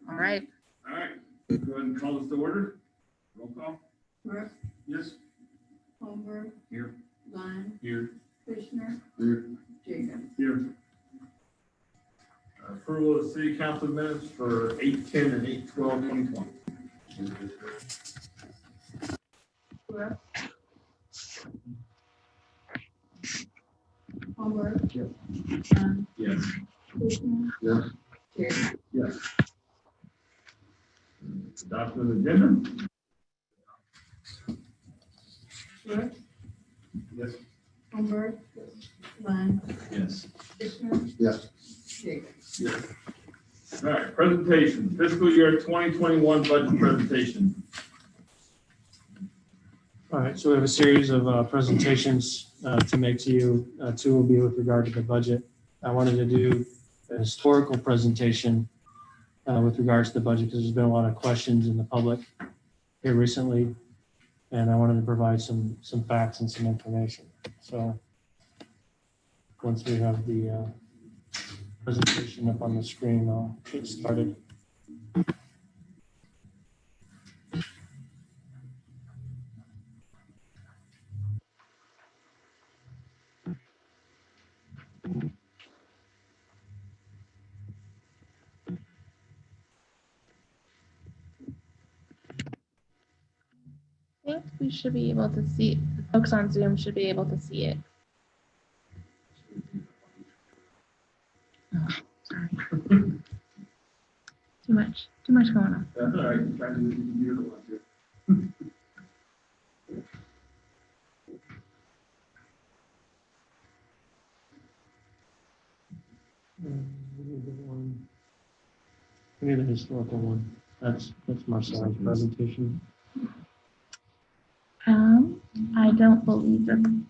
All right. All right, go ahead and call this to order. Roll call. Brooks, Yes. Holmberg, Here. Lyon, Here. Kushner, Here. Jacobs. Here. Approval of the city council minutes for 8/10 and 8/12/2020. Brooks. Holmberg. Yes. Lyon, Yes. Kushner. Yes. Jacobs. Yes. Adoption of the agenda. Brooks, Yes. Holmberg, Lyon, Yes. Kushner. Yes. Jacobs. Yes. All right, presentation, fiscal year 2021 budget presentation. All right, so we have a series of presentations to make to you. Two will be with regard to the budget. I wanted to do a historical presentation with regards to the budget because there's been a lot of questions in the public here recently, and I wanted to provide some facts and some information. So once we have the presentation up on the screen, I'll get started. I think we should be able to see, the folks on Zoom should be able to see it. Oh, sorry. Too much going on. That's all right, I'm trying to do the computer one here. We need a historical one. That's Marcel's presentation. I don't believe that.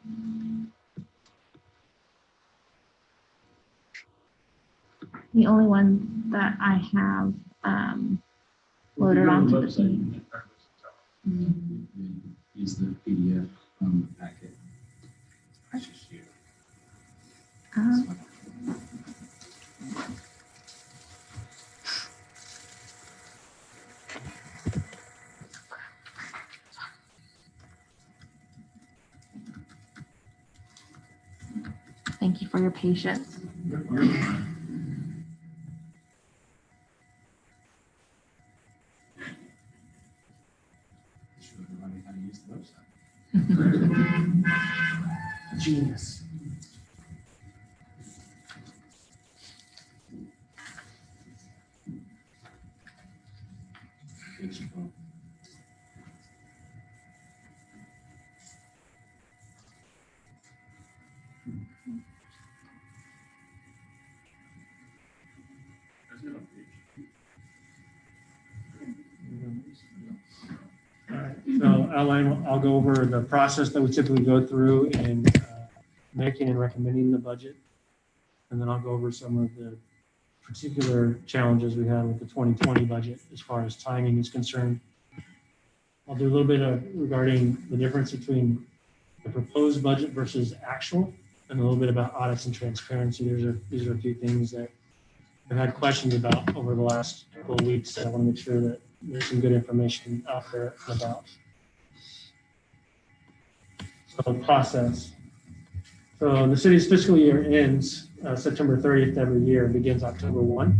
The only one that I have loaded onto the team. Use the PDF packet. That's just you. Thank you for your patience. You're fine. Show everybody how to use the website. Genius. Good job. All right, so I'll go over the process that we typically go through in making and recommending the budget. And then I'll go over some of the particular challenges we had with the 2020 budget as far as timing is concerned. I'll do a little bit regarding the difference between the proposed budget versus actual, and a little bit about audits and transparency. These are a few things that I've had questions about over the last couple of weeks. I want to make sure that there's some good information out there about. So process. So the city's fiscal year ends September 30th every year, begins October 1.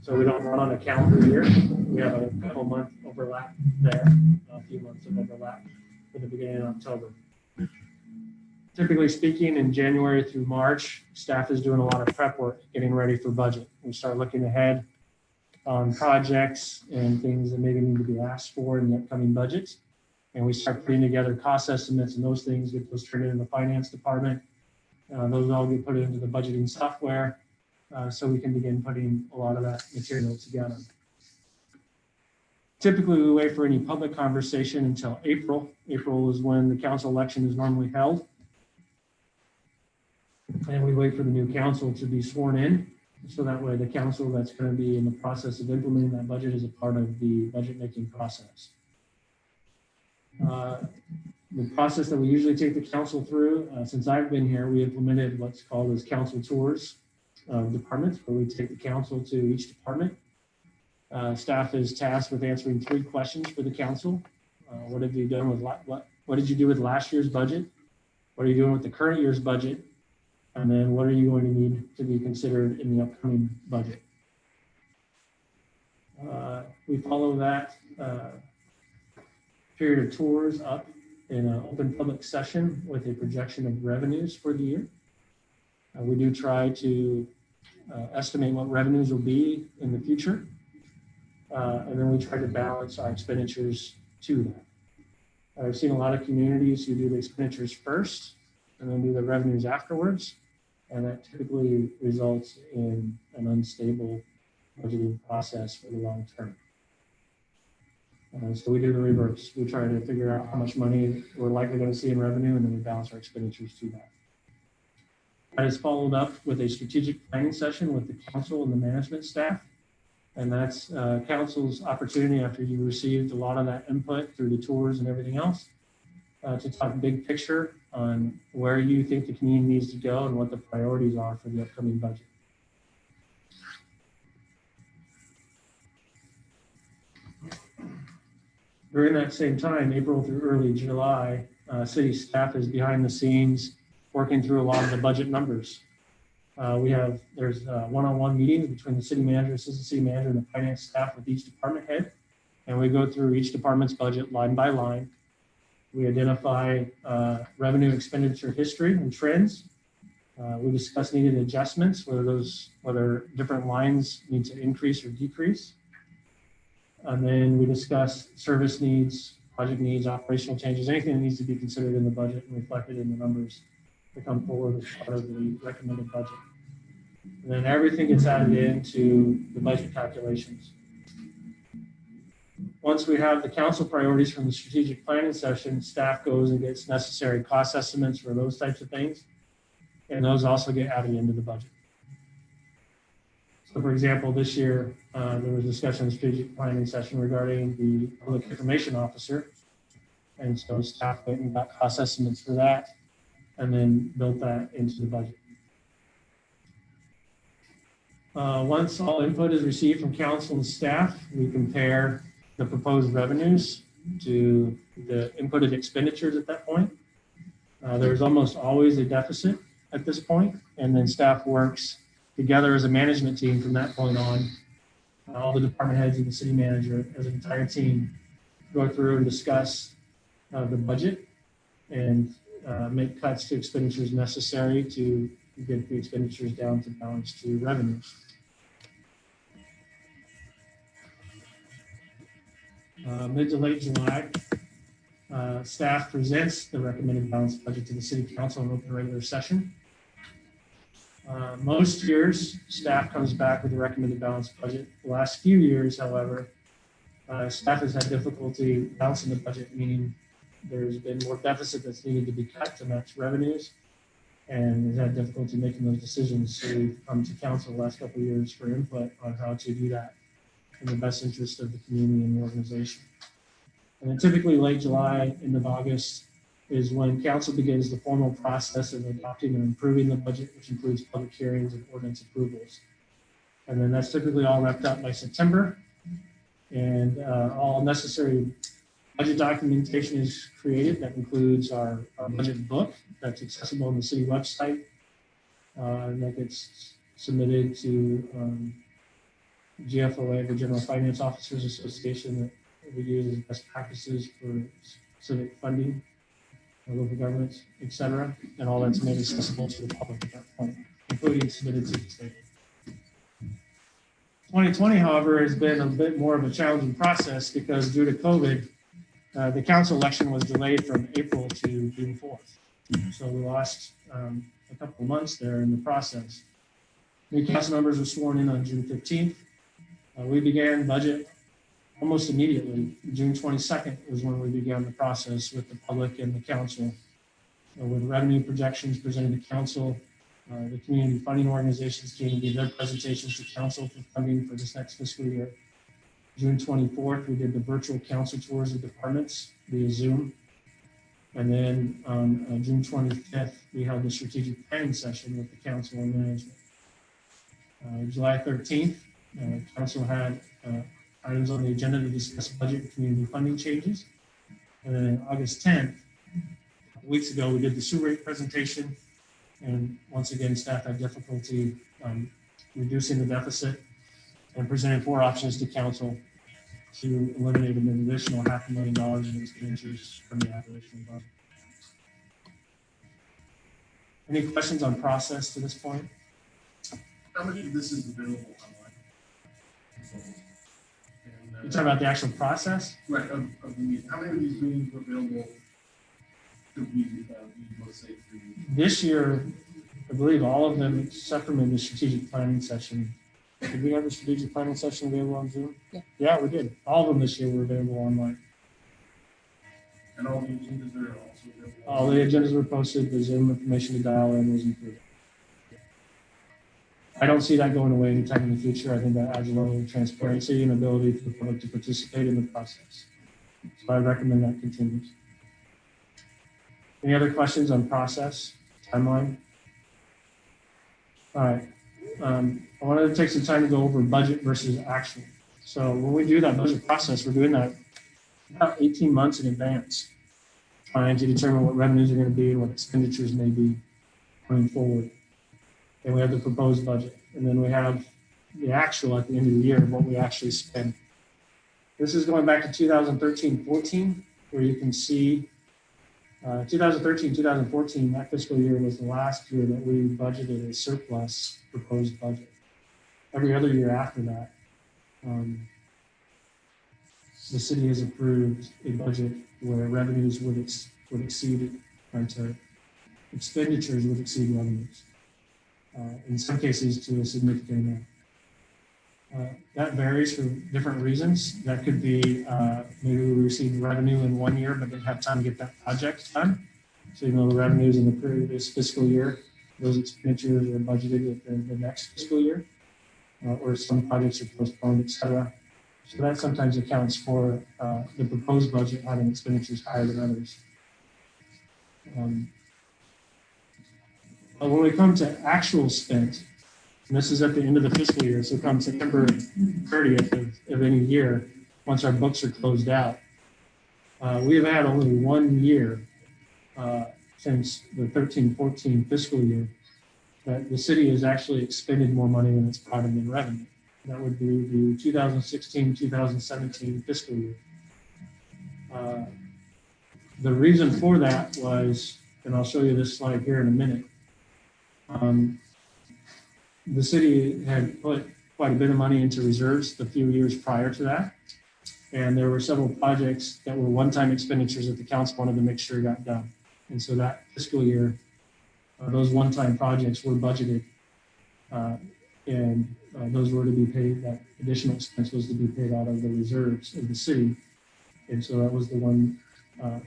So we don't run on a calendar year. We have a couple month overlap there, a few months of overlap for the beginning of October. Typically speaking, in January through March, staff is doing a lot of prep work, getting ready for budget. We start looking ahead on projects and things that maybe need to be asked for in the upcoming budgets. And we start putting together cost estimates and those things get those turned in the finance department. Those all get put into the budgeting software so we can begin putting a lot of that material together. Typically, we wait for any public conversation until April. April is when the council election is normally held. And we wait for the new council to be sworn in. So that way the council that's going to be in the process of implementing that budget is a part of the budget making process. The process that we usually take the council through, since I've been here, we implemented what's called as council tours of departments, where we take the council to each department Staff is tasked with answering 3 questions for the council. What have you done with what did you do with last year's budget? What are you doing with the current year's budget? And then what are you going to need to be considered in the upcoming budget? We follow that period of tours up in an open public session with a projection of revenues for the year. We do try to estimate what revenues will be in the future. And then we try to balance our expenditures to that. I've seen a lot of communities who do the expenditures first and then do the revenues afterwards. And that typically results in an unstable budgeting process for the long term. So we do the reverse. We try to figure out how much money we're likely going to see in revenue, and then we balance our expenditures to that. That is followed up with a strategic planning session with the council and the management staff. And that's council's opportunity after you received a lot of that input through the tours and everything else to talk big picture on where you think the community needs to go and what the priorities are for the upcoming budget. During that same time, April through early July, city staff is behind the scenes working through a lot of the budget numbers. There's one-on-one meetings between the city manager, assistant city manager, and the finance staff with each department head. And we go through each department's budget line by line. We identify revenue expenditure history and trends. We discuss needed adjustments, whether different lines need to increase or decrease. And then we discuss service needs, project needs, operational changes, anything that needs to be considered in the budget and reflected in the numbers that come forward as part of the recommended budget. And then everything gets added into the budget calculations. Once we have the council priorities from the strategic planning session, staff goes and gets necessary cost estimates for those types of things. And those also get added into the budget. So for example, this year, there was discussion in the strategic planning session regarding the public information officer. And so staff went and got cost estimates for that and then built that into the budget. Once all input is received from council and staff, we compare the proposed revenues to the inputted expenditures at that point. There's almost always a deficit at this point, and then staff works together as a management team from that point on. All the department heads and the city manager as an entire team go through and discuss the budget and make cuts to expenditures necessary to get the expenditures down to balance to revenues. Mid to late July, staff presents the recommended balanced budget to the city council in open regular session. Most years, staff comes back with a recommended balanced budget. The last few years, however, staff has had difficulty balancing the budget, meaning there's been more deficit that's needed to be cut to match revenues, and has had difficulty making those decisions. So we've come to council the last couple of years for input on how to do that in the best interest of the community and the organization. And then typically late July into August is when council begins the formal process of adopting and improving the budget, which includes public hearings and ordinance approvals. And then that's typically all wrapped up by September. And all necessary budget documentation is created. That includes our budget book that's accessible on the city website. And that gets submitted to GFOA, the General Finance Officers Association, that we use as best practices for civic funding, local governments, et cetera. And all that's made accessible to the public at that point, including submitted to the state. 2020, however, has been a bit more of a challenging process because due to COVID, the council election was delayed from April to June 4th. So we lost a couple of months there in the process. New council members were sworn in on June 15th. We began budget almost immediately. June 22nd was when we began the process with the public and the council. With revenue projections presented to council, the community funding organizations came and gave their presentations to council for funding for this next fiscal year. June 24th, we did the virtual council tours of departments via Zoom. And then on June 25th, we held the strategic planning session with the council and management. July 13th, council had items on the agenda to discuss budget and community funding changes. And then August 10th, weeks ago, we did the sewer rate presentation. And once again, staff had difficulty reducing the deficit and presented 4 options to council to eliminate an additional $500,000 in expenditures from the operational budget. Any questions on process to this point? How much of this is available online? You talking about the actual process? Right, of the meeting, how many of these meetings were available to be, let's say, through? This year, I believe all of them, except for maybe the strategic planning session. Did we have a strategic planning session available on Zoom? Yeah. Yeah, we did. All of them this year were available online. And all the agendas are also available? All the agendas were posted, the Zoom information to dial in was included. I don't see that going away anytime in the future. I think that adds a level of transparency and ability for the public to participate in the process. So I recommend that continues. Any other questions on process, timeline? All right. I wanted to take some time to go over budget versus actual. So when we do that budget process, we're doing that about 18 months in advance, trying to determine what revenues are going to be and what expenditures may be going forward. And we have the proposed budget. And then we have the actual at the end of the year, what we actually spend. This is going back to 2013-14, where you can see 2013-2014, that fiscal year was the last year that we budgeted a surplus proposed budget. Every other year after that, the city has approved a budget where revenues would exceed, expenditures would exceed revenues. In some cases to a significant amount. That varies for different reasons. That could be maybe we received revenue in one year, but didn't have time to get that project done. So, the revenues in the previous fiscal year, those expenditures are budgeted in the next fiscal year, or some projects are postponed, et cetera. So that sometimes accounts for the proposed budget having expenditures higher than others. But when we come to actual spent, and this is at the end of the fiscal year, so come September 30th of any year, once our books are closed out, we have had only 1 year since the 13-14 fiscal year that the city has actually expended more money than it's brought in revenue. That would be the 2016-2017 fiscal year. The reason for that was, and I'll show you this slide here in a minute, the city had put quite a bit of money into reserves the few years prior to that. And there were several projects that were one-time expenditures that the council wanted to make sure got done. And so that fiscal year, those one-time projects were budgeted and those were to be paid, that additional expense was to be paid out of the reserves of the city. And so that was the one, that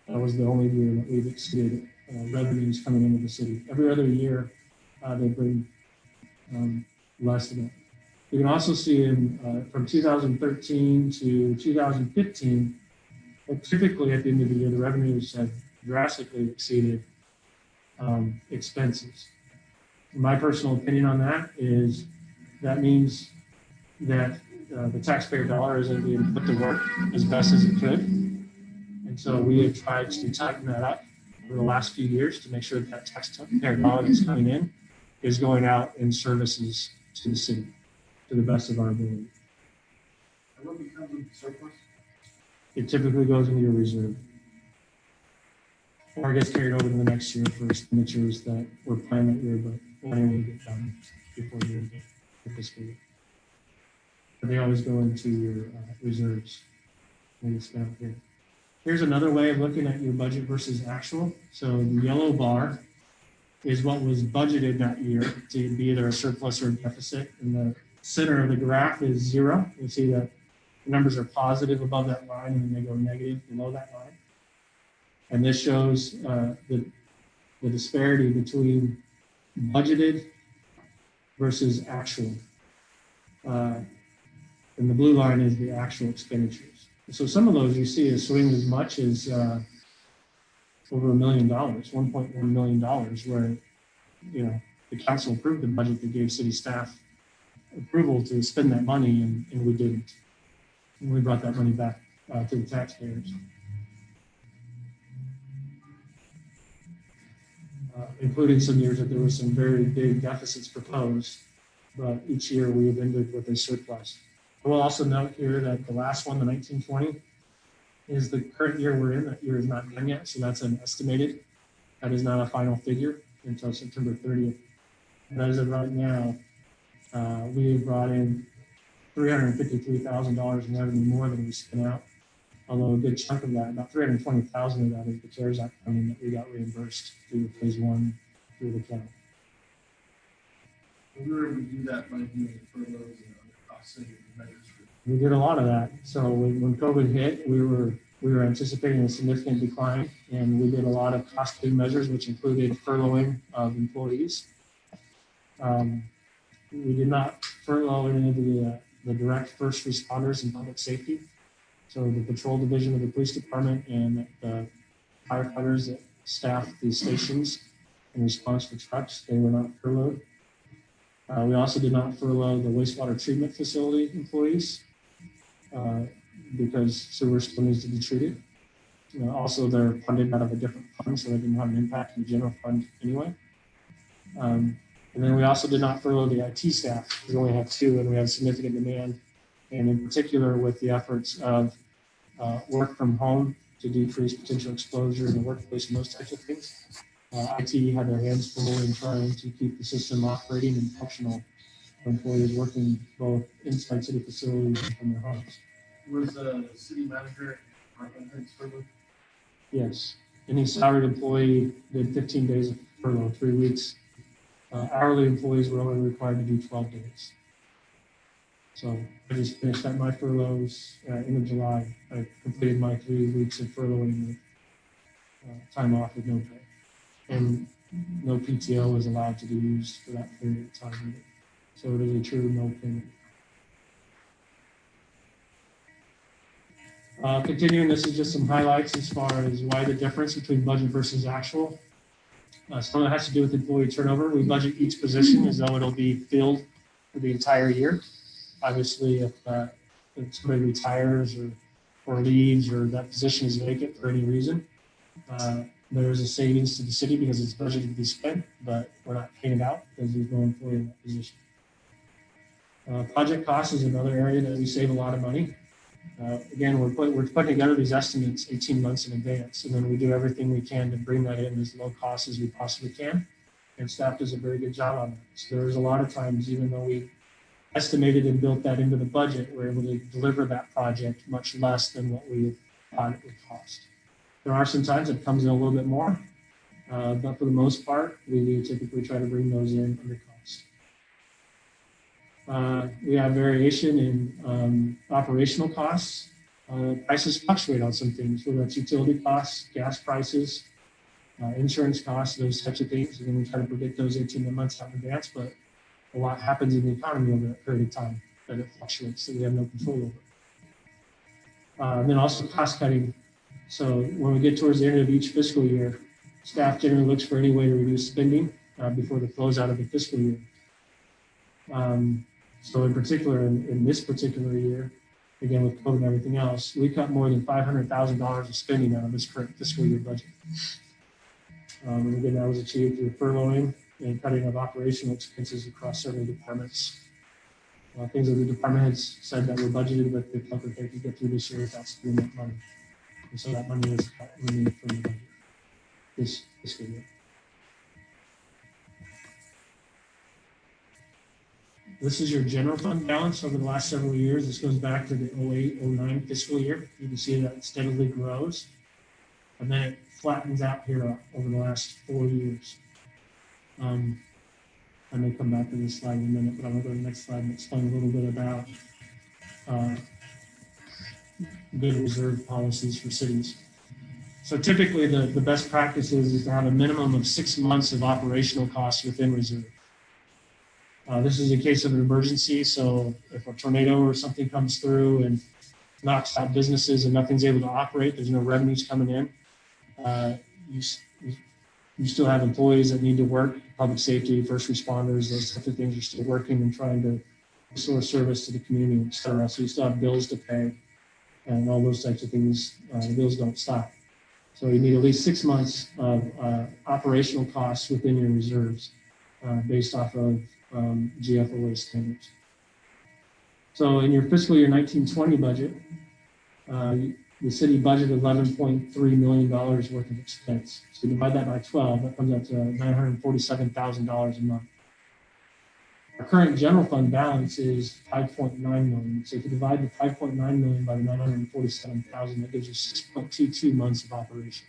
was the only year that we've exceeded revenues coming into the city. Every other year, they bring less than that. You can also see in from 2013 to 2015, typically at the end of the year, the revenues have drastically exceeded expenses. My personal opinion on that is that means that the taxpayer dollar isn't being put to work as best as it could. And so we have tried to tighten that up over the last few years to make sure that that taxpayer dollar that's coming in is going out in services to the city to the best of our ability. And what becomes of the surplus? It typically goes into your reserve. Or gets carried over to the next year for expenditures that were planned that year, but won't able to get done before the end of the fiscal year. But they always go into your reserves when you spend up here. Here's another way of looking at your budget versus actual. So the yellow bar is what was budgeted that year to be either a surplus or a deficit. And the center of the graph is 0. You see that the numbers are positive above that line and then they go negative below that line. And this shows the disparity between budgeted versus actual. And the blue line is the actual expenditures. So some of those you see is swing as much as over $1 million, $1.1 million, where the council approved the budget that gave city staff approval to spend that money, and we didn't. And we brought that money back to the taxpayers. Including some years that there were some very big deficits proposed, but each year we have ended with a surplus. I will also note here that the last one, the 1920, is the current year we're in. That year is not done yet, so that's an estimated. That is not a final figure until September 30th. And as of right now, we have brought in $353,000 in revenue more than we spent out. Although a good chunk of that, about $320,000 of that is the CARES Act funding that we got reimbursed through phase one through the county. We were able to do that by doing furloughs and other cost saving measures. We did a lot of that. So when COVID hit, we were anticipating a significant decline, and we did a lot of cost saving measures, which included furloughing of employees. We did not furlough any of the direct first responders in public safety. So the patrol division of the police department and the firefighters that staff these stations in response to trucks, they were not furloughed. We also did not furlough the wastewater treatment facility employees because sewer still needs to be treated. Also, they're funded out of a different fund, so they didn't have an impact in the general fund anyway. And then we also did not furlough the IT staff. We only have 2, and we have significant demand. And in particular, with the efforts of work from home to decrease potential exposure in the workplace and those types of things. IT had their hands full in trying to keep the system operating and functional for employees working both inside city facilities and from their homes. Was the city manager department heads furloughed? Yes, any salaried employee did 15 days of furlough, 3 weeks. Hourly employees were only required to do 12 days. So I just finished up my furloughs end of July. I completed my 3 weeks of furloughing with time off with no pay. And no PTO is allowed to be used for that period of time either. So it is a true no payment. Continuing, this is just some highlights as far as why the difference between budget versus actual. Some of that has to do with employee turnover. We budget each position as though it'll be filled for the entire year. Obviously, if somebody retires or leaves or that position is vacant for any reason, there is a savings to the city because it's budgeted to be spent, but we're not paying it out because there's no employee in that position. Project cost is another area that we save a lot of money. Again, we're putting together these estimates 18 months in advance, and then we do everything we can to bring that in as low cost as we possibly can. And staff does a very good job on that. So there's a lot of times, even though we estimated and built that into the budget, we're able to deliver that project much less than what we thought it would cost. There are some times it comes in a little bit more, but for the most part, we typically try to bring those in under cost. We have variation in operational costs. Prices fluctuate on some things, whether that's utility costs, gas prices, insurance costs, those types of things. And then we try to predict those 18 months out in advance, but a lot happens in the economy over that period of time that it fluctuates that we have no control over. And then also cost cutting. So when we get towards the end of each fiscal year, staff generally looks for any way to reduce spending before the closeout of the fiscal year. So in particular, in this particular year, again with COVID and everything else, we cut more than $500,000 of spending out of this current fiscal year budget. And again, that was achieved through furloughing and cutting of operational expenses across several departments. Things that the department heads said that were budgeted, but they felt that they could get through this year without spending that money. And so that money was removed from the budget this fiscal year. This is your general fund balance over the last several years. This goes back to the 08-09 fiscal year. You can see that it steadily grows. And then it flattens out here over the last 4 years. I may come back to this slide in a minute, but I'm going to go to the next slide and explain a little bit about good reserve policies for cities. So typically the best practice is to have a minimum of 6 months of operational costs within reserve. This is a case of an emergency. So if a tornado or something comes through and knocks out businesses and nothing's able to operate, there's no revenues coming in, you still have employees that need to work, public safety, first responders, those types of things are still working and trying to source service to the community, et cetera. So you still have bills to pay and all those types of things. The bills don't stop. So you need at least 6 months of operational costs within your reserves based off of GFOA standards. So in your fiscal year 1920 budget, the city budgeted $11.3 million worth of expense. So you divide that by 12, that comes out to $947,000 a month. Our current general fund balance is $5.9 million. So if you divide the $5.9 million by the $947,000, that gives you 6.22 months of operation.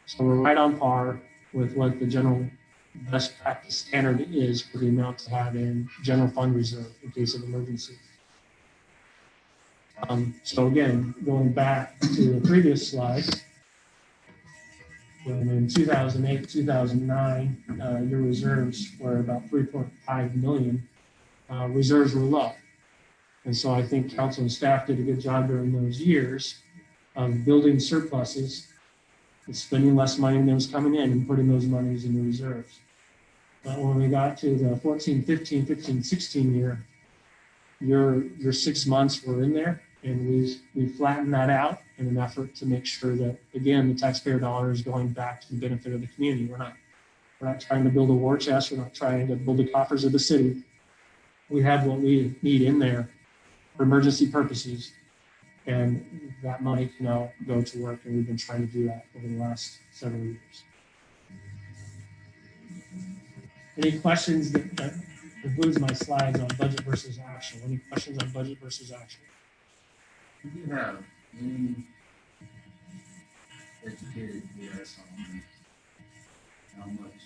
So we're right on par with what the general best practice standard is for the amount to have in general fund reserve in case of emergency. So again, going back to the previous slide, when in 2008, 2009, your reserves were about 3.5 million. Reserves were low. And so I think council and staff did a good job during those years of building surpluses and spending less money than was coming in and putting those monies in the reserves. But when we got to the 14, 15, 15, 16 year, your 6 months were in there, and we flattened that out in an effort to make sure that, again, the taxpayer dollar is going back to the benefit of the community. We're not trying to build a war chest. We're not trying to build the coffers of the city. We have what we need in there for emergency purposes, and that money can now go to work, and we've been trying to do that over the last several years. Any questions that includes my slides on budget versus actual? Any questions on budget versus actual? Do you have any educated guess on how much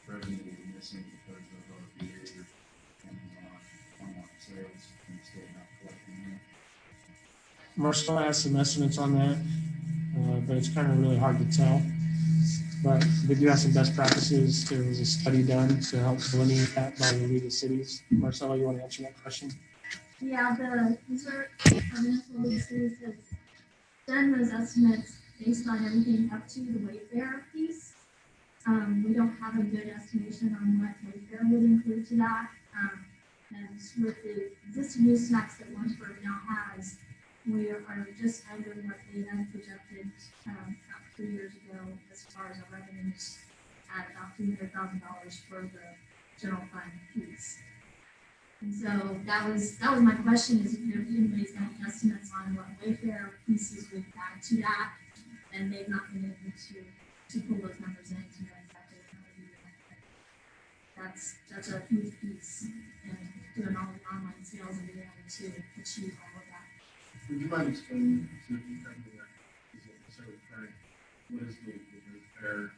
revenue we're missing because of our behavior and online sales and still not collecting it? Marcel has some estimates on that, but it's kind of really hard to tell. But we do have some best practices. There was a study done to help delineate that by the League of Cities. Marcelo, you want to answer that question? Yeah, the Missouri Municipal League Cities has done those estimates based on everything up to the Wayfair piece. We don't have a good estimation on what Wayfair would include to that. And with the existing use tax that Warrensburg now has, we are just under what they had projected about 3 years ago as far as our revenues at about $300,000 for the general fund piece. And so that was my question, is if anybody's got estimates on what Wayfair pieces would add to that, and they've not been able to pull those numbers in to know exactly how to do that. That's a huge piece, and doing all the online sales and being able to achieve all of that. Would you mind explaining to the family that is it necessarily current? What is the fair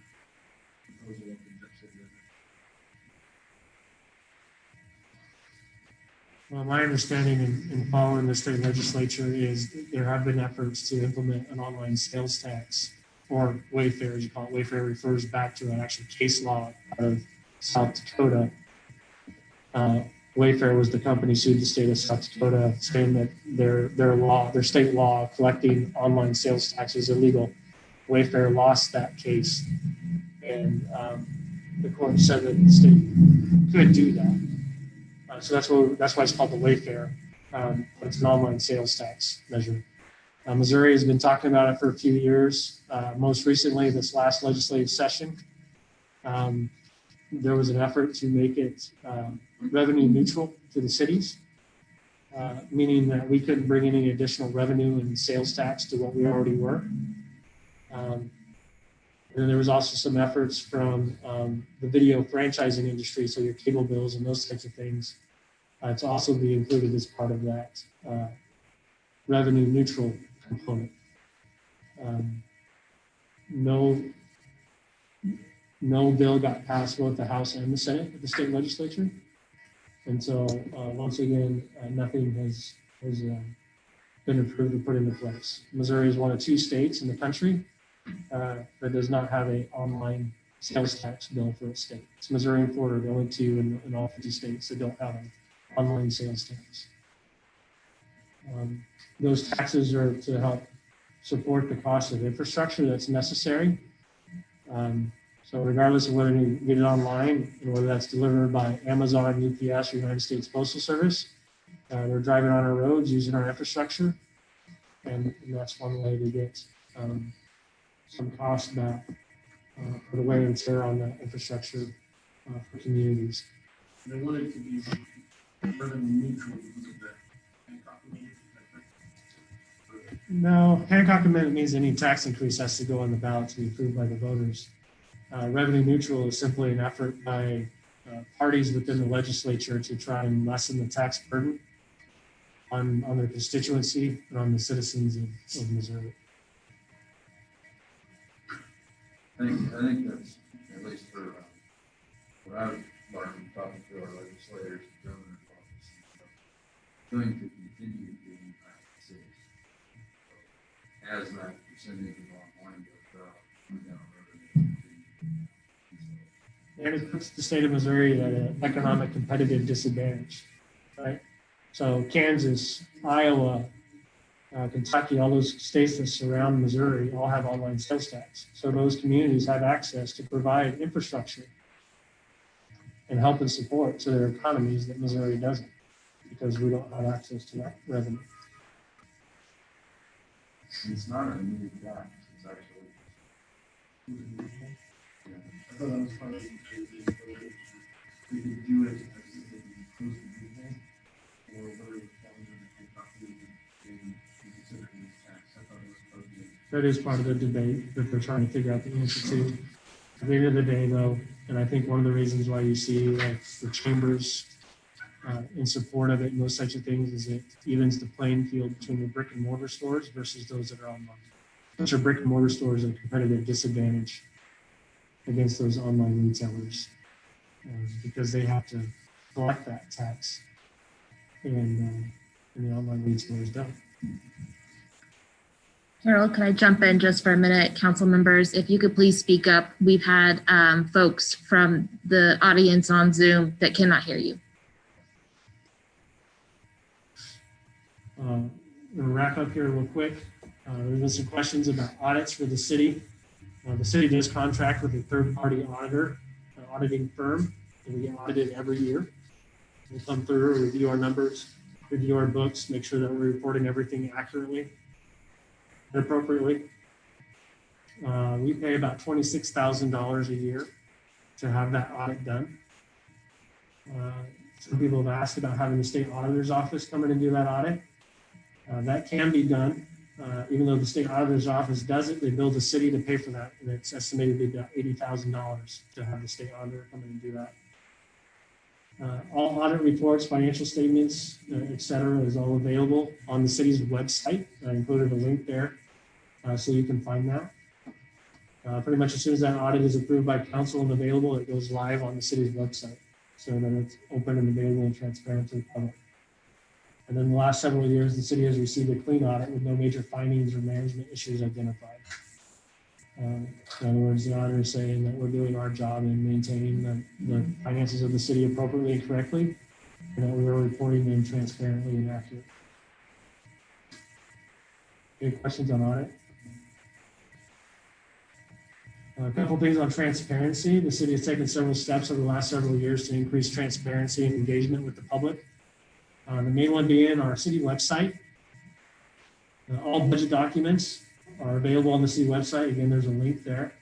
proposal of the Dutch? Well, my understanding in following the state legislature is that there have been efforts to implement an online sales tax, or Wayfair, as you call it. Wayfair refers back to an actual case law out of South Dakota. Wayfair was the company sued the state of South Dakota, saying that their state law collecting online sales tax is illegal. Wayfair lost that case, and the court said that the state could do that. So that's why it's called the Wayfair. It's an online sales tax measure. Missouri has been talking about it for a few years. Most recently, this last legislative session, there was an effort to make it revenue neutral to the cities, meaning that we couldn't bring any additional revenue and sales tax to what we already were. And then there was also some efforts from the video franchising industry, so your cable bills and those types of things, to also be included as part of that revenue neutral component. No bill got passed both the House and the Senate at the state legislature. And so once again, nothing has been approved or put into place. Missouri is one of 2 states in the country that does not have an online sales tax bill for its state. It's Missouri and Florida, the only 2 in all 50 states that don't have an online sales tax. Those taxes are to help support the cost of infrastructure that's necessary. So regardless of whether you get it online and whether that's delivered by Amazon, UPS, or United States Postal Service, They're driving on our roads, using our infrastructure. And that's one way to get some cost back for the wear and tear on the infrastructure for communities. They want it to be revenue neutral because of that. Hancock Amendment, is that correct? No, Hancock Amendment means any tax increase has to go on the ballot to be approved by the voters. Revenue neutral is simply an effort by parties within the legislature to try and lessen the tax burden on their constituency and on the citizens of Missouri. I think that's, at least for what I've learned from talking to our legislators, the governor's office, and stuff, going to continue to impact the cities. As that percentage of online goes up, revenue. And it puts the state of Missouri at an economic competitive disadvantage, right? So Kansas, Iowa, Kentucky, all those states that surround Missouri all have online sales tax. So those communities have access to provide infrastructure and help and support to their economies that Missouri doesn't, because we don't have access to that revenue. It's not a new tax, it's actually. Yeah. I thought that was part of the we could do it as a close to business, or whether it falls under Hancock Amendment and consider it as tax. I thought it was part of the. That is part of the debate that they're trying to figure out the answer to. At the end of the day, though, and I think one of the reasons why you see like the chambers in support of it and those types of things is it evens the playing field between the brick and mortar stores versus those that are online. Which are brick and mortar stores at a competitive disadvantage against those online retailers because they have to collect that tax and the online retailers don't. Harold, could I jump in just for a minute? Council members, if you could please speak up. We've had folks from the audience on Zoom that cannot hear you. I'm gonna wrap up here real quick. There's been some questions about audits for the city. The city does contract with a third-party auditor, an auditing firm, and we get audited every year. We'll come through, review our numbers, review our books, make sure that we're reporting everything accurately and appropriately. We pay about $26,000 a year to have that audit done. Some people have asked about having the state auditor's office come in and do that audit. That can be done. Even though the state auditor's office does it, they bill the city to pay for that. And it's estimated to be about $80,000 to have the state auditor come in and do that. All audit reports, financial statements, et cetera, is all available on the city's website. I included a link there so you can find that. Pretty much as soon as that audit is approved by council and available, it goes live on the city's website so that it's open and available and transparent to the public. And then the last several years, the city has received a clean audit with no major findings or management issues identified. In other words, the auditor is saying that we're doing our job in maintaining the finances of the city appropriately and correctly, and that we are reporting them transparently and accurately. Any questions on audit? A couple things on transparency. The city has taken several steps over the last several years to increase transparency and engagement with the public. The main one being our city website. All budget documents are available on the city website. Again, there's a link there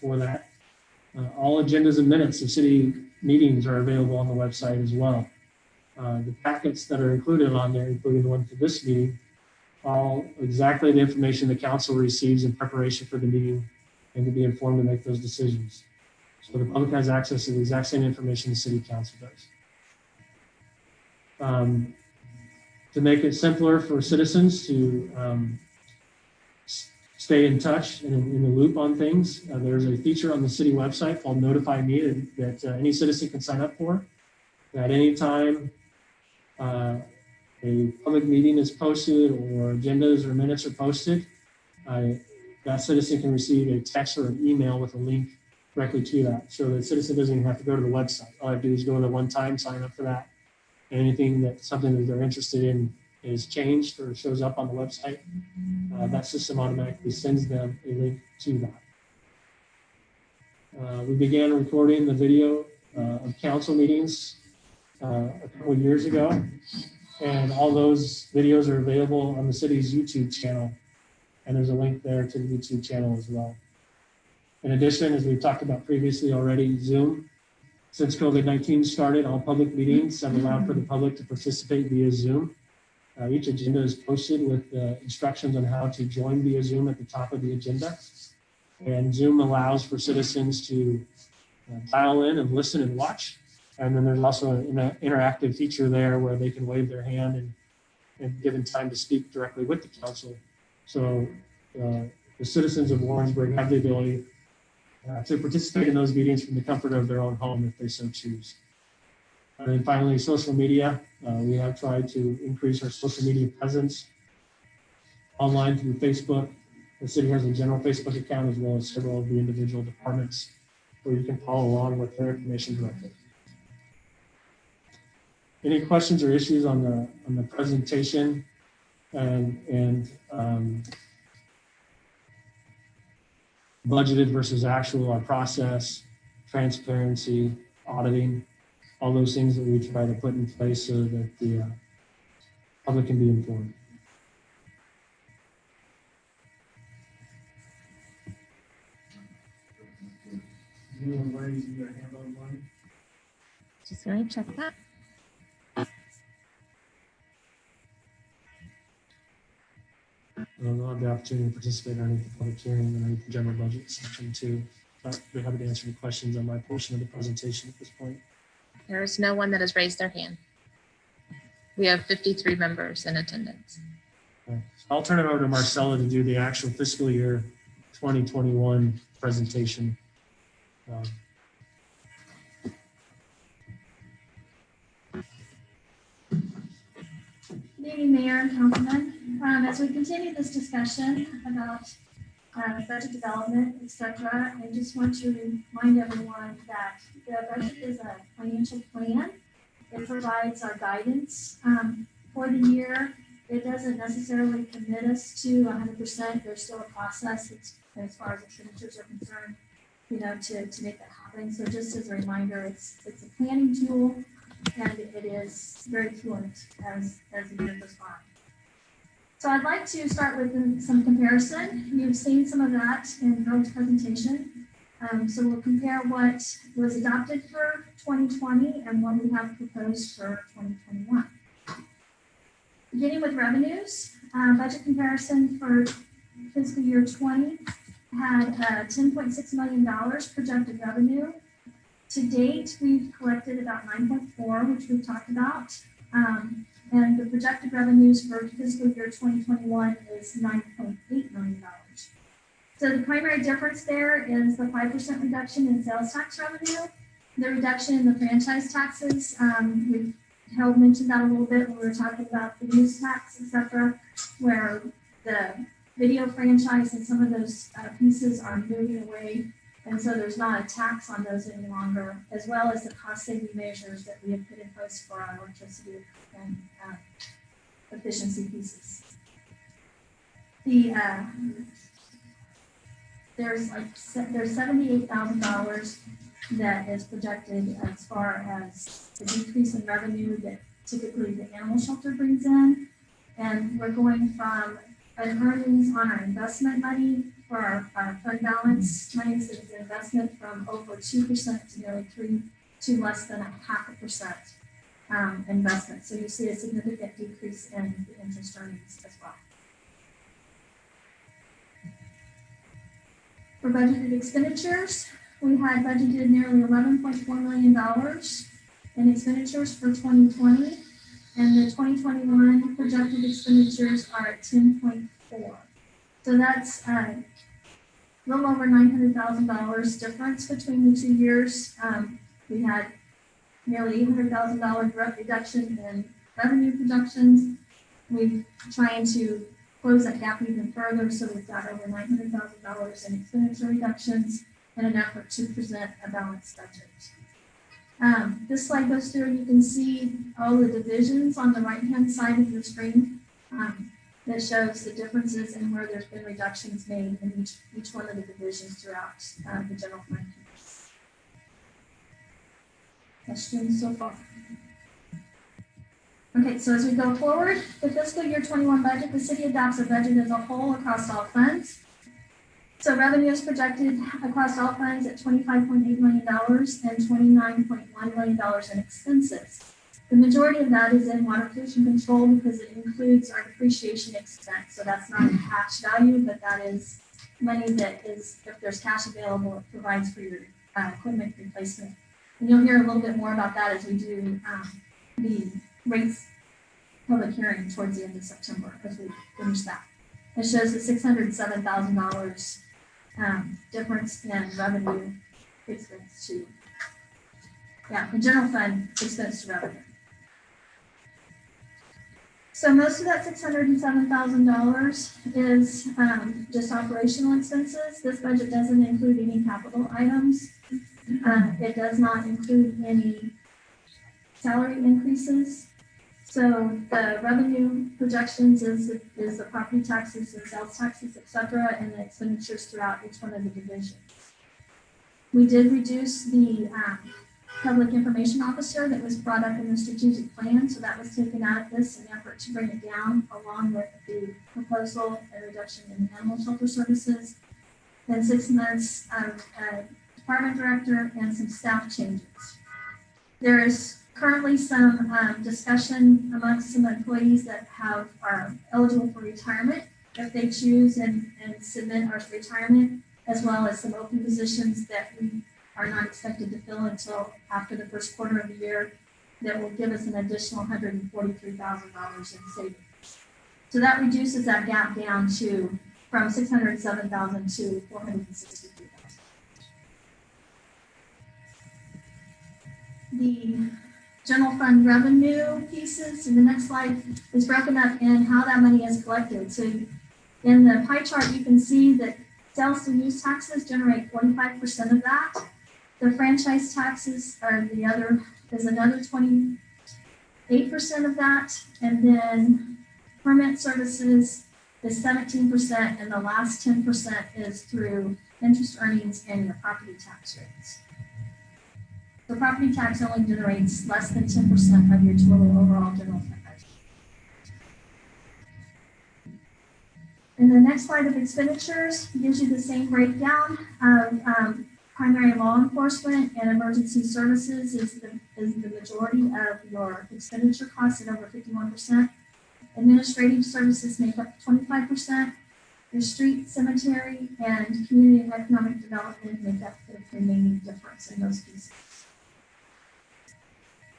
for that. All agendas and minutes of city meetings are available on the website as well. The packets that are included on there, including the one for this meeting, all exactly the information the council receives in preparation for the meeting and to be informed to make those decisions. So the public has access to the exact same information the city council does. To make it simpler for citizens to stay in touch and in the loop on things, there's a feature on the city website called Notify Me that any citizen can sign up for. At any time a public meeting is posted or agendas or minutes are posted, that citizen can receive a text or an email with a link directly to that. So the citizen doesn't even have to go to the website. All I have to do is go to one time, sign up for that. Anything that something that they're interested in is changed or shows up on the website, that system automatically sends them a link to that. We began recording the video of council meetings a couple of years ago. And all those videos are available on the city's YouTube channel. And there's a link there to the YouTube channel as well. In addition, as we've talked about previously already, Zoom. Since COVID-19 started, all public meetings have allowed for the public to participate via Zoom. Each agenda is posted with instructions on how to join via Zoom at the top of the agenda. And Zoom allows for citizens to dial in and listen and watch. And then there's also an interactive feature there where they can wave their hand and given time to speak directly with the council. So the citizens of Warrensburg have the ability to participate in those meetings from the comfort of their own home if they so choose. And then finally, social media. We have tried to increase our social media presence online through Facebook. The city has a general Facebook account as well as several of the individual departments where you can follow along with their information directly. Any questions or issues on the presentation and budgeted versus actual, our process, transparency, auditing, all those things that we try to put in place so that the public can be informed. Anyone raising their hand online? Just gonna check that. We'll have the opportunity to participate underneath the public hearing and underneath the general budget section too. But we're happy to answer any questions on my portion of the presentation at this point. There is no one that has raised their hand. We have 53 members in attendance. Okay. I'll turn it over to Marcella to do the actual fiscal year 2021 presentation. Good evening, Mayor and Councilman. As we continue this discussion about budget development, etc., I just want to remind everyone that the budget is a financial plan. It provides our guidance for the year. It doesn't necessarily commit us to 100%. There's still a process as far as expenditures are concerned, to make that happen. So just as a reminder, it's a planning tool, and it is very fluent as the year goes by. So I'd like to start with some comparison. You've seen some of that in Harold's presentation. So we'll compare what was adopted for 2020 and what we have proposed for 2021. Beginning with revenues, budget comparison for fiscal year 20 had $10.6 million projected revenue. To date, we've collected about 9.4, which we've talked about. And the projected revenues for fiscal year 2021 is $9.8 million. So the primary difference there is the 5% reduction in sales tax revenue, the reduction in the franchise taxes. Harold mentioned that a little bit when we were talking about the use tax, etc., where the video franchise and some of those pieces are moving away. And so there's not a tax on those any longer, as well as the cost saving measures that we have put in place for our electricity and efficiency pieces. There's $78,000 that is projected as far as the decrease in revenue that typically the animal shelter brings in. And we're going from an earnings on our investment money for our fund balance money, so the investment from over 2% to nearly 3% to less than 0.5% investment. So you see a significant decrease in the interest earnings as well. For budgeted expenditures, we had budgeted nearly $11.4 million in expenditures for 2020, and the 2021 projected expenditures are at 10.4. So that's a little over $900,000 difference between the 2 years. We had nearly $800,000 reduction in revenue projections. We're trying to close that gap even further, so we've got over $900,000 in expenditure reductions in an effort to present a balanced budget. This slide goes through, you can see all the divisions on the right-hand side of your screen that shows the differences in where there's been reductions made in each one of the divisions throughout the general fund. Questions so far? Okay, so as we go forward, the fiscal year 21 budget, the city adopts a budget as a whole across all funds. So revenue is projected across all funds at $25.8 million and $29.1 million in expenses. The majority of that is in water pollution control because it includes our depreciation expense. So that's not a cash value, but that is money that is, if there's cash available, it provides for your equipment replacement. And you'll hear a little bit more about that as we do the rates public hearing towards the end of September as we finish that. It shows the $607,000 difference in revenue expense to, the general fund expense to revenue. So most of that $607,000 is just operational expenses. This budget doesn't include any capital items. It does not include any salary increases. So the revenue projections is the property taxes and sales taxes, et cetera, and the expenditures throughout each one of the divisions. We did reduce the public information officer that was brought up in the strategic plan. So that was taken out of this in an effort to bring it down, along with the proposal and reduction in animal shelter services. Then 6 months of department director and some staff changes. There is currently some discussion amongst some employees that are eligible for retirement if they choose and submit our retirement, as well as some open positions that we are not expected to fill until after the first quarter of the year that will give us an additional $143,000 in savings. So that reduces that gap down to from $607,000 to $463,000. The general fund revenue pieces in the next slide is broken up in how that money is collected. So in the pie chart, you can see that sales to use taxes generate 45% of that. The franchise taxes are is another 28% of that. And then permit services is 17%. And the last 10% is through interest earnings and your property tax rates. The property tax only generates less than 10% of your total overall general fund budget. And the next slide of expenditures gives you the same breakdown of primary law enforcement and emergency services is the majority of your expenditure costs at over 51%. Administrative services make up 25%. Your street, cemetery, and community and economic development make up the remaining difference in those pieces.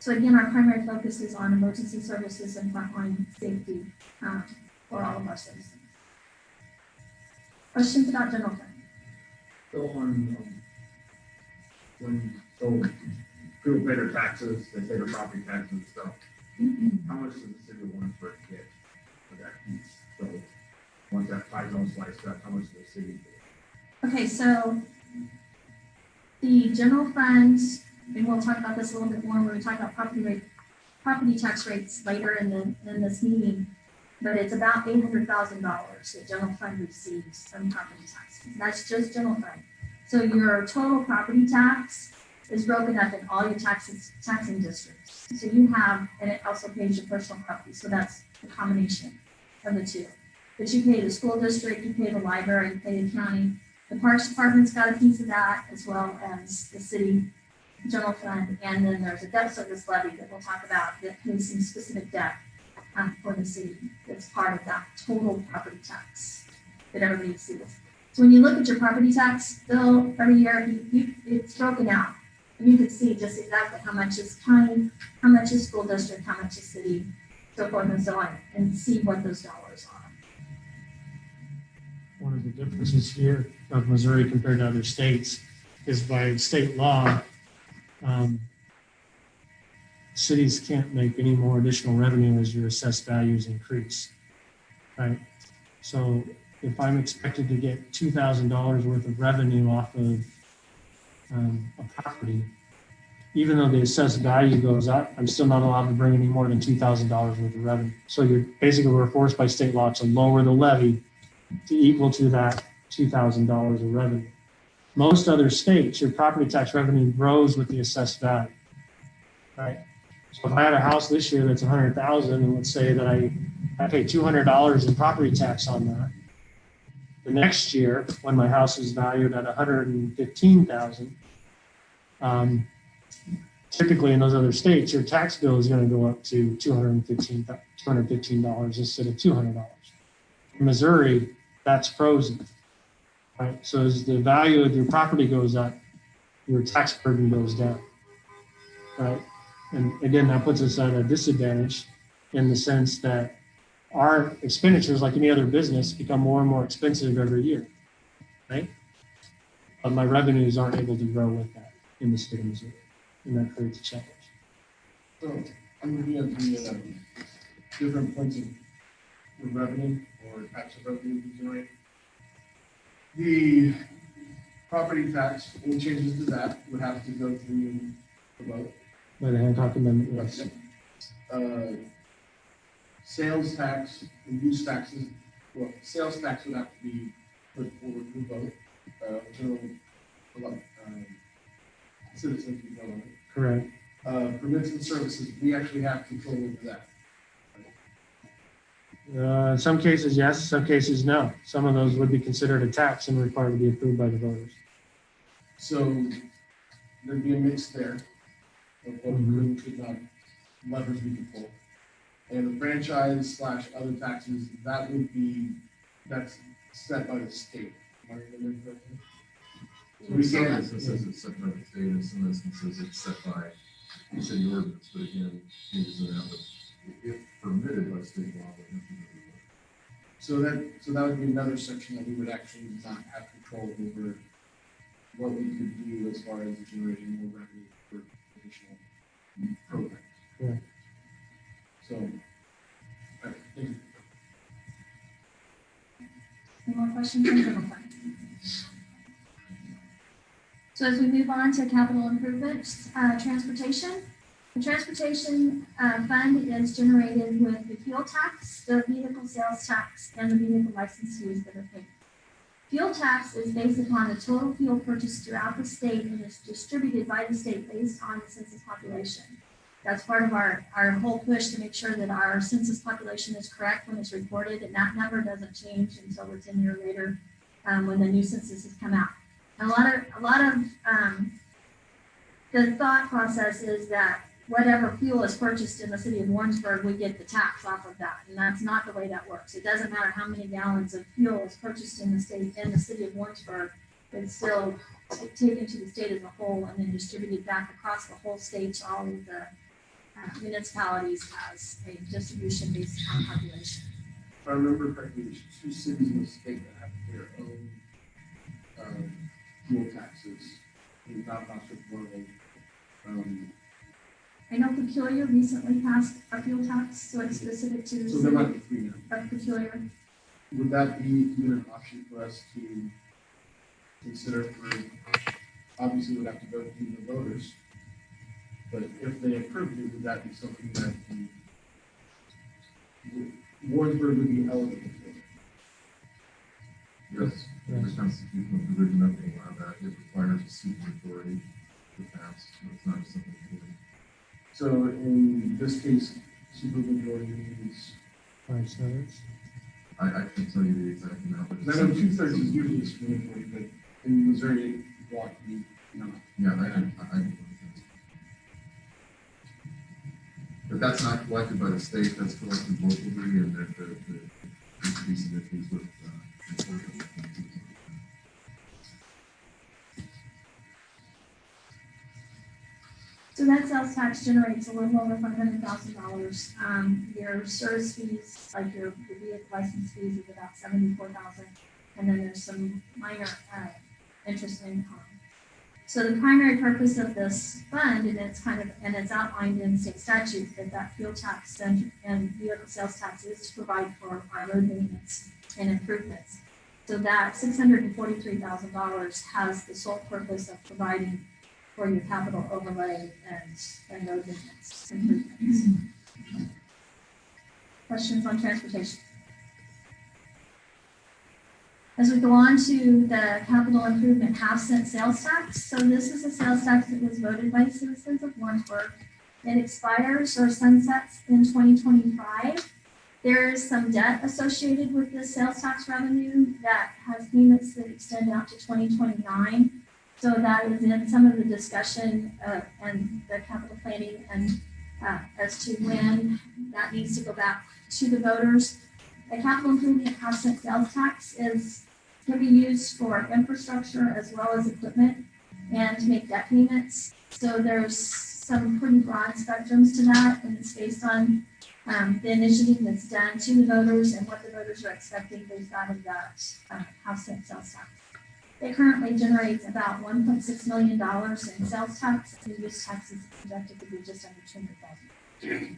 So again, our primary focus is on emergency services and frontline safety for all of our citizens. Questions about general fund? So when people pay their taxes, they pay their property taxes and stuff. How much does the city of Warrensburg get for that piece? So once that pie is sliced up, how much does the city get? Okay, so the general funds, and we'll talk about this a little bit more when we talk about property tax rates later in this meeting. But it's about $800,000 that general fund receives from property taxes. That's just general fund. So your total property tax is broken up in all your taxing districts. So you have, and it also pays your personal property. So that's the combination of the two. But you pay the school district, you pay the library, you pay the county. The parks department's got a piece of that, as well as the city general fund. And then there's a debt service levy that we'll talk about that pays some specific debt for the city. That's part of that total property tax that everybody sees. So when you look at your property tax bill every year, it's broken out. And you can see just exactly how much is county, how much is school district, how much is city, so forth and so on, and see what those dollars are. One of the differences here of Missouri compared to other states is by state law, cities can't make any more additional revenue as your assessed values increase, right? So if I'm expected to get $2,000 worth of revenue off of a property, even though the assessed value goes up, I'm still not allowed to bring any more than $2,000 worth of revenue. So we're forced by state law to lower the levy to equal to that $2,000 of revenue. Most other states, your property tax revenue grows with the assessed value, right? So if I had a house this year that's 100,000, and let's say that I pay $200 in property tax on that. The next year, when my house is valued at 115,000, typically in those other states, your tax bill is going to go up to $215 instead of $200. In Missouri, that's frozen. Right? So as the value of your property goes up, your tax burden goes down. Right? And again, that puts us at a disadvantage in the sense that our expenditures, like any other business, become more and more expensive every year. Right? But my revenues aren't able to grow with that in the state of Missouri. And that creates a challenge. So I'm looking at the different points of revenue or types of revenue we generate. The property tax, any changes to that would have to go through the vote. By the Hancock Amendment, yes. Sales tax and use taxes, well, sales tax would have to be put forward for vote. General citizens would vote on it. Correct. Permits and services, we actually have control over that. In some cases, yes. Some cases, no. Some of those would be considered a tax and required to be approved by the voters. So there'd be a mix there of what we could and could not levers we could pull. And the franchise / other taxes, that's set by the state. Am I remembering correctly? So we In some can't, instances, it's set by the state, in some instances, it's set by the city ordinance, but again, changes in that, but if permitted by state law, but nothing to do with it. so that would be another section that we would actually not have control over what we could do as far as generating more revenue for additional programs. Correct. So, thank you. Any more questions on general fund? So as we move on to capital improvements, transportation. The transportation fund is generated with the fuel tax, the vehicle sales tax, and the vehicle license fees that are paid. Fuel tax is based upon the total fuel purchased throughout the state and is distributed by the state based on the census population. That's part of our whole push to make sure that our census population is correct when it's reported, and that number doesn't change until it's a year later when the new census has come out. And a lot of the thought process is that whatever fuel is purchased in the city of Warrensburg, we get the tax off of that, and that's not the way that works. It doesn't matter how many gallons of fuel is purchased in the city of Warrensburg, it's still taken to the state as a whole and then distributed back across the whole state to all of the municipalities as a distribution based on population. If I remember correctly, there's 2 cities in the state that have their own fuel taxes. I'm not sure if one of them. I know Peculiar recently passed a fuel tax, so it's specific to the So there might city be 3 now. of Peculiar. Would that be even an option for us to consider for, obviously we'd have to go through the voters, but if they approved it, would that be something that Warrensburg would be eligible for? Yes, the constitutional provision that they allow that, it requires a super authority to pass, so it's not just something. So in this case, supermajority means, 5/7. I can tell you the exact amount, but because I know 2/3 is usually supermajority, but in Missouri, you want to be not. yeah, I but that's not collected by the state, that's collected locally, and the piece of it is with, So that sales tax generates a little over $500,000. Your service fees, like your vehicle license fees, is about $74,000, and then there's some minor interest income. So the primary purpose of this fund, and it's outlined in state statute that fuel tax and vehicle sales tax is to provide for our road maintenance and improvements. So that $643,000 has the sole purpose of providing for your capital overlay and road maintenance improvements. Questions on transportation? As we go on to the capital improvement half-cent sales tax. So this is a sales tax that was voted by the citizens of Warrensburg. it expires or sunsets in 2025. There is some debt associated with the sales tax revenue that has payments that extend out to 2029. So that is in some of the discussion and the capital planning and as to when that needs to go back to the voters. The capital improvement house and sales tax can be used for infrastructure as well as equipment and to make debt payments. So there's some pretty broad spectrums to that, and it's based on the initiative that's done to the voters and what the voters are expecting based out of that house and sales tax. It currently generates about $1.6 million in sales tax, and use tax is projected to be just under $200,000.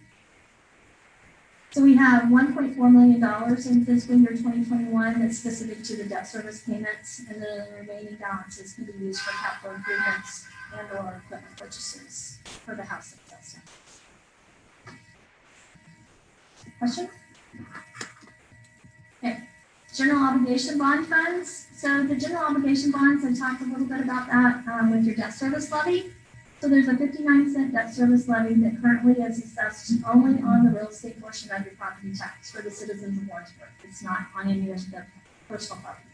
So we have $1.4 million in fiscal year 2021 that's specific to the debt service payments, and then the remaining balances can be used for capital improvements and or equipment purchases for the house and sales tax. Question? Okay. General obligation bond funds. So the general obligation bonds, I talked a little bit about that with your debt service levy. So there's a 59-cent debt service levy that currently is assessed only on the real estate portion of your property tax for the citizens of Warrensburg. It's not on any of the personal property.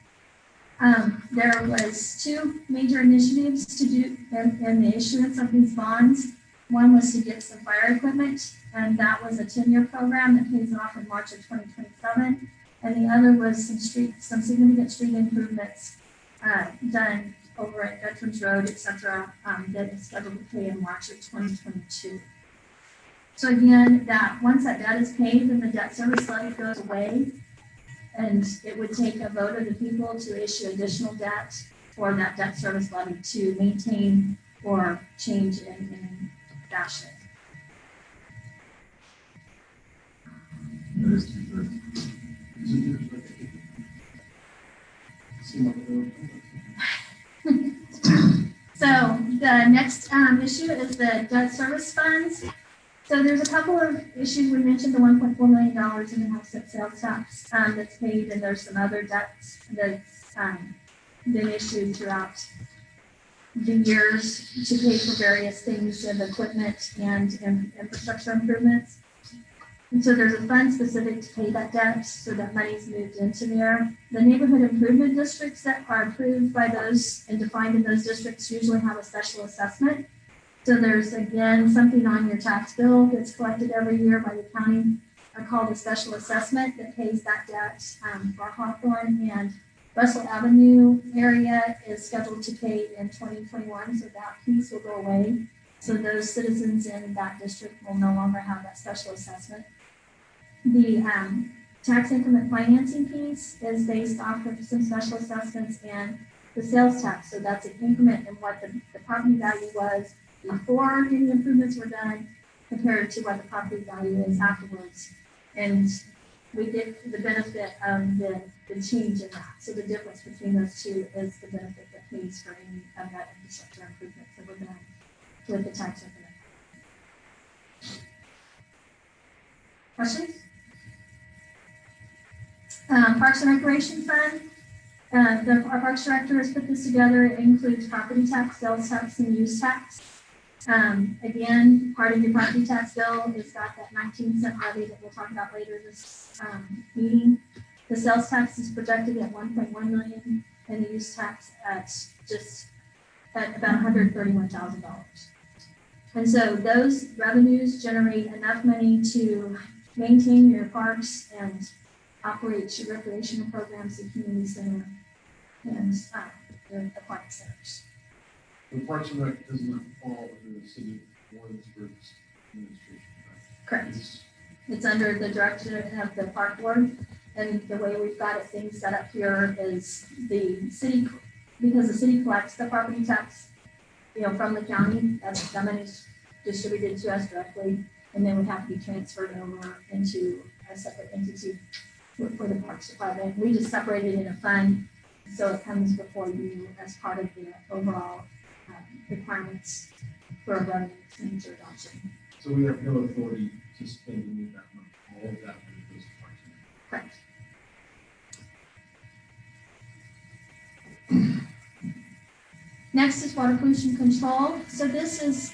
There was two major initiatives to do in the issuance of these bonds. One was to get some fire equipment, and that was a 10-year program that pays off in March of 2027. And the other was some significant street improvements done over at Veterans Road, et cetera, that is scheduled to pay in March of 2022. So again, that once that debt is paid, then the debt service levy goes away, and it would take a vote of the people to issue additional debt for that debt service levy to maintain or change in fashion. That is 2/3. So the next issue is the debt service funds. So there's a couple of issues. We mentioned the $1.4 million in the house sales tax that's paid, and there's some other debts that's been issued throughout the years to pay for various things of equipment and infrastructure improvements. And so there's a fund specific to pay that debt, so that money's moved into there. The neighborhood improvement districts that are approved by those and defined in those districts usually have a special assessment. So there's, again, something on your tax bill that's collected every year by the county called a special assessment that pays that debt for Hawthorne and Russell Avenue area is scheduled to pay in 2021, so that piece will go away. So those citizens in that district will no longer have that special assessment. The tax increment financing piece is based off of some special assessments and the sales tax. So that's an increment in what the property value was before any improvements were done compared to what the property value is afterwards. And we get the benefit of the change in that. So the difference between those two is the benefit that pays for any of that infrastructure improvements that were done with the tax increment. Questions? Parks and Recreation Fund. Our Parks Director has put this together. It includes property tax, sales tax, and use tax. Again, part of your property tax bill has got that 19-cent levy that we'll talk about later this meeting. The sales tax is projected at $1.1 million, and the use tax at about $131,000. And so those revenues generate enough money to maintain your parks and operate your recreational programs, the community center, and the aquatic centers. The Parks and Rec does not fall under the city of Warrensburg's administration, right? Correct. It's under the direction of the park board, and the way we've got it things set up here is the city, because the city collects the property tax, from the county. That's the money distributed to us directly, and then would have to be transferred over into a separate entity for the Parks Department. We just separate it in a fund, so it comes before you as part of the overall requirements for a revenue expenditure adoption. So we have no authority to spend any of that money. All of that money goes to Parks and Rec. Correct. Next is water pollution control. So this is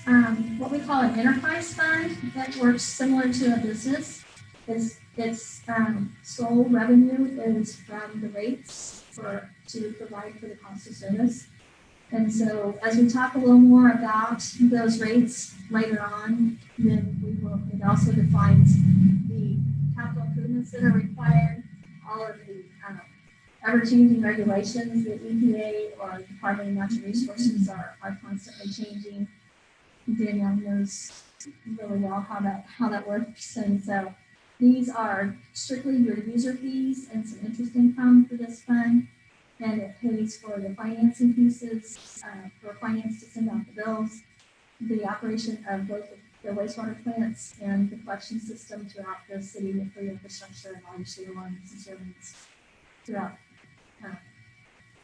what we call an enterprise fund that works similar to a business. Its sole revenue is from the rates to provide for the cost of service. And so as we talk a little more about those rates later on, then it also defines the capital improvements that are required, all of the ever-changing regulations that EPA or Department of Natural Resources are constantly changing. Danielle knows really well how that works. And so these are strictly your user fees and some interest income for this fund. And it pays for the financing pieces, for finance to send out the bills, the operation of both the wastewater plants and the collection system throughout the city with the infrastructure and all the sewer lines and servants throughout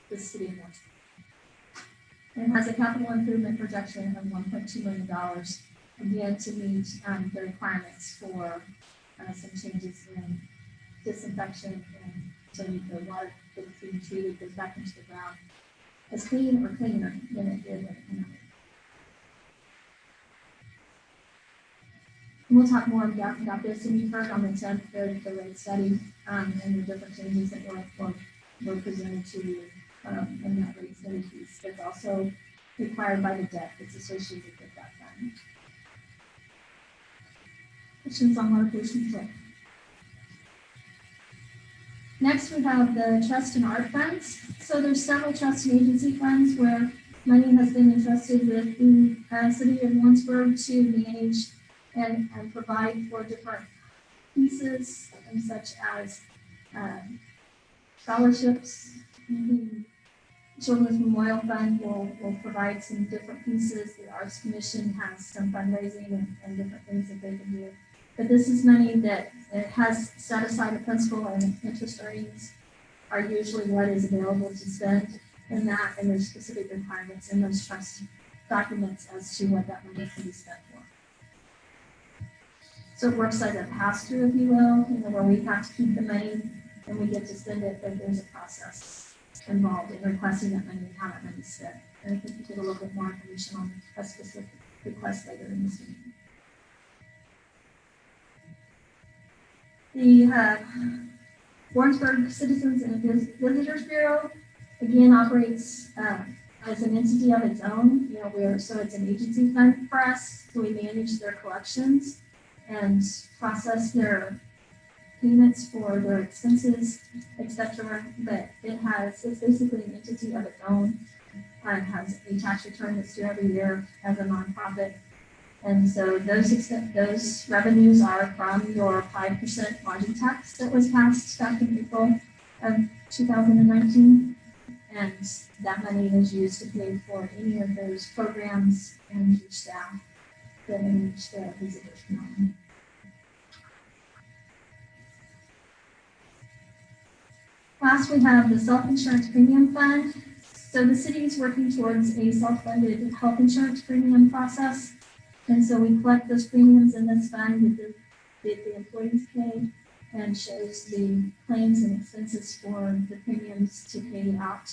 the city of Warrensburg. And it has a capital improvement projection of $1.2 million, again, to meet the requirements for some changes in disinfection and so the water that's being treated goes back into the ground as clean or cleaner than it did when it came out. We'll talk more about this, and you've heard on the 10th the rate study and the different changes that were presented to you in that rate study piece. It's also required by the debt that's associated with that fund. Questions on water pollution control? Next, we have the trust and art funds. So there's several trust and agency funds where money has been entrusted with the city of Warrensburg to manage and provide for different pieces, such as scholarships. The Children's Memorial Fund will provide some different pieces. The Arts Commission has some fundraising and different things that they can do. But this is money that it has set aside a principal and interest earnings are usually what is available to spend in that, and there's specific requirements in those trust documents as to what that money can be spent for. So it works like a pass-through, if you will, where we have to keep the money and we get to spend it, but there's a process involved in requesting that money and how that money is spent. And I think you get a little bit more information on a specific request later in this meeting. The Warrensburg Citizens and Visitors Bureau, again, operates as an entity of its own. So it's an agency fund for us. So we manage their collections and process their payments for their expenses, etc. But it's basically an entity of its own. It has a tax return that's due every year as a nonprofit. And so those revenues are from your 5% lodging tax that was passed back in April of 2019. And that money is used to pay for any of those programs and your staff that manage the visitors phenomenon. Last, we have the self-insurance premium fund. So the city is working towards a self-funded health insurance premium process. And so we collect those premiums in this fund that the employees pay and shows the claims and expenses for the premiums to pay out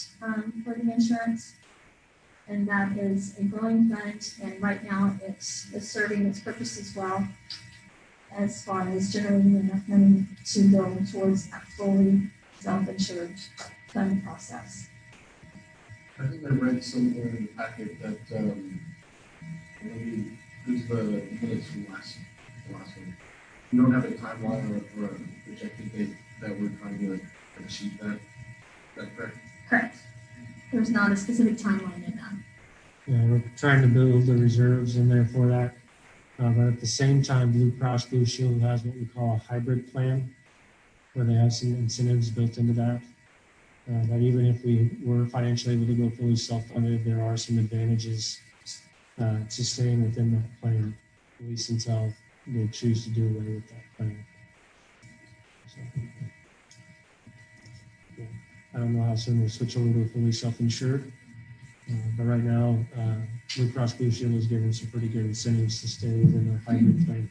for the insurance. And that is a growing fund. And right now it's serving its purpose as well as far as generating enough money to go towards that fully self-insured fund process. I think I read somewhere in the packet that maybe who's the minutes from the last one. You don't have a timeline or a projected date that we're trying to achieve that. Is that correct? Correct. There's not a specific timeline in that. Yeah, we're trying to build the reserves in there for that. But at the same time, Blue Cross Blue Shield has what we call a hybrid plan, where they have some incentives built into that. That even if we were financially able to go fully self-funded, there are some advantages to staying within that plan, at least until they choose to do away with that plan. So, yeah, I don't know how soon we'll switch over to fully self-insured, but right now, Blue Cross Blue Shield is giving some pretty good incentives to stay within their hybrid plan,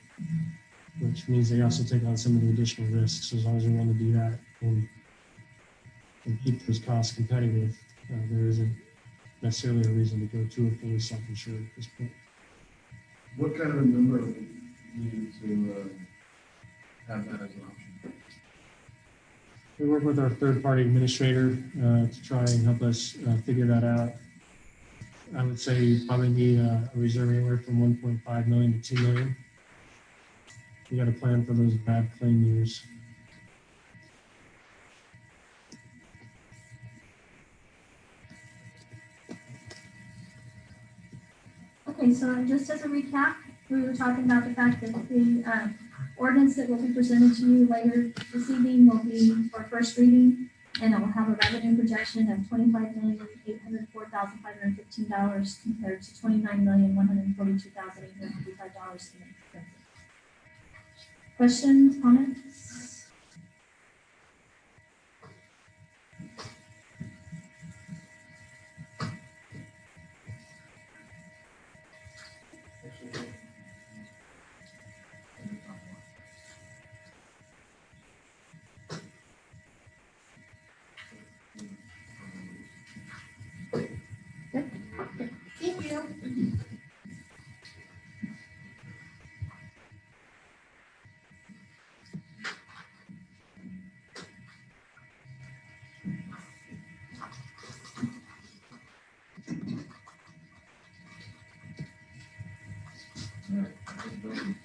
which means they also take on some of the additional risks. As long as we want to do that and keep those costs competitive, there isn't necessarily a reason to go to a fully self-insured at this point. What kind of a number would you need to have that as an option? We work with our third-party administrator to try and help us figure that out. I would say you probably need a reserve anywhere from 1.5 million to 2 million. You got to plan for those bad claim years. Okay, so just as a recap, we were talking about the fact that the ordinance that will be presented to you later this evening will be for first reading, and it will have a revenue projection of $25,804,515 compared to $29,142,855 in expenses. Questions, comments? Thank you.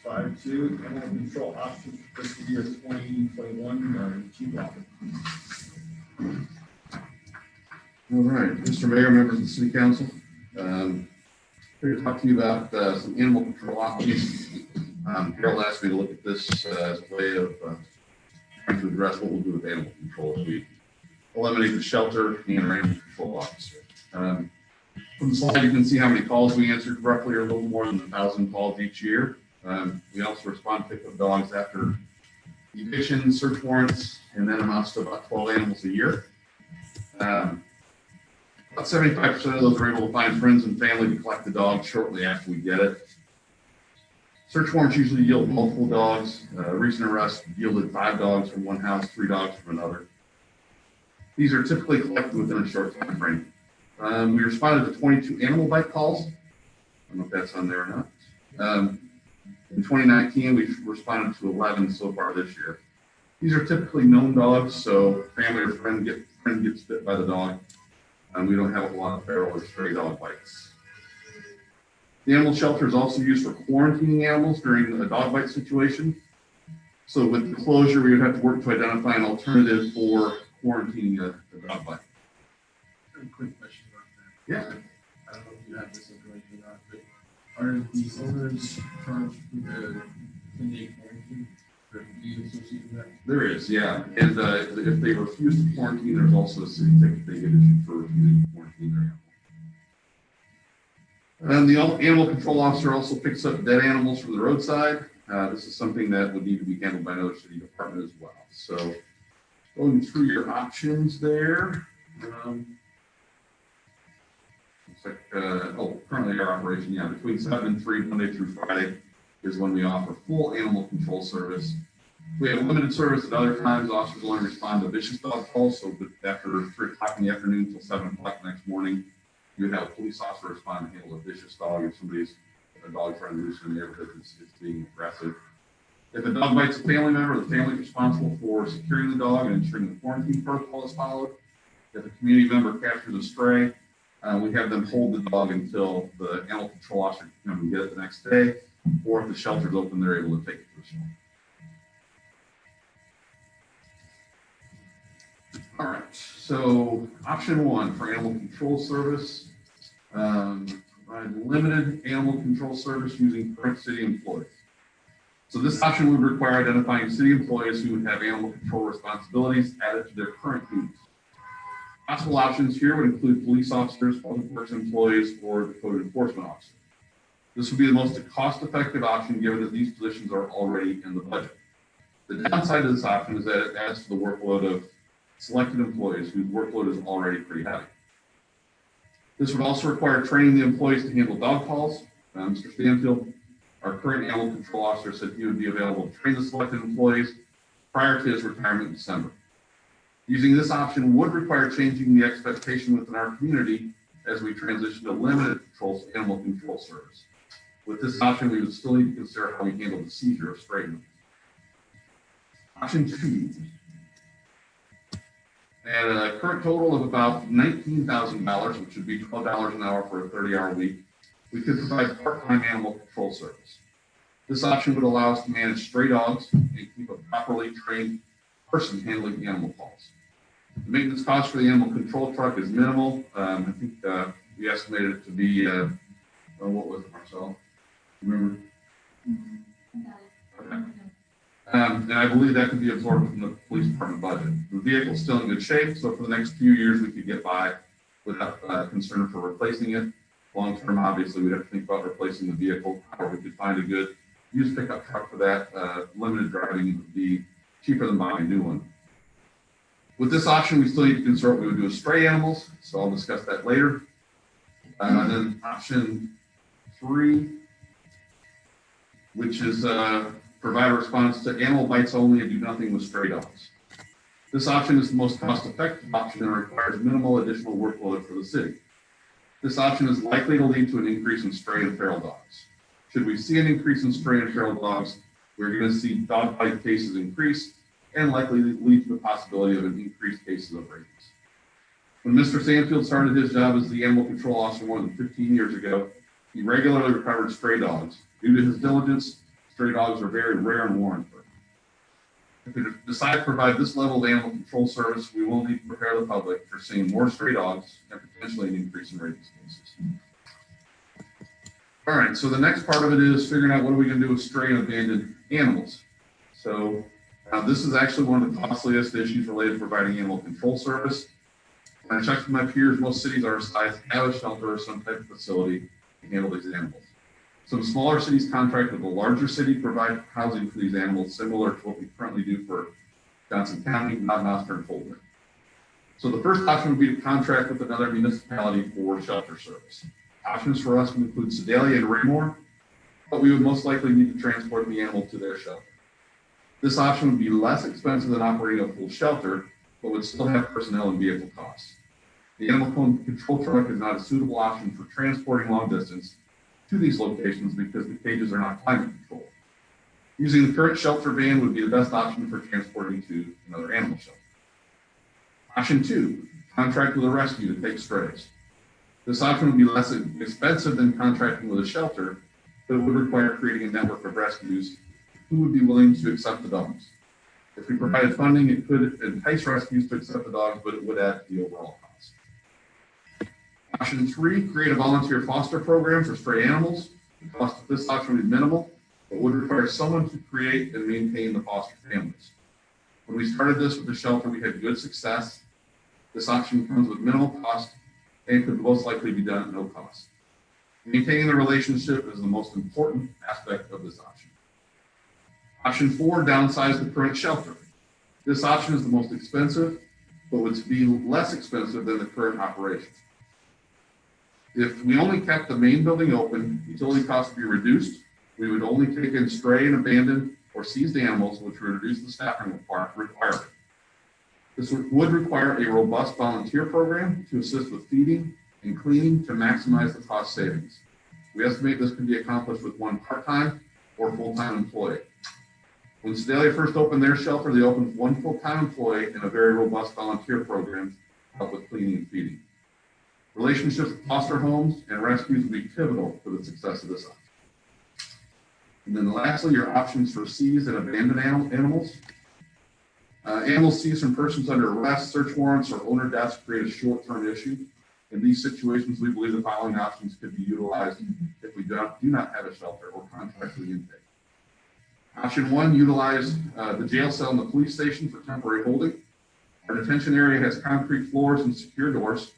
Five two, animal control options for fiscal year 2021, Chief Officer. All right, Mr. Mayor, members of the City Council, here to talk to you about some animal control options. Harold asked me to look at this as a way of trying to address what we'll do with animal control if we eliminate the shelter and our animal control officer. From the slide, you can see how many calls we answered, roughly a little more than 1,000 calls each year. We also respond to pick up dogs after eviction, search warrants, and that amounts to about 12 animals a year. About 75% of those are able to find friends and family to collect the dog shortly after we get it. Search warrants usually yield multiple dogs. Recent arrest yielded 5 dogs from one house, 3 dogs from another. These are typically collected within a short time frame. We responded to 22 animal bite calls. I don't know if that's on there or not. In 2019, we responded to 11 so far this year. These are typically known dogs, so family or friend gets bit by the dog. We don't have a lot of feral or stray dog bites. The animal shelter is also used for quarantining animals during a dog bite situation. So with the closure, we would have to work to identify an alternative for quarantining a dog bite. A quick question about that. Yeah. I don't know if you have this information or not, but are the owners charged with the 10-day quarantine? Or do you associate with that? There is, yeah. And if they refuse to quarantine, there's also a city ticket they get issued for refusing to quarantine their animal. And the animal control officer also picks up dead animals from the roadside. This is something that would need to be handled by another city department as well. So going through your options there. Looks like, currently our operation, yeah, between 7 and 3, Monday through Friday, is when we offer full animal control service. We have limited service at other times. Officers only respond to vicious dog calls. So after 3 o'clock in the afternoon until 7 o'clock the next morning, you would have a police officer respond to handle a vicious dog if a dog's running loose in the neighborhood it's being aggressive. If a dog bites a family member, the family is responsible for securing the dog and ensuring the quarantine protocol is followed. If a community member captures a stray, we have them hold the dog until the animal control officer can come and get it the next day, or if the shelter's open, they're able to take it to the shelter. All right, so option 1 for animal control service, provide limited animal control service using current city employees. So this option would require identifying city employees who would have animal control responsibilities added to their current duties. Possible options here would include police officers, public works employees, or the code enforcement officer. This would be the most cost-effective option given that these positions are already in the budget. The downside of this option is that it adds to the workload of selected employees whose workload is already pretty heavy. This would also require training the employees to handle dog calls. Mr. Stanfield, our current animal control officer, said he would be available to train the selected employees prior to his retirement in December. Using this option would require changing the expectation within our community as we transition to limited animal control service. With this option, we would still need to consider how we handle the seizure of stray animals. Option 2. At a current total of about $19,000, which would be $12 an hour for a 30-hour week, we could provide part-time animal control service. This option would allow us to manage stray dogs and keep a properly trained person handling animal calls. The maintenance cost for the animal control truck is minimal. I think we estimated it to be, what was it, Marcel? Remember? Okay. And I believe that could be absorbed from the police department budget. The vehicle is still in good shape, so for the next few years, we could get by without concern for replacing it. Long term, obviously, we'd have to think about replacing the vehicle, or we could find a good used pickup truck for that. Limited driving would be cheaper than buying a new one. With this option, we still need to consider what we would do with stray animals, so I'll discuss that later. And then option 3, which is provide a response to animal bites only and do nothing with stray dogs. This option is the most cost-effective option and requires minimal additional workload for the city. This option is likely to lead to an increase in stray and feral dogs. Should we see an increase in stray and feral dogs, we're going to see dog bite cases increase and likely lead to the possibility of an increased cases of rabies. When Mr. Sandfield started his job as the animal control officer more than 15 years ago, he regularly recovered stray dogs. Due to his diligence, stray dogs are very rare in Warrensburg. If we decide to provide this level of animal control service, we will need to prepare the public for seeing more stray dogs and potentially an increase in rabies cases. All right, so the next part of it is figuring out what are we going to do with stray and abandoned animals. So this is actually one of the costliest issues related to providing animal control service. When I checked with my peers, most cities our size have a shelter or some type of facility to handle these animals. Some smaller cities contract with a larger city to provide housing for these animals, similar to what we currently do for Johnson County, Noster, and Fulton. So the first option would be to contract with another municipality for shelter service. Options for us would include Sedalia and Raymore, but we would most likely need to transport the animal to their shelter. This option would be less expensive than operating a full shelter, but would still have personnel and vehicle costs. The animal control truck is not a suitable option for transporting long distance to these locations because the cages are not climate controlled. Using the current shelter van would be the best option for transporting to another animal shelter. Option 2, contract with a rescue to take strays. This option would be less expensive than contracting with a shelter, but it would require creating a network of rescues who would be willing to accept the dogs. If we provided funding, it could entice rescues to accept the dogs, but it would add to the overall cost. Option 3, create a volunteer foster program for stray animals. The cost of this option would be minimal, but would require someone to create and maintain the foster families. When we started this with the shelter, we had good success. This option comes with minimal cost and could most likely be done at no cost. Maintaining the relationship is the most important aspect of this option. Option 4, downsize the current shelter. This option is the most expensive, but would be less expensive than the current operation. If we only kept the main building open, utility costs would be reduced. We would only take in stray and abandoned or seized animals, which would reduce the staffing requirement. This would require a robust volunteer program to assist with feeding and cleaning to maximize the cost savings. We estimate this can be accomplished with one part-time or full-time employee. When Sedalia first opened their shelter, they opened one full-time employee and a very robust volunteer program to help with cleaning and feeding. Relationships with foster homes and rescues would be pivotal for the success of this option. And then lastly, your options for seized and abandoned animals. Animals seized from persons under arrest, search warrants, or owner deaths create a short-term issue. In these situations, we believe the following options could be utilized if we do not have a shelter or contract with the intake. Option 1, utilize the jail cell and the police station for temporary holding. Our detention area has concrete floors and secure doors.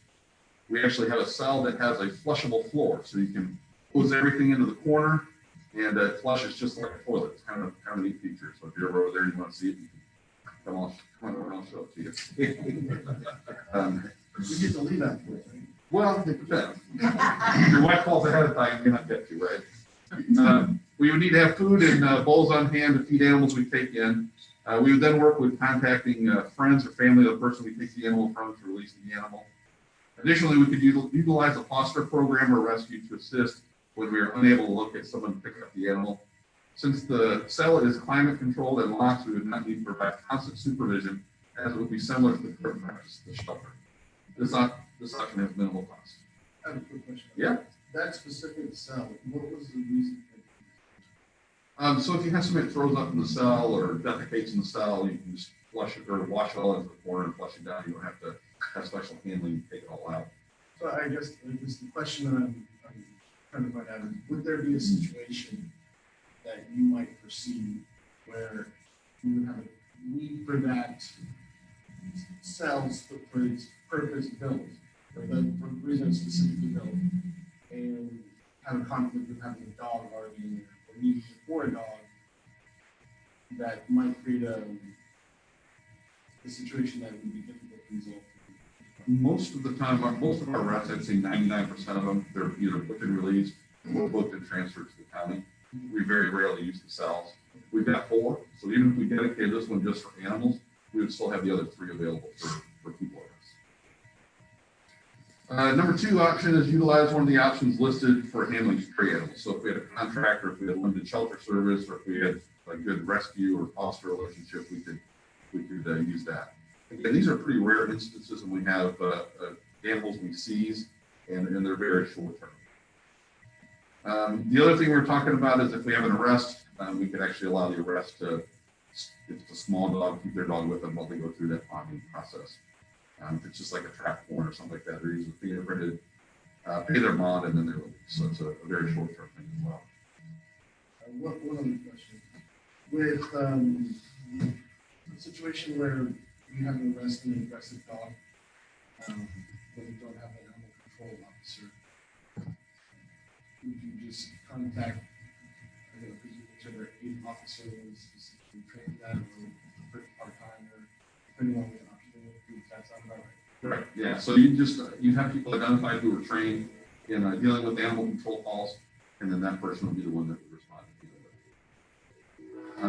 We actually have a cell that has a flushable floor, so you can close everything into the corner and it flushes just like a toilet. It's kind of a neat feature. So if you're ever over there and you want to see it, you can come on over and I'll show it to you. We get to leave that for it. Well, it depends. If your wife calls ahead of time, you may not get to, right? We would need to have food and bowls on hand to feed animals we take in. We would then work with contacting friends or family of the person we take the animal from to release the animal. Additionally, we could utilize a foster program or rescue to assist when we are unable to locate someone to pick up the animal. Since the cell is climate controlled and locked, we would not need to provide constant supervision, as it would be similar to the current practice of the shelter. This option has minimal cost. I have a quick question. Yeah. That specific cell, what was the reason? So if you have somebody that throws up in the cell or defecates in the cell, you can just flush it or wash it all into the corner and flush it down. You don't have to have special handling to take it all out. So I guess the question that I'm trying to find out is, would there be a situation that you might foresee where you would have a need for that cells for its purpose built, or the reason it's specifically built, and have a conflict with having a dog already in there, or needing for a dog that might create a situation that would be difficult to resolve? Most of the time, most of our routes, I'd say 99% of them, they're either booked and released or booked and transferred to the county. We very rarely use the cells. We've got 4, so even if we dedicated this one just for animals, we would still have the other 3 available for people like us. Number 2 option is utilize one of the options listed for handling stray animals. So if we had a contract, or if we had limited shelter service, or if we had a good rescue or foster relationship, we could use that. Again, these are pretty rare instances, and we have animals we seize, and they're very short term. The other thing we're talking about is if we have an arrest, we could actually allow the arrest to, if it's a small dog, keep their dog with them while they go through that bonding process. If it's just like a trap warrant or something like that, they're usually fingerprinted, pay their bond, and then they're released. So it's a very short term thing as well. One other question. With a situation where you have an arrest an aggressive dog, but you don't have an animal control officer, would you just contact, whichever 8 officer is specifically trained that, or part-time, or depending on the option, does that sound about right? Right. Yeah. So you have people identified who are trained in dealing with animal control calls, and then that person will be the one that would respond to deal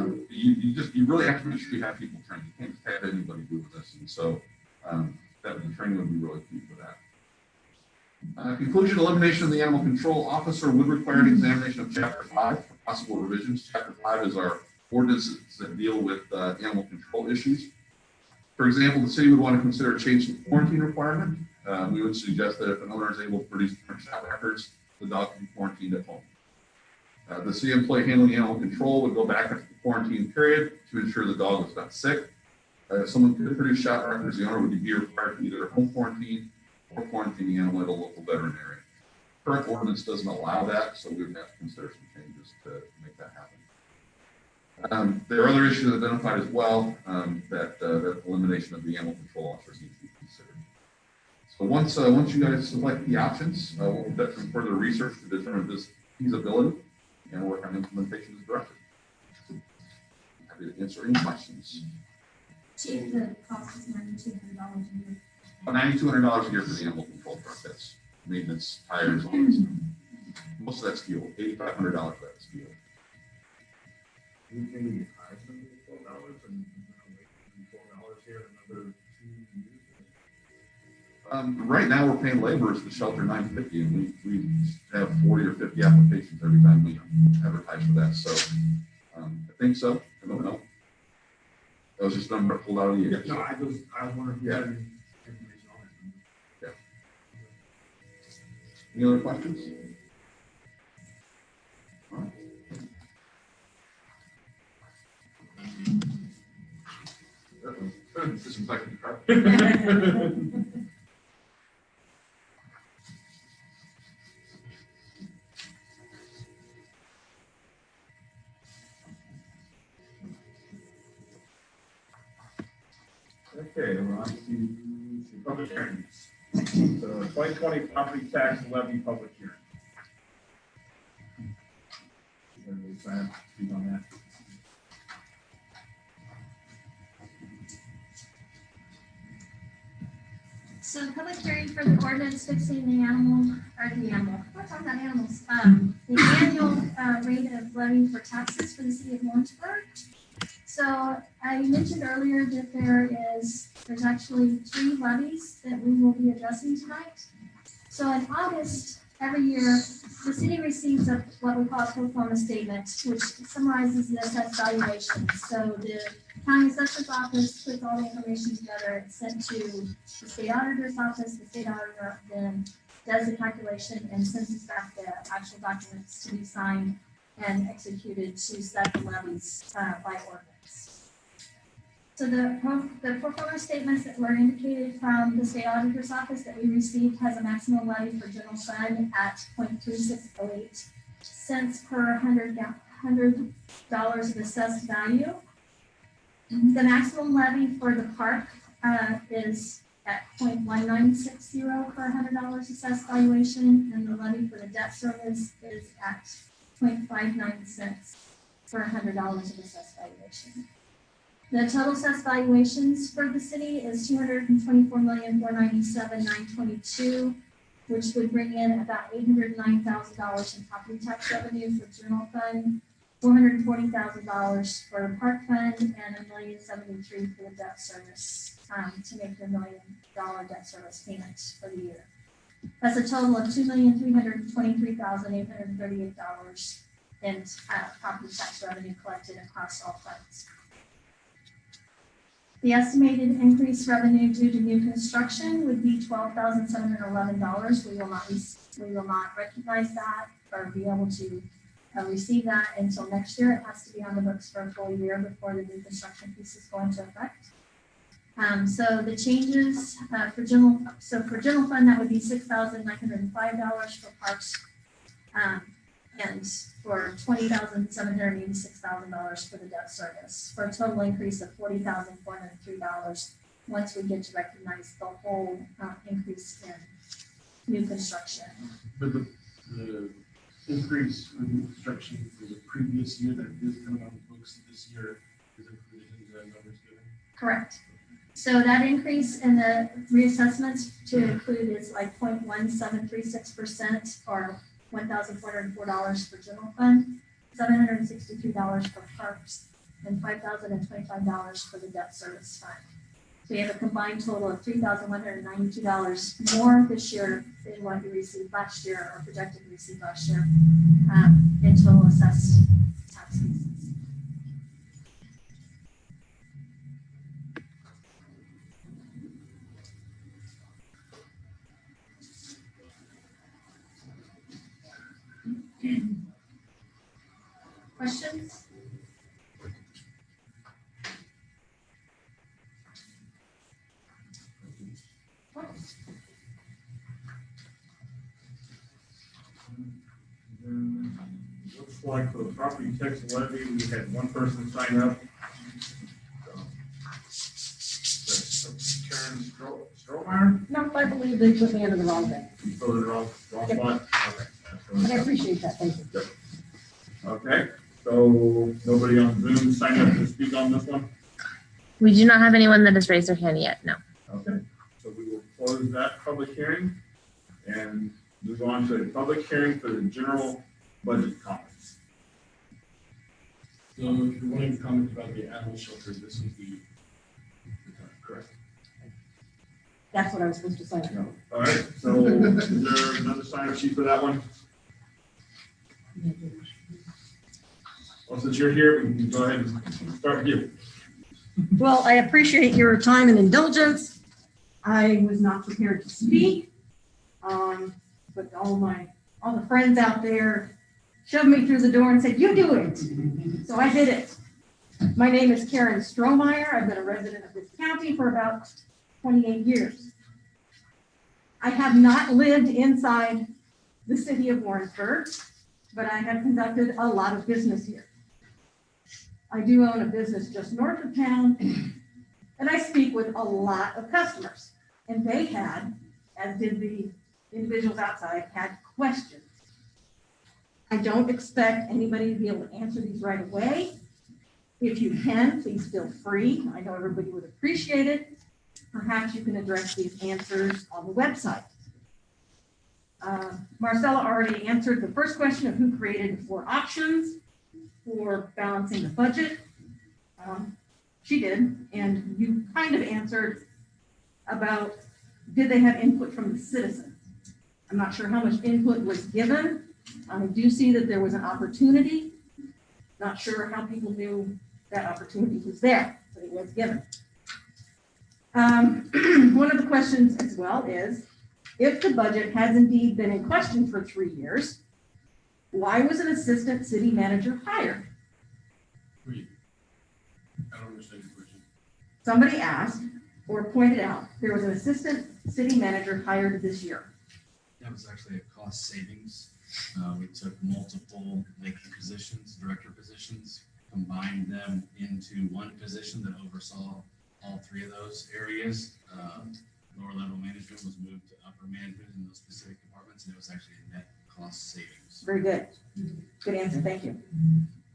with it. You really have to make sure you have people trained. You can't just have anybody doing this, and so that the training would be really key for that. Conclusion: elimination of the animal control officer would require an examination of Chapter 5 for possible revisions. Chapter 5 is our ordinances that deal with animal control issues. For example, the city would want to consider a change to the quarantine requirement. We would suggest that if an owner is able to produce shot records, the dog can be quarantined at home. The city employee handling animal control would go back after the quarantine period to ensure the dog was not sick. If someone could produce shot records, the owner would be required to either home quarantine or quarantine the animal at a local veterinarian. Current ordinance doesn't allow that, so we would have to consider some changes to make that happen. There are other issues identified as well that elimination of the animal control officers needs to be considered. So once you guys select the options, we'll conduct some further research to determine this feasibility and work on implementation as directed. Happy to answer any questions. Chief, the cost is $9,200 a year. About $9,200 a year for the animal control truck. That's maintenance, tires, all that stuff. Most of that's fuel. $8,500 for that's fuel. We can use $12 and $12 here another 2 years. Right now, we're paying laborers to shelter $950, and we have 40 or 50 applications every time we advertise for that. So I think so. I don't know. That was just a number pulled out of the air. No, I was wondering if you had any information on it. Yeah. Any other questions? All right. Disinfectant card. Okay, we're on to public hearings. The 2020 property tax levy public hearing. Everybody sign up, speak on that. So public hearing for the ordinance fixing the animal, we're talking about animals. The annual rate of levy for taxes for the city of Warrensburg. So I mentioned earlier that there's actually 3 levies that we will be addressing tonight. So in August, every year, the city receives what we call a pro forma statement, which summarizes the assessed valuation. So the county assessor's office puts all the information together, it's sent to the state auditor's office, the state auditor then does the calculation and sends us back the actual documents to be signed and executed to set the levies by ordinance. So the pro forma statements that were indicated from the state auditor's office that we received has a maximum levy for general fund at 0.3608 cents per $100 of assessed value. The maximum levy for the park is at 0.1960 per $100 assessed valuation, and the levy for the debt service is at 0.59 cents for $100 of assessed valuation. The total assessed valuations for the city is $224,497,922, which would bring in about $809,000 in property tax revenue for general fund, $440,000 for park fund, and $1,073,000 for the debt service to make the $1 million debt service payment for the year. That's a total of $2,323,838 in property tax revenue collected across all funds. The estimated increased revenue due to new construction would be $12,711. We will not recognize that or be able to receive that until next year. It has to be on the books for a full year before the new construction pieces go into effect. So the changes for general fund, that would be $6,905 for parks, and for $20,786,000 for the debt service, for a total increase of $40,403 once we get to recognize the whole increase in new construction. But the increase for new construction for the previous year that is coming on the books this year is included in the numbers given? Correct. So that increase in the reassessments to include is like 0.1736% or $1,404 for general fund, $762 for parks, and $5,025 for the debt service fund. So you have a combined total of $3,192 more this year than what you received last year or projected to receive last year in total assessed tax pieces. Questions? Looks like for the property tax levy, we had one person sign up. Karen Strohmeyer? No, I believe they put me under the wrong thing, You filled it wrong spot? Okay. but I appreciate that, thank you. Okay, so nobody on Zoom signed up to speak on this one? We do not have anyone that has raised their hand yet, no. Okay, so we will close that public hearing and move on to a public hearing for the general budget comments. So if you're wanting to comment about the animal shelter, this would be Correct. That's what I was supposed to say. All right, so is there another sign-up sheet for that one? Well, since you're here, we can go ahead and start with you. Well, I appreciate your time and indulgence. I was not prepared to speak. But all the friends out there shoved me through the door and said, you do it. So I did it. My name is Karen Strohmeyer. I've been a resident of this county for about 28 years. I have not lived inside the city of Warrensburg, but I have conducted a lot of business here. I do own a business just north of town, and I speak with a lot of customers. And they had, as did the individuals outside, had questions. I don't expect anybody to be able to answer these right away. If you can, please feel free. I know everybody would appreciate it. Perhaps you can address these answers on the website. Marcella already answered the first question of who created the 4 options for balancing the budget. she did, and you kind of answered about, did they have input from the citizens? I'm not sure how much input was given. I do see that there was an opportunity. Not sure how people knew that opportunity was there, but it was given. One of the questions as well is, if the budget has indeed been in question for 3 years, why was an assistant city manager hired? Wait, I don't understand your question. Somebody asked or pointed out there was an assistant city manager hired this year. That was actually a cost savings. We took multiple vacant positions, director positions, combined them into one position that oversaw all 3 of those areas. Lower level management was moved to upper management in those specific departments, and it was actually a net cost savings. Very good. Good answer. Thank you.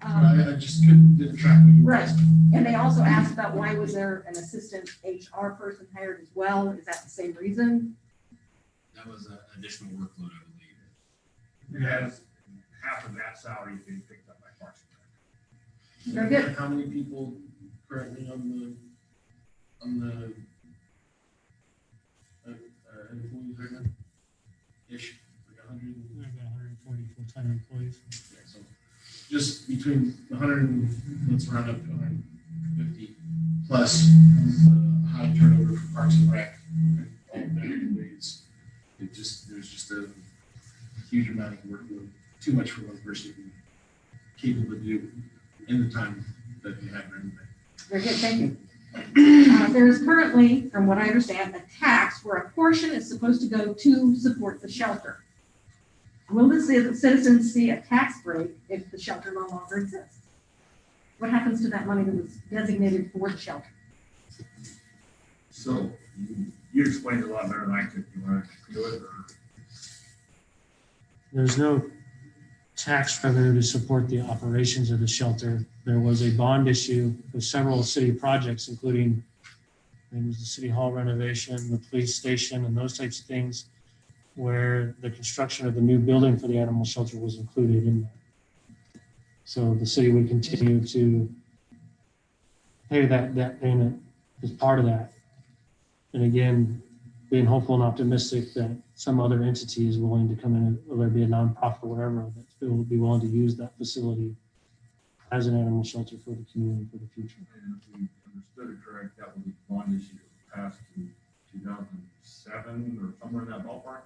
I just didn't track what you were Right. asking. And they also asked about why was there an assistant HR person hired as well? Is that the same reason? That was an additional workload, I believe. It has half of that salary being picked up by Parks and Rec. Very good. How many people currently on the employees right now? Ish, like 100. We've got 140 full-time employees. Yeah, so just between 100 and let's round up to 150 plus high turnover for Parks and Rec. And all of that, there's just a huge amount of workload, too much for one person to be capable to do in the time that they have for everything. Very good. Thank you. There is currently, from what I understand, a tax where a portion is supposed to go to support the shelter. Will the citizens see a tax break if the shelter no longer exists? What happens to that money that was designated for the shelter? So you explained it a lot better than I could. You want to do it? Or? There's no tax revenue to support the operations of the shelter. There was a bond issue for several city projects, including I think it was the city hall renovation, the police station, and those types of things, where the construction of the new building for the animal shelter was included in that. So the city would continue to pay that payment as part of that. And again, being hopeful and optimistic that some other entity is willing to come in, whether it be a nonprofit or whatever, that will be willing to use that facility as an animal shelter for the community for the future. And if we understood it correct, that was a bond issue passed in 2007 or somewhere in that ballpark.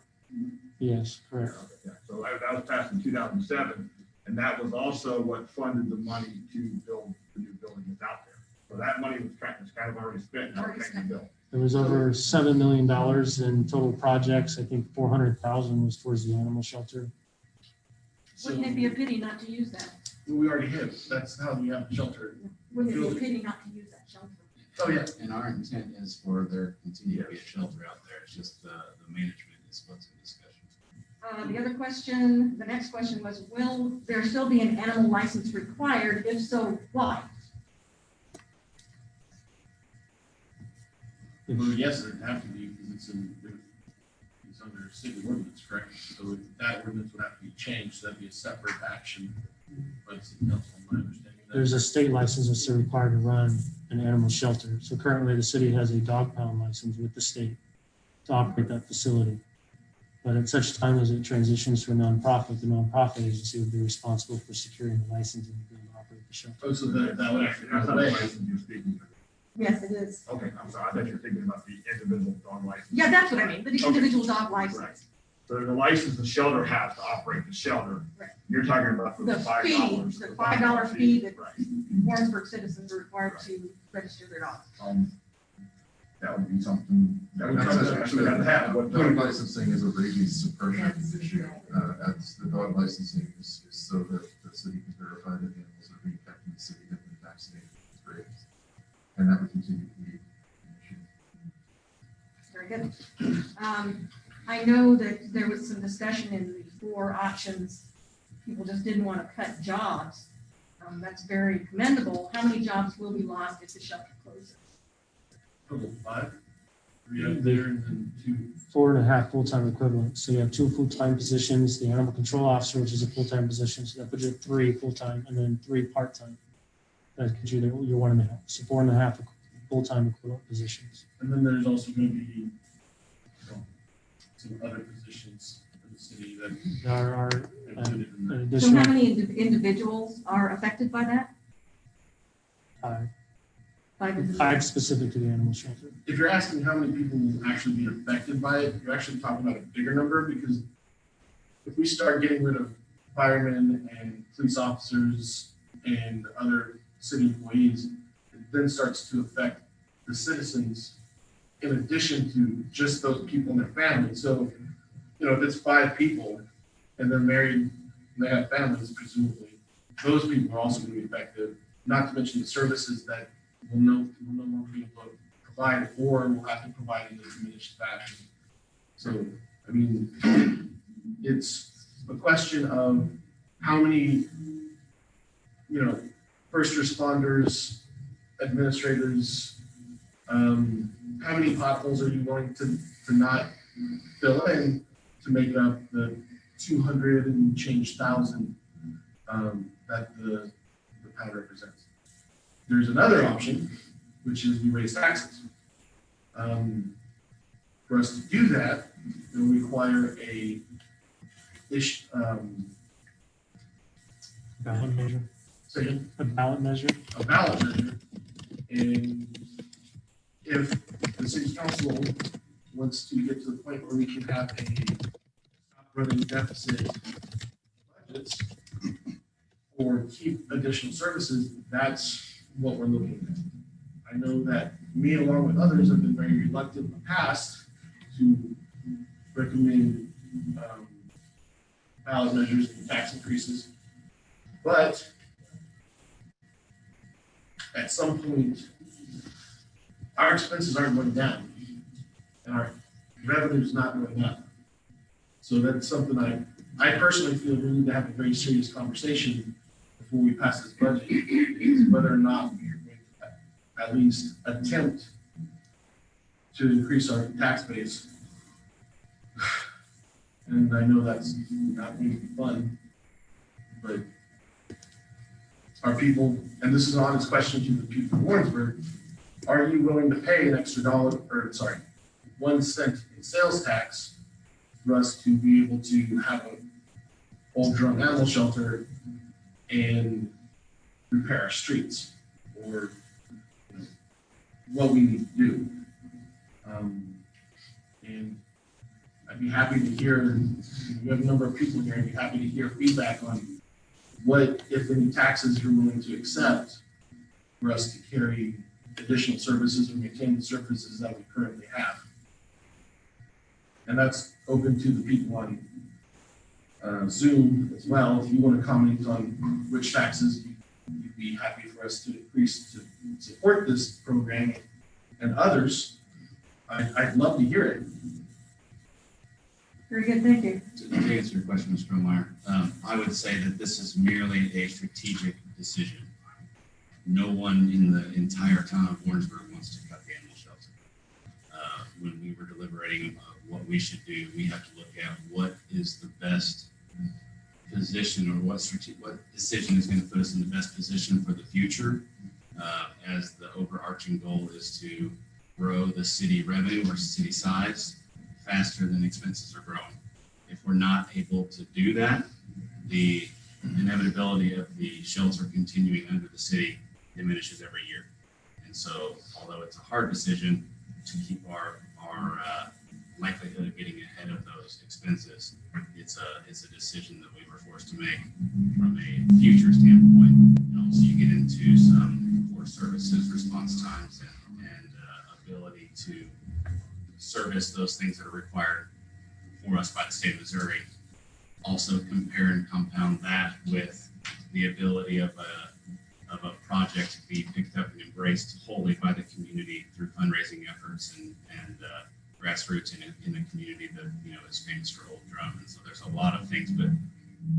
Yes, correct. Yeah. So that was passed in 2007, and that was also what funded the money to build the new building that's out there. So that money was kind of already spent, now it's being built. There was over $7 million in total projects. I think 400,000 was towards the animal shelter. Wouldn't it be a pity not to use that? We already have, that's how we have shelter. Wouldn't it be a pity not to use that shelter? Oh, yeah. And our intent is for there to continue to be a shelter out there. It's just the management is what's in discussion. The other question, the next question was, will there still be an animal license required? If so, why? Well, yes, it'd have to be because it's under city ordinance, correct? So that ordinance would have to be changed. So that'd be a separate action by the city council, my understanding. There's a state license that's required to run an animal shelter. So currently the city has a dog pound license with the state to operate that facility. But at such time as it transitions to a nonprofit, the nonprofit agency would be responsible for securing the licensing to be able to operate the shelter. Oh, so that would actually That's go not the away. license you're speaking of. Yes, it is. Okay, I'm sorry. I thought you were thinking about the individual dog license. Yeah, that's what I mean, the individual dog license. Right. So the license the shelter has to operate the shelter. Right. You're talking about for the The $5. fee, the $5 fee that Right. Warrensburg citizens are required to register their dogs. That would be something that would actually have to happen. Dog licensing is a rabies suppression issue. That's the dog licensing is so that the city can verify that animals are being kept in the city and been vaccinated against rabies. And that would continue to be an issue. Very good. I know that there was some discussion in the 4 options. People just didn't want to cut jobs. That's very commendable. How many jobs will be lost if the shelter closes? Total 5. 3 up there and then 2. 4.5 full-time equivalents. So you have 2 full-time positions, the animal control officer, which is a full-time position. So that puts you at 3 full-time and then 3 part-time. that gives you your 1.5, so 4.5 full-time equivalent positions. And then there's also going to be, you know, some other positions in the city that There are included in that. So additional, how many individuals are affected by that? 5 individuals? 5 specific to the animal shelter. If you're asking how many people will actually be affected by it, you're actually talking about a bigger number, because if we start getting rid of firemen and police officers and other city employees, it then starts to affect the citizens in addition to just those people and their families. So, you know, if it's 5 people and they're married and they have families, presumably, those people are also going to be affected, not to mention the services that will no longer be able to provide, or will have to provide in a diminished fashion. So, I mean, it's a question of how many, you know, first responders, administrators, how many potholes are you willing to not fill in to make up the 200 and change thousand that the pound represents? There's another option, which is we raise taxes. For us to do that, it will require Ballot measure. A ballot measure. a ballot measure. And if the city council wants to get to the point where we can have a running deficit budgets or keep additional services, that's what we're looking at. I know that me, along with others, have been very reluctant in the past to recommend ballot measures and tax increases. But at some point, our expenses aren't going down and our revenue is not going up. So that's something I personally feel we need to have a very serious conversation before we pass this budget, is whether or not we're going to at least attempt to increase our tax base. And I know that's not going to be fun, but are people, and this is an honest question to the people of Warrensburg, are you willing to pay an extra $1 cent in sales tax for us to be able to have an old drum animal shelter and repair our streets, or what we need to do? And I'd be happy to hear, we have a number of people here, I'd be happy to hear feedback on what, if any, taxes you're willing to accept for us to carry additional services or maintain the services that we currently have. And that's open to the people on Zoom as well. If you want to comment on which taxes you'd be happy for us to increase to support this program and others, I'd love to hear it. Very good, thank you. To answer your question, Mr. Meyer, I would say that this is merely a strategic decision. No one in the entire town of Warrensburg wants to cut the animal shelter. When we were deliberating what we should do, we have to look at what is the best position, or what decision is going to put us in the best position for the future, as the overarching goal is to grow the city revenue or city size faster than expenses are growing. If we're not able to do that, the inevitability of the shelter continuing under the city diminishes every year. And so, although it's a hard decision to keep our likelihood of getting ahead of those expenses, it's a decision that we were forced to make from a future standpoint. And also, you get into some for services, response times, and ability to service those things that are required for us by the state of Missouri. Also compare and compound that with the ability of a project to be picked up and embraced wholly by the community through fundraising efforts and grassroots in a community that, you know, is famous for old drum. And so there's a lot of things, but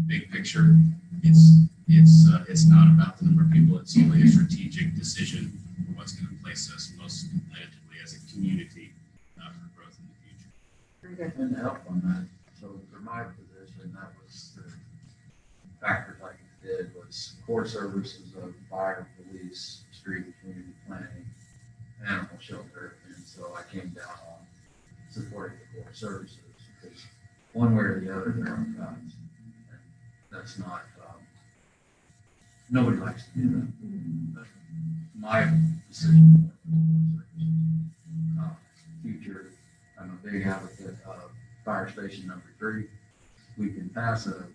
big picture, it's not about the number of people. It's solely a strategic decision for what's going to place us most competitively as a community for growth in the future. Very good. And to help on that, so for my position, that was the factors I did was core services of fire, police, street and community planning, animal shelter, and so I came down on supporting the core services, because one way or the other, there are cuts. And that's not, nobody likes to do that. But my decision. Future, I'm a big advocate of fire station number 3. We can pass a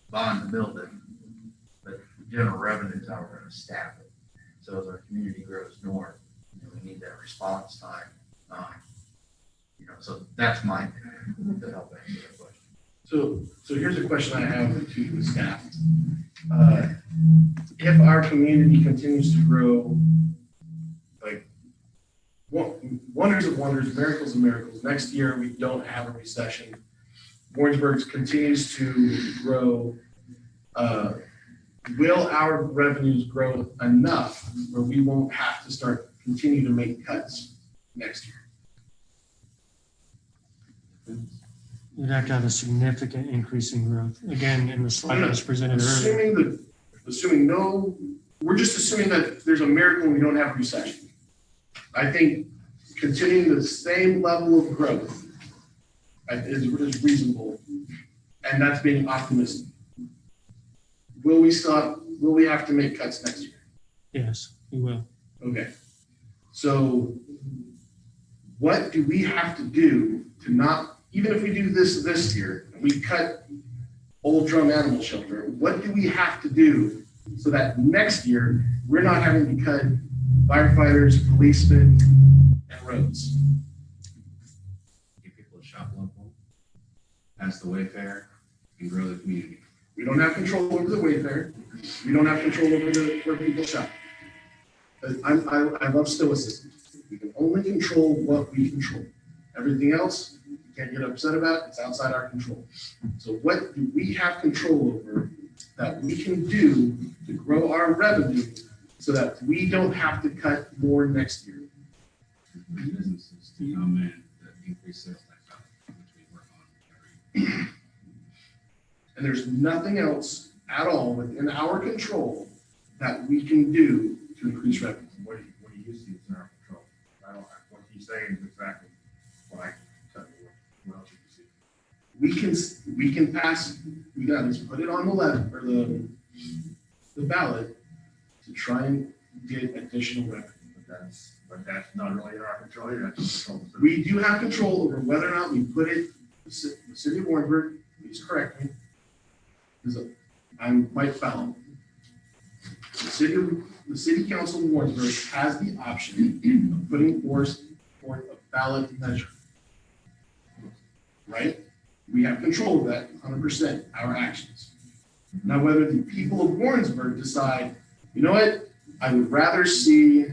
bond to build it, but the general revenue is how we're going to staff it. So as our community grows north, we need that response time. So that's my to help answer that question. So here's a question I have to the staff. If our community continues to grow, like wonders of wonders, miracles of miracles, next year we don't have a recession, Warrensburg continues to grow, will our revenues grow enough where we won't have to continue to make cuts next year? You'd have to have a significant increase in growth. Again, in the slide that was presented earlier. We're just assuming that there's a miracle and we don't have a recession. I think continuing the same level of growth is reasonable, and that's being optimistic. Will we have to make cuts next year? Yes, you will. Okay. So what do we have to do to not, even if we do this year, and we cut Old Drum Animal Shelter, what do we have to do so that next year we're not having to cut firefighters, policemen, and roads? Give people a shop local, pass the wayfare, and grow the community. We don't have control over the wayfare. We don't have control over where people shop. I love stoicism. We can only control what we control. Everything else, you can't get upset about. It's outside our control. So what do we have control over that we can do to grow our revenue so that we don't have to cut more next year? Businesses to come in that increase sales tax, which we work on every year. And there's nothing else at all within our control that we can do to increase revenue. What do you see is in our control? What he's saying is exactly what I tell you. What else you see? We can pass, we got to put it on the left or the ballot to try and get additional revenue. But that's not really in our control. You're not control. We do have control over whether or not we put it, the city of Warrensburg, please correct me, because I'm quite foul. The city council of Warrensburg has the option of putting forth a ballot measure. Right? We have control of that 100%, our actions. Now, whether the people of Warrensburg decide, you know what, I would rather see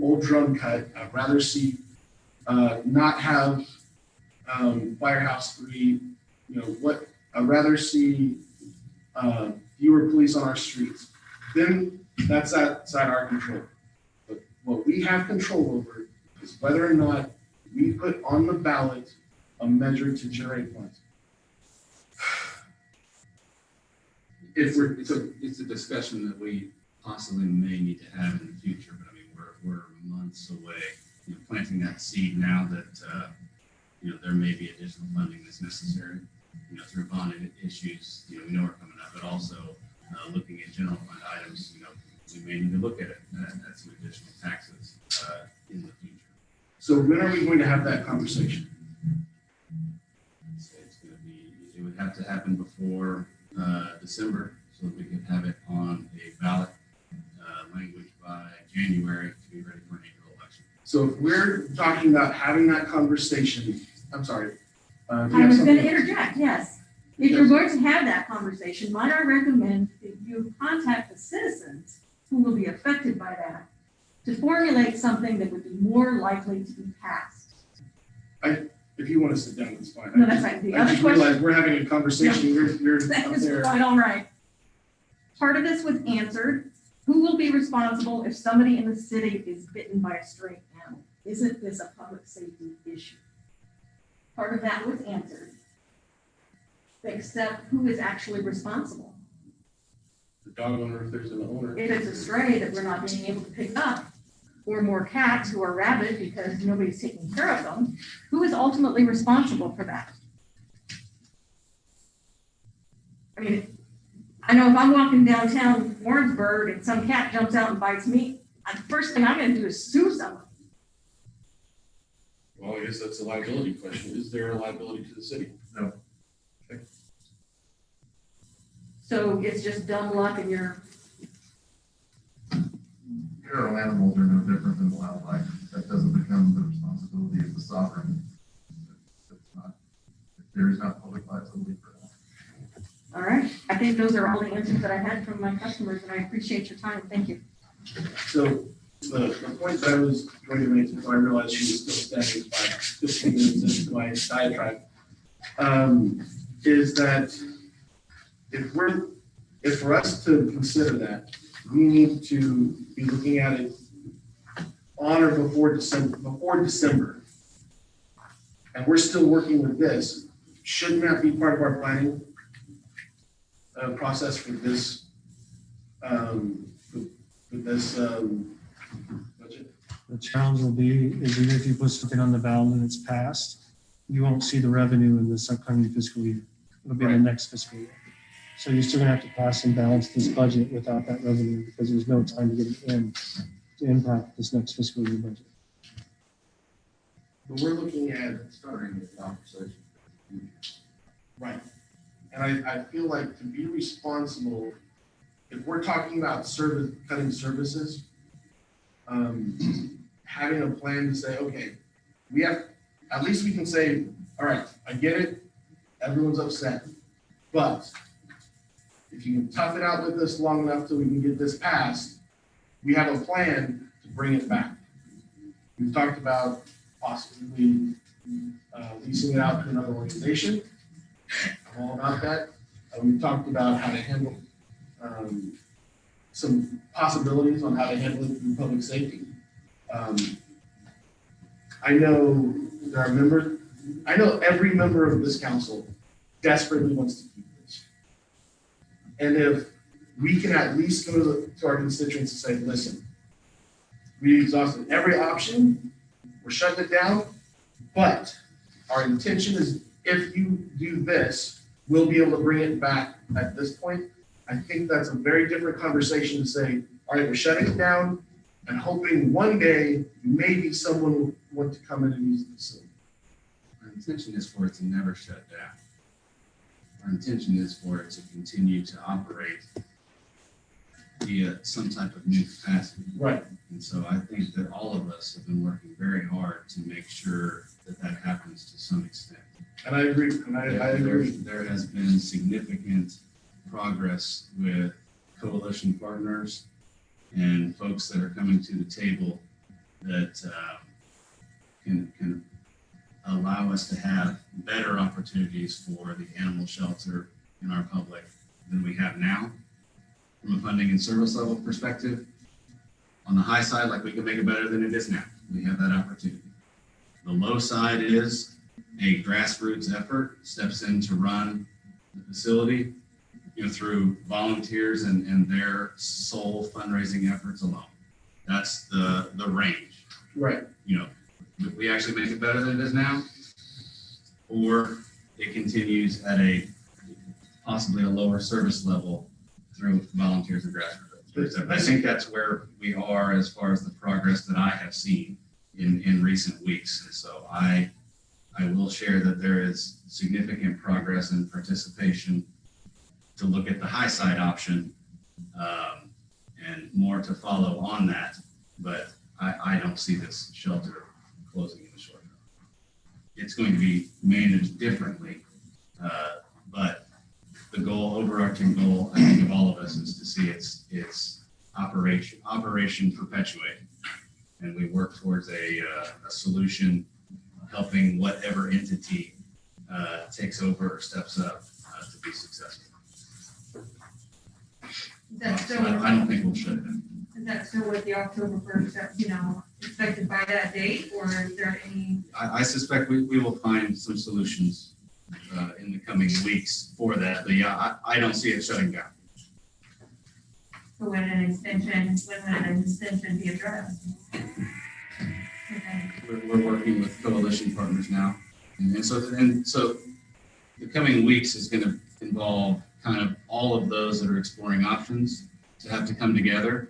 Old Drum cut, I'd rather see not have Firehouse 3, I'd rather see fewer police on our streets, then that's outside our control. But what we have control over is whether or not we put on the ballot a measure to generate funds. It's a discussion that we possibly may need to have in the future, but I mean, we're months away. Planting that seed now that there may be additional funding that's necessary. Through bonding issues, we know are coming up, but also looking at general fund items, we may need to look at it at some additional taxes in the future. So when are we going to have that conversation? It would have to happen before December so that we can have it on a ballot language by January to be ready for an April election. So if we're talking about having that conversation, I'm sorry. I was going to interject, yes. If you're going to have that conversation, might I recommend that you contact the citizens who will be affected by that to formulate something that would be more likely to be passed. If you want to sit down, that's fine. No, that's right. The I other just question. realized we're having a conversation. You're That up was there. quite all right. Part of this was answered. Who will be responsible if somebody in the city is bitten by a stray animal? Isn't this a public safety issue? Part of that was answered. Except who is actually responsible? The dog owner, if there's an owner. If it's a stray that we're not being able to pick up, or more cats who are rabid because nobody's taking care of them, who is ultimately responsible for that? I mean, I know if I'm walking downtown Warrensburg and some cat jumps out and bites me, the first thing I'm gonna do is sue someone. Well, I guess that's a liability question. Is there a liability to the city? No. So it's just dumb luck and you're, Feral animals are no different than wildlife. That doesn't become the responsibility of the sovereign. It's not, there is not public liability for that. all right. I think those are all the answers that I had from my customers and I appreciate your time. Thank you. So the point that I was going to make before I realized she was still standing by 15 minutes into my diatribe, is that if for us to consider that, we need to be looking at it on or before December. And we're still working with this. Shouldn't that be part of our planning process for this, budget? The challenge will be is even if you put something on the ballot and it's passed, you won't see the revenue in this upcoming fiscal year. It'll be in the next fiscal year. So you're still gonna have to pass and balance this budget without that revenue because there's no time to get it in to impact this next fiscal year budget. But we're looking at, Starting the conversation. right, and I feel like to be responsible, if we're talking about cutting services, having a plan to say, okay, at least we can say, all right, I get it, everyone's upset, but if you can tough it out with us long enough till we can get this passed, we have a plan to bring it back. We've talked about possibly leasing it out to another organization. I'm all about that. We've talked about how to handle some possibilities on how to handle it through public safety. I know there are members, I know every member of this council desperately wants to keep this. And if we can at least go to our constituents and say, listen, we exhausted every option, we're shutting it down, but our intention is if you do this, we'll be able to bring it back at this point. I think that's a very different conversation to say, all right, we're shutting it down and hoping one day maybe someone will want to come in and use the facility. Our intention is for it to never shut down. Our intention is for it to continue to operate via some type of new capacity. Right. And so I think that all of us have been working very hard to make sure that that happens to some extent. And I agree, and I agree. There has been significant progress with coalition partners and folks that are coming to the table that can allow us to have better opportunities for the animal shelter in our public than we have now. From a funding and service level perspective, on the high side, like we can make it better than it is now. We have that opportunity. The low side is a grassroots effort steps in to run the facility, through volunteers and their sole fundraising efforts alone. That's the range. Right. If we actually make it better than it is now, or it continues at possibly a lower service level through volunteers and grassroots. I think that's where we are as far as the progress that I have seen in recent weeks. And so I will share that there is significant progress and participation to look at the high side option and more to follow on that. But I don't see this shelter closing in the short term. It's going to be managed differently, but the overarching goal, I think, of all of us is to see its operation perpetuate, and we work towards a solution helping whatever entity takes over or steps up to be successful. So I don't think we'll shut it down. Is that still with the October 1st, expected by that date, or is there any? I suspect we will find some solutions in the coming weeks for that. But yeah, I don't see it shutting down. So when an extension be addressed? Okay. We're working with coalition partners now. And so the coming weeks is going to involve kind of all of those that are exploring options to have to come together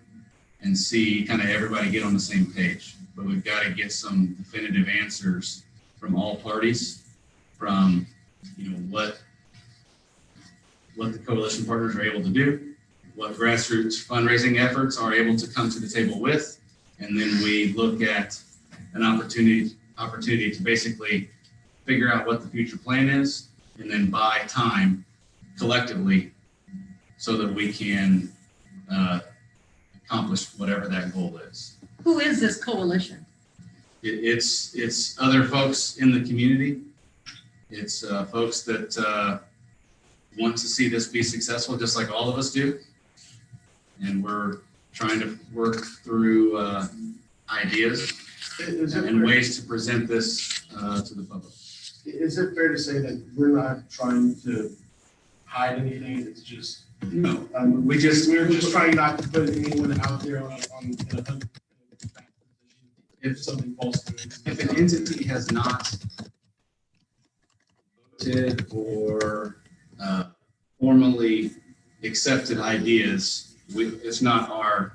and see kind of everybody get on the same page. But we've got to get some definitive answers from all parties, from what the coalition partners are able to do, what grassroots fundraising efforts are able to come to the table with, and then we look at an opportunity to basically figure out what the future plan is, and then buy time collectively so that we can accomplish whatever that goal is. Who is this coalition? It's other folks in the community. It's folks that want to see this be successful, just like all of us do. And we're trying to work through ideas and ways to present this to the public. Is it fair to say that we're not trying to hide anything? It's just, No, we're just trying not to put anyone out there on if something falls through. if an entity has not voted or formally accepted ideas, it's not our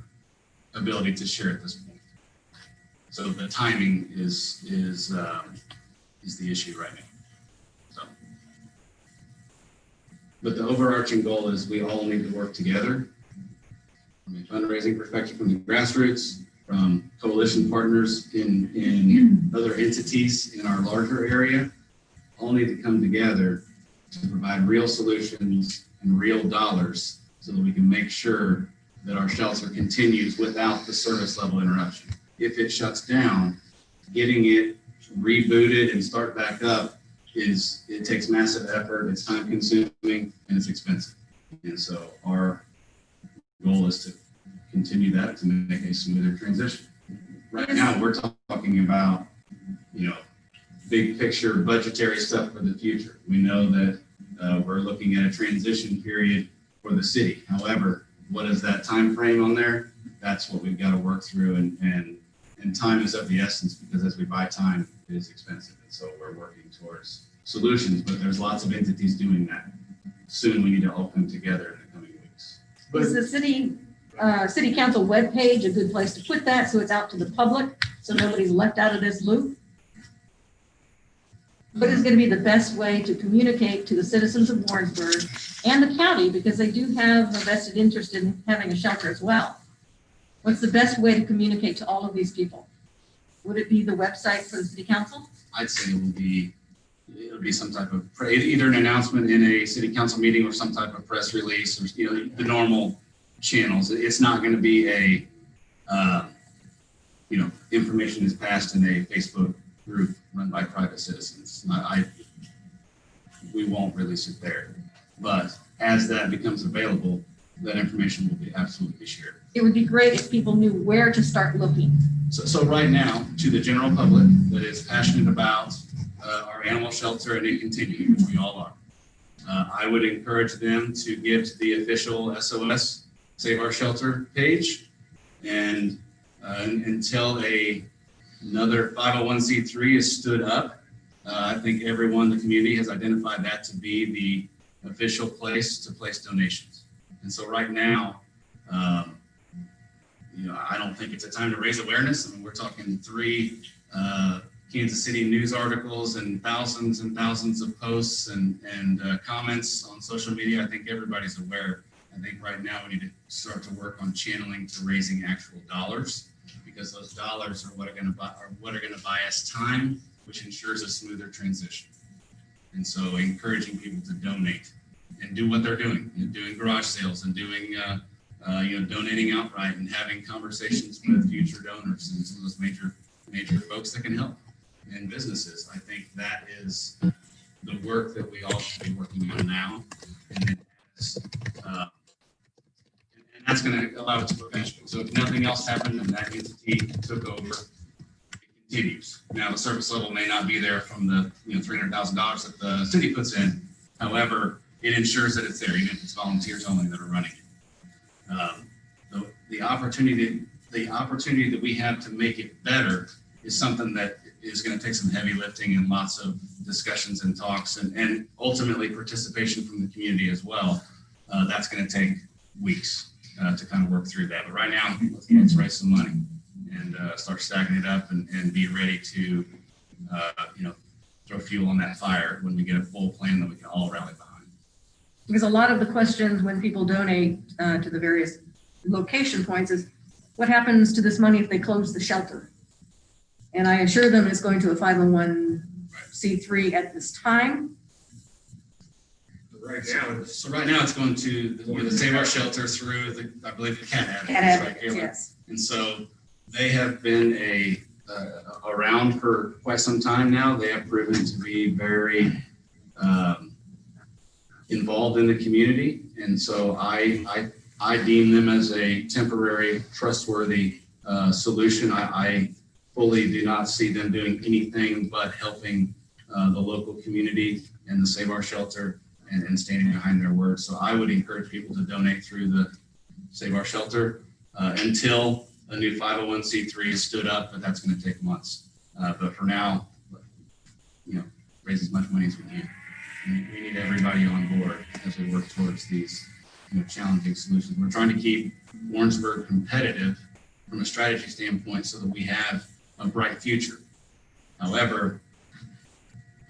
ability to share at this point. So the timing is the issue right now. So, but the overarching goal is we all need to work together from a fundraising perspective, from the grassroots, from coalition partners in other entities in our larger area, all need to come together to provide real solutions and real dollars so that we can make sure that our shelter continues without the service level interruption. If it shuts down, getting it rebooted and start back up it takes massive effort, it's time consuming, and it's expensive. And so our goal is to continue that to make a smoother transition. Right now, we're talking about, big picture budgetary stuff for the future. We know that we're looking at a transition period for the city. However, what is that time frame on there? That's what we've got to work through, and time is of the essence, because as we buy time, it is expensive. And so we're working towards solutions, but there's lots of entities doing that. Soon we need to all come together in the coming weeks. Is the city council webpage a good place to put that so it's out to the public, so nobody's left out of this loop? What is going to be the best way to communicate to the citizens of Warrensburg and the county, because they do have a vested interest in having a shelter as well? What's the best way to communicate to all of these people? Would it be the website for the city council? I'd say it'll be some type of either an announcement in a city council meeting or some type of press release, or the normal channels. It's not going to be a information is passed in a Facebook group run by private citizens. We won't release it there, but as that becomes available, that information will be absolutely shared. It would be great if people knew where to start looking. So right now, to the general public that is passionate about our animal shelter and it continuing, which we all are, I would encourage them to give to the official SOS Save Our Shelter page, and until another 501c3 is stood up, I think everyone in the community has identified that to be the official place to place donations. And so right now, I don't think it's a time to raise awareness. I mean, we're talking 3 Kansas City news articles and thousands of posts and comments on social media. I think everybody's aware. I think right now we need to start to work on channeling to raising actual dollars, because those dollars are what are going to buy us time, which ensures a smoother transition. And so encouraging people to donate and do what they're doing, doing garage sales and doing donating outright and having conversations with future donors and some of those major folks that can help, and businesses. I think that is the work that we all should be working on now. And that's going to allow it to progress. So if nothing else happened and that entity took over, it continues. Now the service level may not be there from the $300,000 that the city puts in. However, it ensures that it's there, even if it's volunteers only that are running it. the opportunity that we have to make it better is something that is going to take some heavy lifting and lots of discussions and talks and ultimately participation from the community as well. That's going to take weeks to kind of work through that. But right now, let's raise some money and start stacking it up and be ready to, throw fuel on that fire when we get a full plan that we can all rally behind. Because a lot of the questions when people donate to the various location points is, what happens to this money if they close the shelter? And I assure them it's going to a 501c3 at this time. Right now, it's going to the Save Our Shelter through I believe the Cat Advocates. Cat Advocates, yes. And so they have been around for quite some time now. They have proven to be very involved in the community. And so I deem them as a temporary, trustworthy solution. I fully do not see them doing anything but helping the local community and the Save Our Shelter and standing behind their word. So I would encourage people to donate through the Save Our Shelter until a new 501c3 is stood up, but that's going to take months. But for now, raise as much money as we can. We need everybody on board as we work towards these challenging solutions. We're trying to keep Warrensburg competitive from a strategy standpoint so that we have a bright future. However,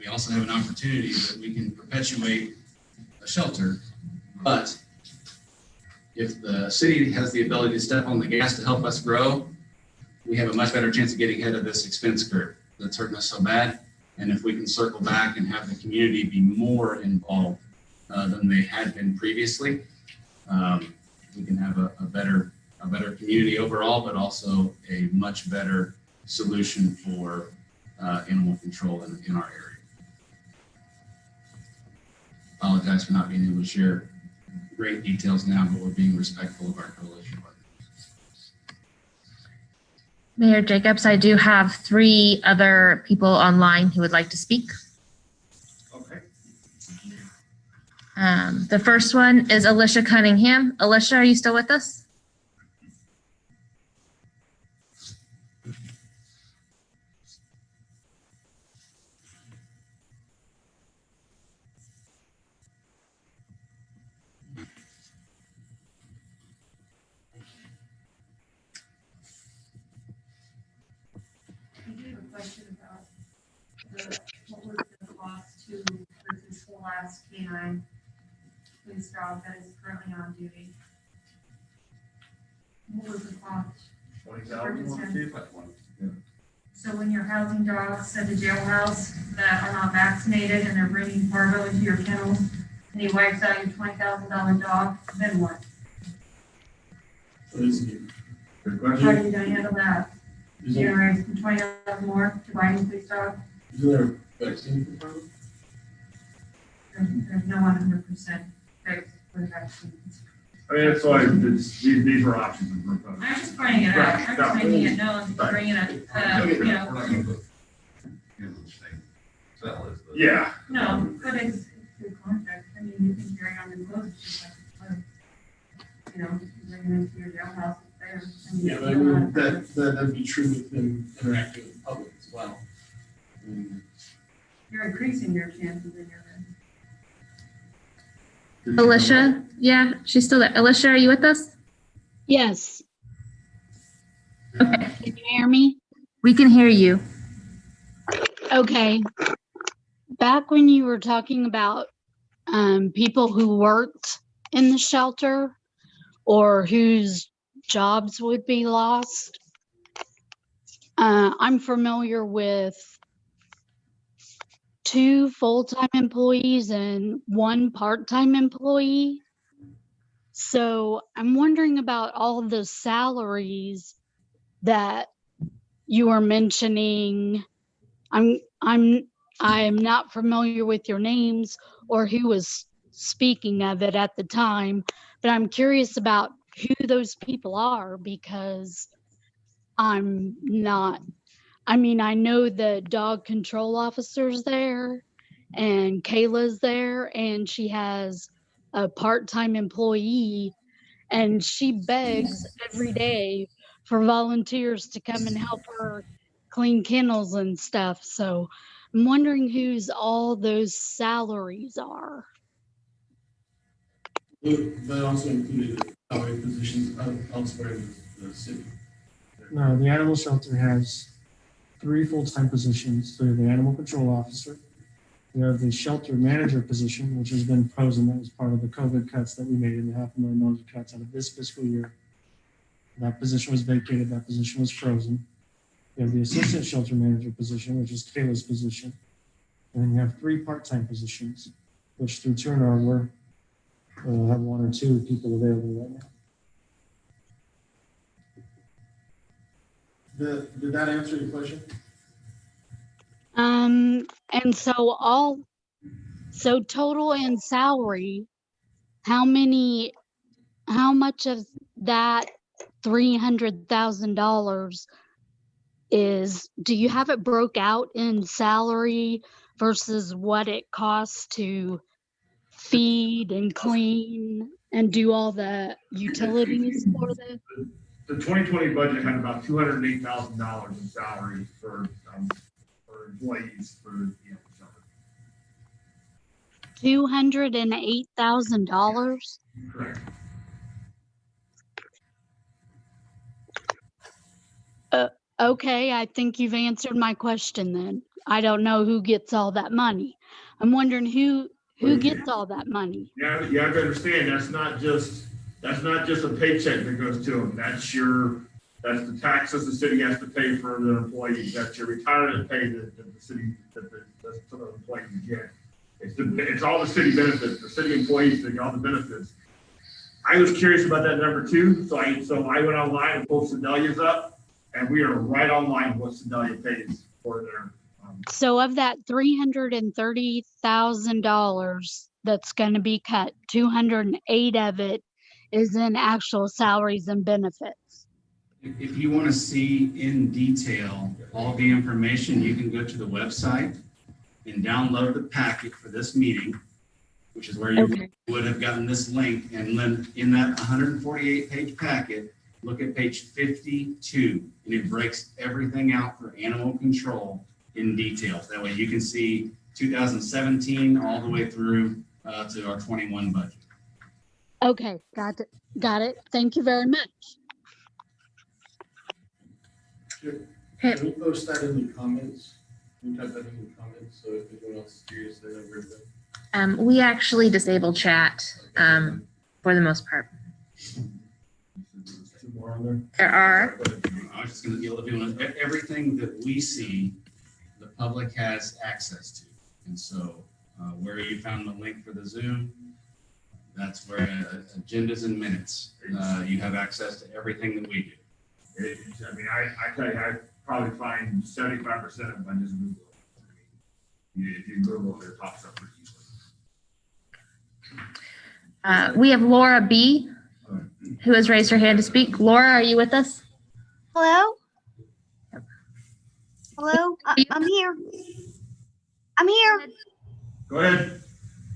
we also have an opportunity that we can perpetuate a shelter, but if the city has the ability to step on the gas to help us grow, we have a much better chance of getting ahead of this expense curve that's hurting us so bad. And if we can circle back and have the community be more involved than they had been previously, we can have a better community overall, but also a much better solution for animal control in our area. Apologize for not being able to share great details now, but we're being respectful of our coalition partners. Mayor Jacobs, I do have 3 other people online who would like to speak. okay. The first one is Alicia Cunningham. Alicia, are you still with us? I do have a question about what was the cost to purchase the last canine police dog that is currently on duty? What was the cost? 20,000. So when you're housing dogs at the jailhouse that are not vaccinated and they're bringing parvo into your kennels and he wipes out your $20,000 dog, then what? Good How are question. you gonna handle that? You're gonna raise from $20,000 more to buy a new police dog? Is there vaccine for parvo? There's no 100% fix for the vaccine. I mean, that's why these were options. I'm just pointing it out. I'm just making it known that you're bringing it, Yeah. no, but it's good contract. I mean, you can carry on the clothes, just like, bring them into your jailhouse, it's there. I mean, Yeah, but I mean, that'd be true within interacting with the public as well. You're increasing your chances in your. Alicia? Yeah, she's still there. Alicia, are you with us? Yes. Okay, Can you hear me? we can hear you. Okay. Back when you were talking about people who worked in the shelter or whose jobs would be lost, I'm familiar with 2 full-time employees and 1 part-time employee. So I'm wondering about all of the salaries that you are mentioning. I'm not familiar with your names or who was speaking of it at the time, but I'm curious about who those people are because I'm not. I mean, I know the dog control officer's there and Kayla's there and she has a part-time employee and she begs every day for volunteers to come and help her clean kennels and stuff. So I'm wondering whose all those salaries are. That also included salary positions elsewhere in the city. No, the animal shelter has 3 full-time positions. So the animal control officer, we have the shelter manager position, which has been frozen. That was part of the COVID cuts that we made in the $500,000 cuts out of this fiscal year. That position was vacated. That position was frozen. You have the assistant shelter manager position, which is Kayla's position. And then you have 3 part-time positions, which through turnover, have 1 or 2 people available right now. Did that answer your question? And so total in salary, how much of that $300,000 do you have it broke out in salary versus what it costs to feed and clean and do all the utilities for this? The 2020 budget had about $208,000 in salaries for employees for the shelter. $208,000? Correct. Okay, I think you've answered my question then. I don't know who gets all that money. I'm wondering who gets all that money. Yeah, you have to understand that's not just a paycheck that goes to them. That's the taxes the city has to pay for their employees. That's your retirement pay that the city that the employees get. It's all the city benefits. The city employees that get all the benefits. I was curious about that number too, so I went online and pulled Sedalia's up. And we are right on line with what Sedalia pays for their. So of that $330,000 that's going to be cut, 208 of it is in actual salaries and benefits. If you want to see in detail all the information, you can go to the website and download the packet for this meeting, which is where you would have gotten this link. And then in that 148-page packet, look at page 52, and it breaks everything out for animal control in detail. That way you can see 2017 all the way through to our 21 budget. Okay, got it. Thank you very much. Can we post that in the comments? Can we type that in the comments so if anyone else is curious, they know where to go? We actually disable chat for the most part. There are. I was just going to deal with everything that we see, the public has access to. And so where you found the link for the Zoom, that's where agendas and minutes, you have access to everything that we do. I tell you, I probably find 75% of them by just Google. If you Google it, it pops up pretty easily. We have Laura B., who has raised her hand to speak. Laura, are you with us? Hello? Hello? I'm here. I'm here. Go ahead.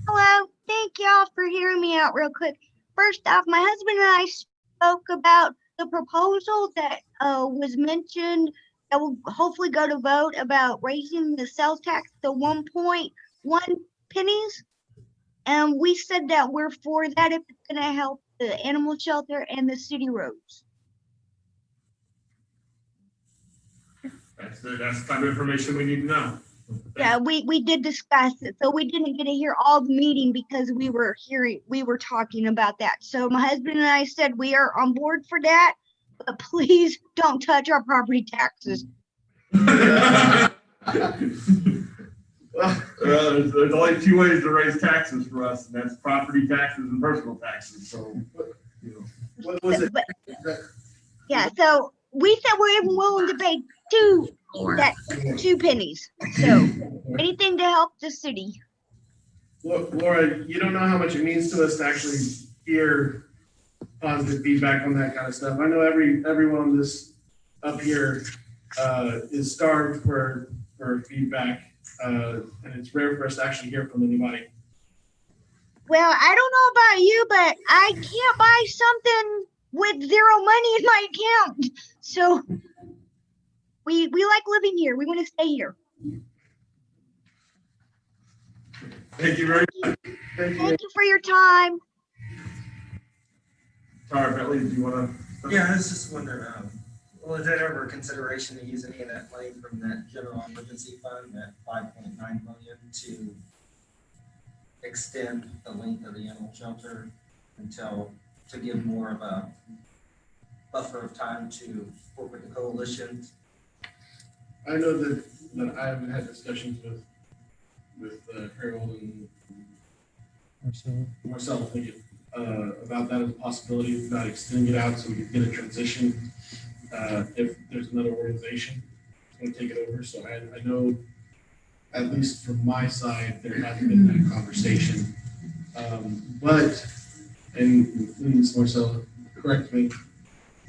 Hello. Thank y'all for hearing me out real quick. First off, my husband and I spoke about the proposal that was mentioned that will hopefully go to vote about raising the sales tax to 1.1 pennies. And we said that we're for that if it's going to help the animal shelter and the city roads. That's the type of information we need to know. Yeah, we did discuss it. So we didn't get to hear all the meeting because we were talking about that. So my husband and I said we are on board for that, but please don't touch our property taxes. There's only 2 ways to raise taxes for us, and that's property taxes and personal taxes. So, what was it? Yeah, so we said we're even willing to pay 2 pennies. So anything to help the city. Look, Laura, you don't know how much it means to us to actually hear positive feedback on that kind of stuff. I know everyone this up here is starved for feedback. And it's rare for us to actually hear from anybody. Well, I don't know about you, but I can't buy something with zero money in my account. So we like living here. We want to stay here. Thank you very much. Thank you. Thank you for your time. Tara Bentley, do you want to? Yeah, I was just wondering, well, is that ever a consideration to use any of that money from that general emergency fund, that 5.9 million, to extend the length of the animal shelter to give more of a buffer of time to work with the coalition? I know that I've had discussions with Harold and Marcel, thank you, about that as a possibility, about extending it out so we can get a transition. If there's another organization that's going to take it over. So I know, at least from my side, there hasn't been that conversation. But, and please, Marcel, correct me,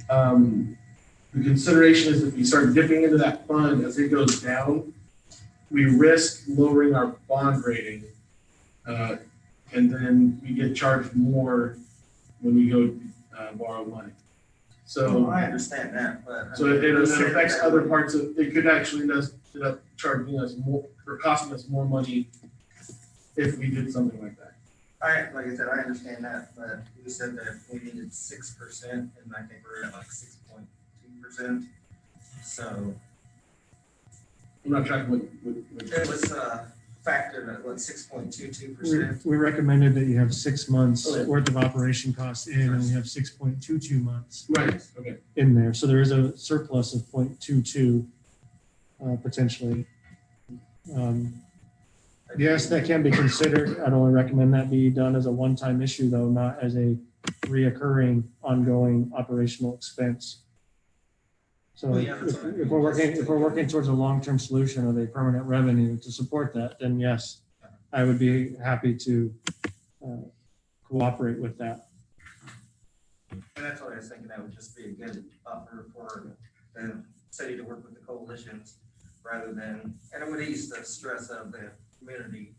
the consideration is if we start dipping into that fund as it goes down, we risk lowering our bond rating, and then we get charged more when we go borrow money. So I understand that, but. So it affects other parts of, it could actually end up charging us more, or costing us more money if we did something like that. Like I said, I understand that, but you said that we needed 6%, and I think we're at like 6.2%. So. I'm not tracking what. It was factored at what, 6.22%. We recommended that you have 6 months worth of operation costs in, and we have 6.22 months. Right, okay. In there. So there is a surplus of 0.22 potentially. Yes, that can be considered. I'd only recommend that be done as a one-time issue, though, not as a reoccurring, ongoing operational expense. So Well, yeah, if we're working towards a long-term solution of a permanent revenue to support that, then yes, I would be happy to cooperate with that. And that's what I was thinking, that would just be a good buffer for the city to work with the coalitions rather than, and it would ease the stress of the community.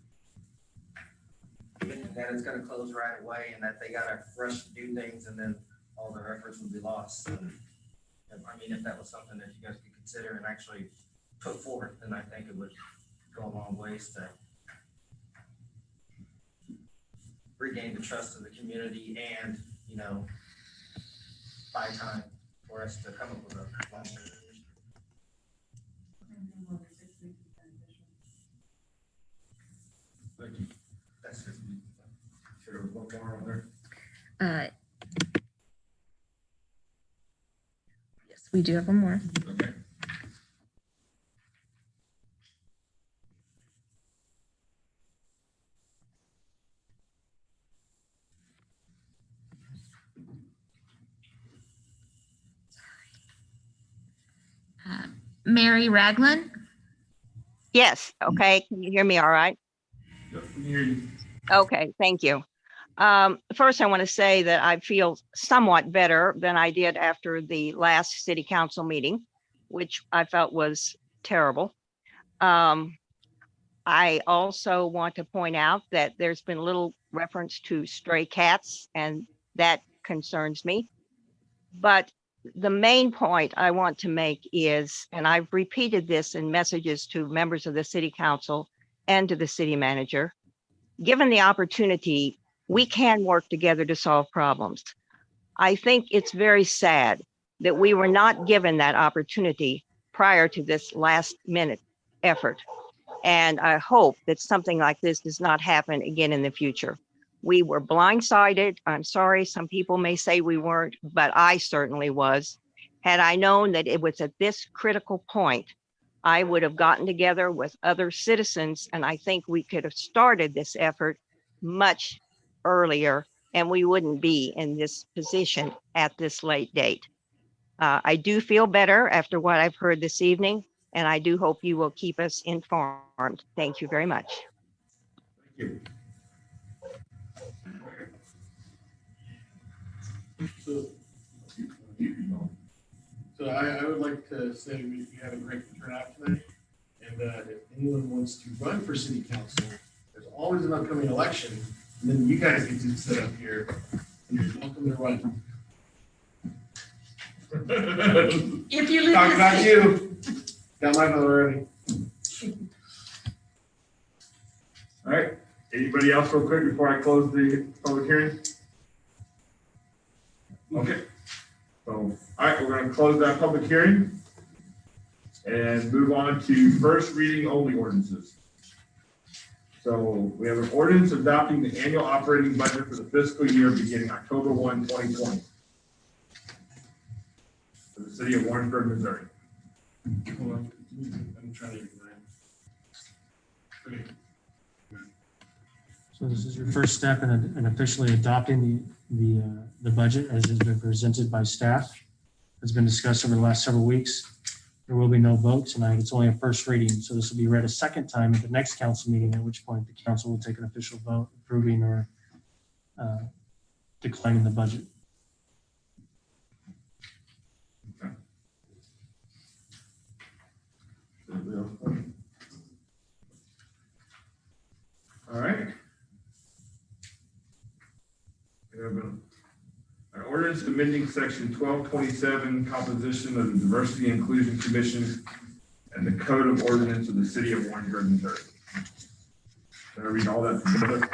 That it's gonna close right away and that they gotta rush to do things and then all their efforts would be lost. I mean, if that was something that you guys could consider and actually put forth, then I think it would go a long ways to regain the trust of the community and, you know, buy time for us to come up with a long-term solution. Thank you. That's just. Sure, one more on there. Yes, we do have one more. Okay. Mary Ragland. Yes, okay. Can you hear me all right? Yep, we hear you. Okay, thank you. First, I want to say that I feel somewhat better than I did after the last city council meeting, which I felt was terrible. I also want to point out that there's been little reference to stray cats, and that concerns me. But the main point I want to make is, and I've repeated this in messages to members of the city council and to the city manager, given the opportunity, we can work together to solve problems. I think it's very sad that we were not given that opportunity prior to this last minute effort. And I hope that something like this does not happen again in the future. We were blindsided. I'm sorry, some people may say we weren't, but I certainly was. Had I known that it was at this critical point, I would have gotten together with other citizens, and I think we could have started this effort much earlier, and we wouldn't be in this position at this late date. I do feel better after what I've heard this evening, and I do hope you will keep us informed. Thank you very much. Thank you. So I would like to say we had a great turnout tonight. And if anyone wants to run for city council, there's always an upcoming election. And then you guys get to sit up here. You're welcome to run. If you live Talk in about the you. Got my vote already. All right, anybody else real quick before I close the public hearing? Okay, so, all right, we're gonna close that public hearing and move on to first reading only ordinances. So we have an ordinance adopting the annual operating budget for the fiscal year beginning October 1, 2020. For the city of Warrensburg, Missouri. Hold on, I'm trying to read mine. So this is your first step in officially adopting the budget as has been presented by staff. It's been discussed over the last several weeks. There will be no vote tonight. It's only a first reading. So this will be read a second time at the next council meeting, at which point the council will take an official vote approving or declining the budget. Okay. All right. We have an ordinance amending section 1227, composition of the Diversity and Inclusion Commission and the Code of Ordinance of the City of Warrensburg, Missouri. Can I read all that together?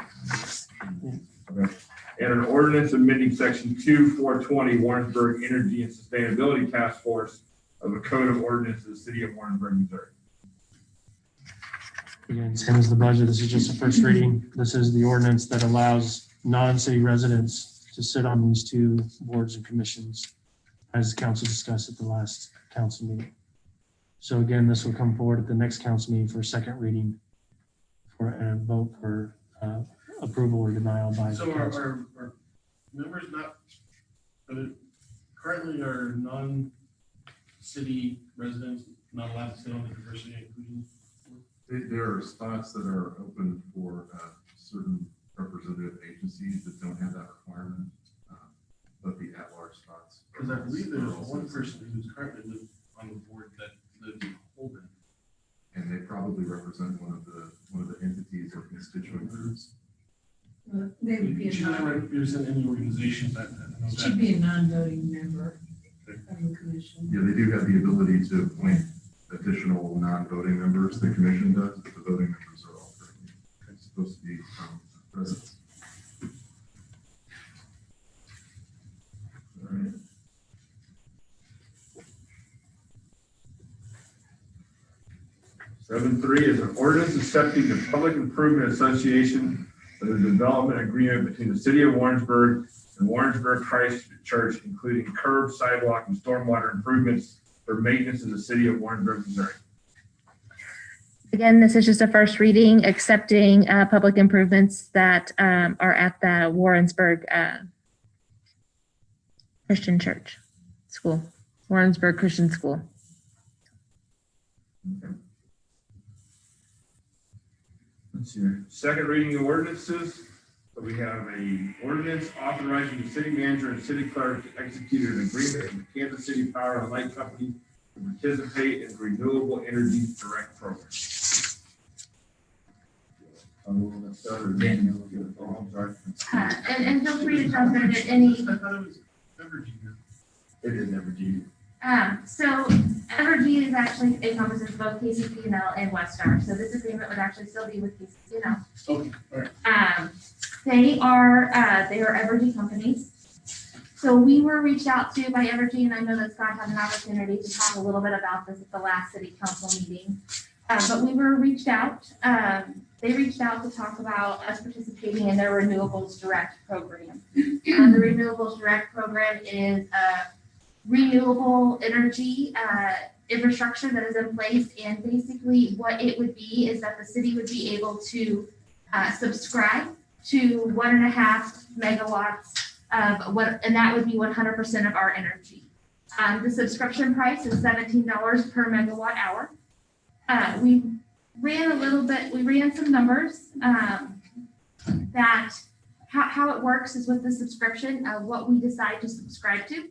Okay. And an ordinance amending section 2420, Warrensburg Energy and Sustainability Task Force of the Code of Ordinance of the City of Warrensburg, Missouri. Again, same as the budget. This is just a first reading. This is the ordinance that allows non-city residents to sit on these two boards and commissions, as council discussed at the last council meeting. So again, this will come forward at the next council meeting for a second reading for a vote for approval or denial by the So council. our members not, currently are non-city residents not allowed to sit on the diversity and inclusion? There are spots that are open for certain representative agencies that don't have that requirement, but the at-large spots. Because I believe there's one person who's currently on the board that lives in Holden. And they probably represent one of the entities or constituent groups. They would be a She doesn't represent any organization that. should be a non-voting member of the commission. Yeah, they do have the ability to appoint additional non-voting members. The commission does, but the voting members are all supposed to be residents. All right. Seven three is an ordinance accepting the Public Improvement Association for the development agreement between the city of Warrensburg and Warrensburg Christ Church, including curb, sidewalk, and stormwater improvements for maintenance in the city of Warrensburg, Missouri. Again, this is just a first reading, accepting public improvements that are at the Warrensburg Christian Church School, Warrensburg Christian School. Okay. Let's see here. Second reading of ordinances. So we have a ordinance authorizing the city manager and city clerk to execute an agreement with Kansas City Power and Light Company to participate in the Renewable Energy Direct Program. I'm sorry. And feel free to jump in at any. I thought it was Evergy. It is Evergy. So Evergy is actually a composition of both KCP&L and Westar. So this agreement would actually still be with KCP&L. Okay, all right. They are Evergy companies. So we were reached out to by Evergy, and I know that Scott had an opportunity to talk a little bit about this at the last city council meeting. But we were reached out. They reached out to talk about us participating in their Renewables Direct program. The Renewables Direct program is a renewable energy infrastructure that is in place. And basically what it would be is that the city would be able to subscribe to 1.5 megawatts of what, and that would be 100% of our energy. The subscription price is $17 per megawatt hour. We ran some numbers that how it works is with the subscription of what we decide to subscribe to.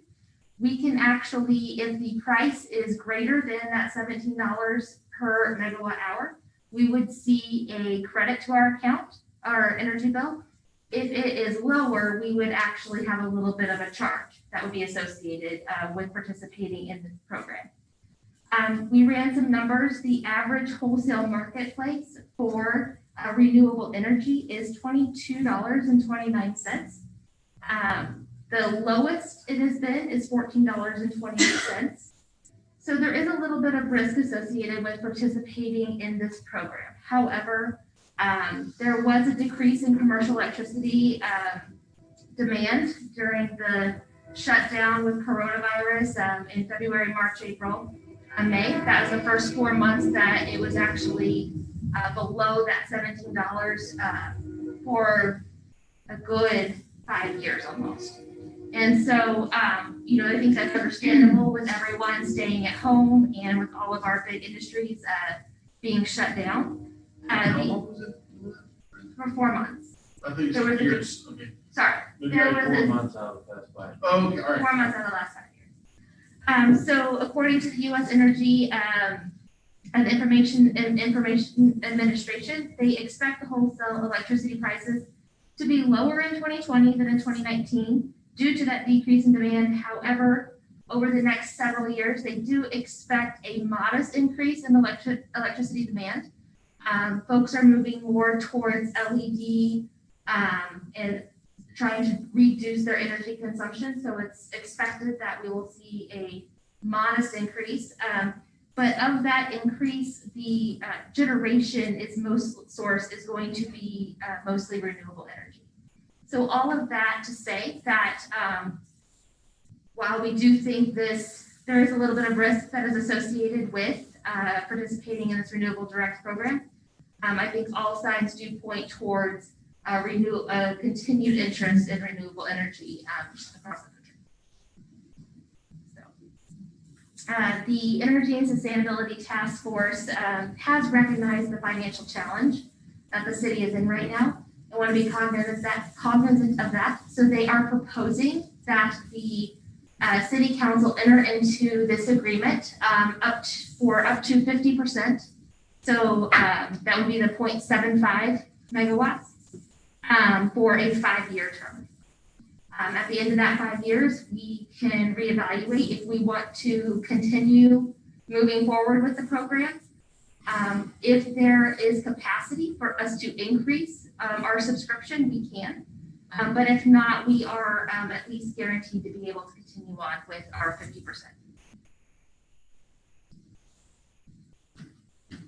We can actually, if the price is greater than that $17 per megawatt hour, we would see a credit to our account, our energy bill. If it is lower, we would actually have a little bit of a charge that would be associated with participating in this program. We ran some numbers. The average wholesale marketplace for renewable energy is $22.29. The lowest it has been is $14.28. So there is a little bit of risk associated with participating in this program. However, there was a decrease in commercial electricity demand during the shutdown with coronavirus in February, March, April, and May. That was the first 4 months that it was actually below that $17 for a good 5 years almost. And so, I think that's understandable with everyone staying at home and with all of our big industries being shut down. How long was it? For 4 months. I think There was it's a- years, okay. Sorry. Maybe There like was 4 a- months out of that's fine. Oh, okay, all right. 4 months out of the last 5 years. So according to the U.S. Energy and Information Administration, they expect the wholesale electricity prices to be lower in 2020 than in 2019 due to that decrease in demand. However, over the next several years, they do expect a modest increase in electricity demand. Folks are moving more towards LED and trying to reduce their energy consumption. So it's expected that we will see a modest increase. But of that increase, the generation is going to be mostly renewable energy. So all of that to say that while we do think there is a little bit of risk that is associated with participating in this Renewable Direct program, I think all signs do point towards continued interest in renewable energy across the country. The Energy and Sustainability Task Force has recognized the financial challenge that the city is in right now. I want to be cognizant of that. So they are proposing that the City Council enter into this agreement up to 50%. So that would be the 0.75 megawatts for a 5-year term. At the end of that 5 years, we can reevaluate if we want to continue moving forward with the program. If there is capacity for us to increase our subscription, we can. But if not, we are at least guaranteed to be able to continue on with our 50%.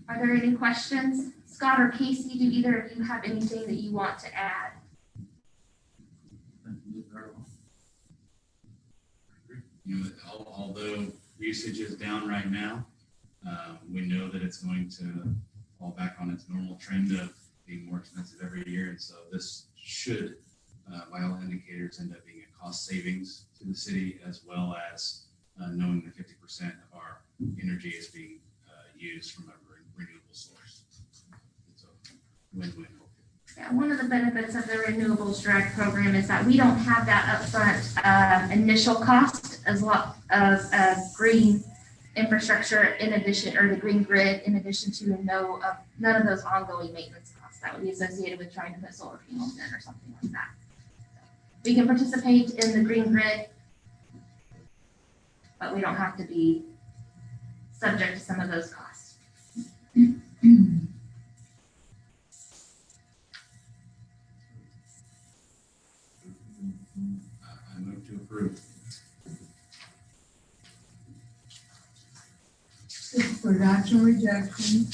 Are there any questions? Scott or Casey, do either of you have anything that you want to add? Although usage is down right now, we know that it's going to fall back on its normal trend of being more expensive every year. And so this should, by all indicators, end up being a cost savings to the city, as well as knowing that 50% of our energy is being used from a renewable source. It's a win-win. Yeah, one of the benefits of the Renewables Direct program is that we don't have that upfront initial cost as well as green infrastructure in addition, or the green grid, in addition to none of those ongoing maintenance costs that would be associated with trying to put solar panels in or something like that. We can participate in the green grid, but we don't have to be subject to some of those costs. I move to approve. For adoption or rejection,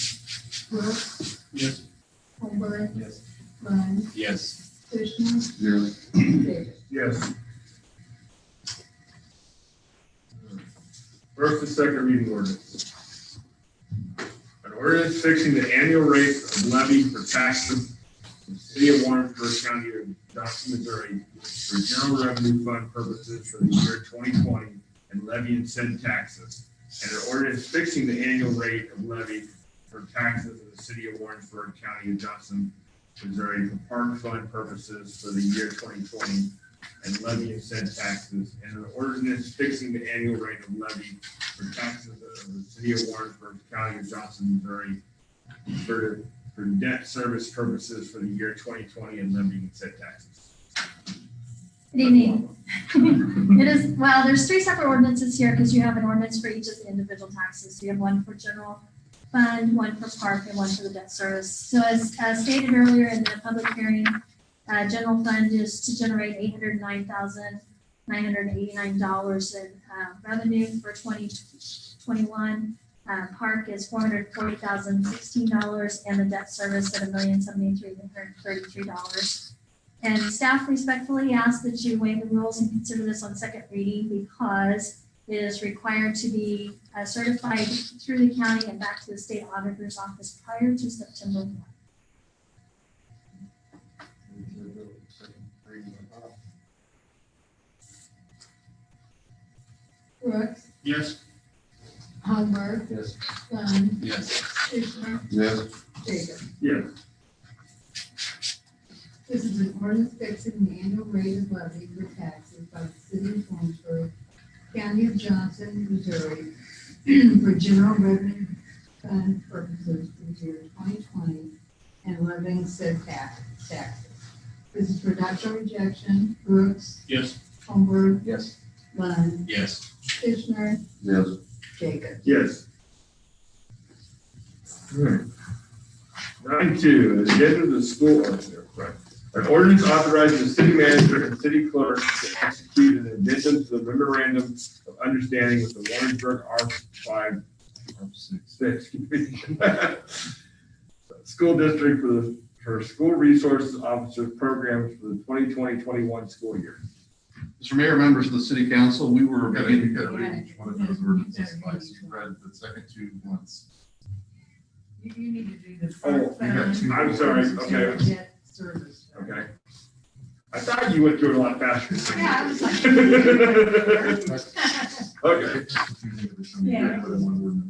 Brooks, Yes. Holbert, Yes. Lund, Yes. Fishman, Zero. Davis. Yes. First and second reading ordinance. An ordinance fixing the annual rate of levy for taxes in the city of Warrensburg, county of Johnson, Missouri, for general revenue fund purposes for the year 2020 and levy and send taxes. And an ordinance fixing the annual rate of levy for taxes in the city of Warrensburg, county of Johnson, Missouri, for park fund purposes for the year 2020 and levy and send taxes, and an ordinance fixing the annual rate of levy for taxes of the city of Warrensburg, county of Johnson, Missouri, for for debt service purposes for the year 2020 and levying said taxes. Good evening. It is, well, there's three separate ordinances here because you have an ordinance for each of the individual taxes. So you have one for general fund, one for park, and one for the debt service. So as stated earlier in the public hearing, general fund is to generate $809,989 in revenue for 2021. Park is $440,016, and the debt service at $1,073,133. And staff respectfully ask that you waive the rules and consider this on second reading because it is required to be certified through the county and back to the state auditor's office prior to September 1. Brooks, Yes. Holmberg, Yes. Dunn, Yes. Fisher, Yes. Jacob. Yes. This is an ordinance fixing the annual rate of levy for taxes by the city of Warrensburg, county of Johnson, Missouri, for general revenue fund purposes for the year 2020 and levying said taxes. This is for adoption or rejection. Brooks, Yes. Holmberg, Yes. Lund, Yes. Fisher, Yes. Jacob. Yes. All right. 9.2, agenda of the school, right. An ordinance authorizing the city manager and city clerk to execute an addendum to the memorandum of understanding with the Warrensburg R5, R6 school district for school resources officers programs for the 2020-21 school year. Mr. Mayor, members of the city council, we were You beginning. gotta read each one of those ordinances twice. You read the second two once. You need to do the. Oh, you got two. I'm sorry, okay. Debt service. Okay. I thought you went through it a lot faster. Yeah, I was like. Okay. Yeah.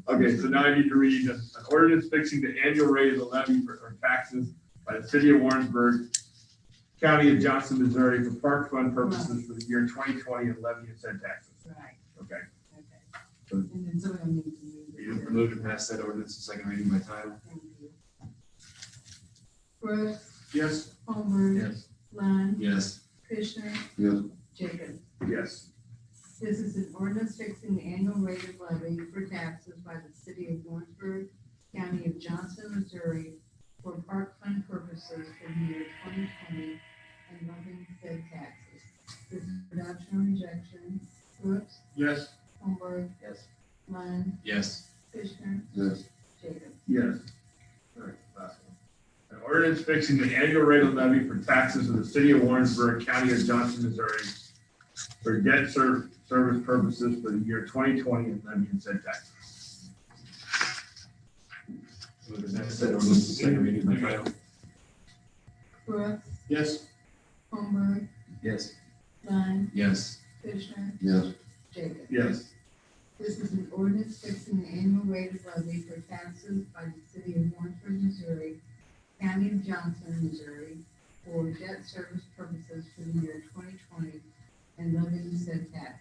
Okay, so now I need to read an ordinance fixing the annual rate of the levy for taxes by the city of Warrensburg, county of Johnson, Missouri, for park fund purposes for the year 2020 and levying said taxes. Right, Okay. okay. And then someone needs to move. it. Move to pass that ordinance in second reading by title. Thank you. Brooks, Yes. Holmberg. Yes. Lund, Yes. Fisher, Yes. Jacob. Yes. This is an ordinance fixing the annual rate of levy for taxes by the city of Warrensburg, county of Johnson, Missouri, for park fund purposes for the year 2020 and levying said taxes. This is adoption or rejection. Brooks, Yes. Holmberg, Yes. Lund, Yes. Fisher, Yes. Jacob. Yes. All right, last one. An ordinance fixing the annual rate of levy for taxes of the city of Warrensburg, county of Johnson, Missouri, for debt service purposes for the year 2020 and levying said taxes. Move to pass that ordinance in second reading by title. Brooks, Yes. Holmberg, Yes. Lund, Yes. Fisher, Yes. Jacob. Yes. This is an ordinance fixing the annual rate of levy for taxes by the city of Warrensburg, Missouri, county of Johnson, Missouri, for debt service purposes for the year 2020 and levying said taxes.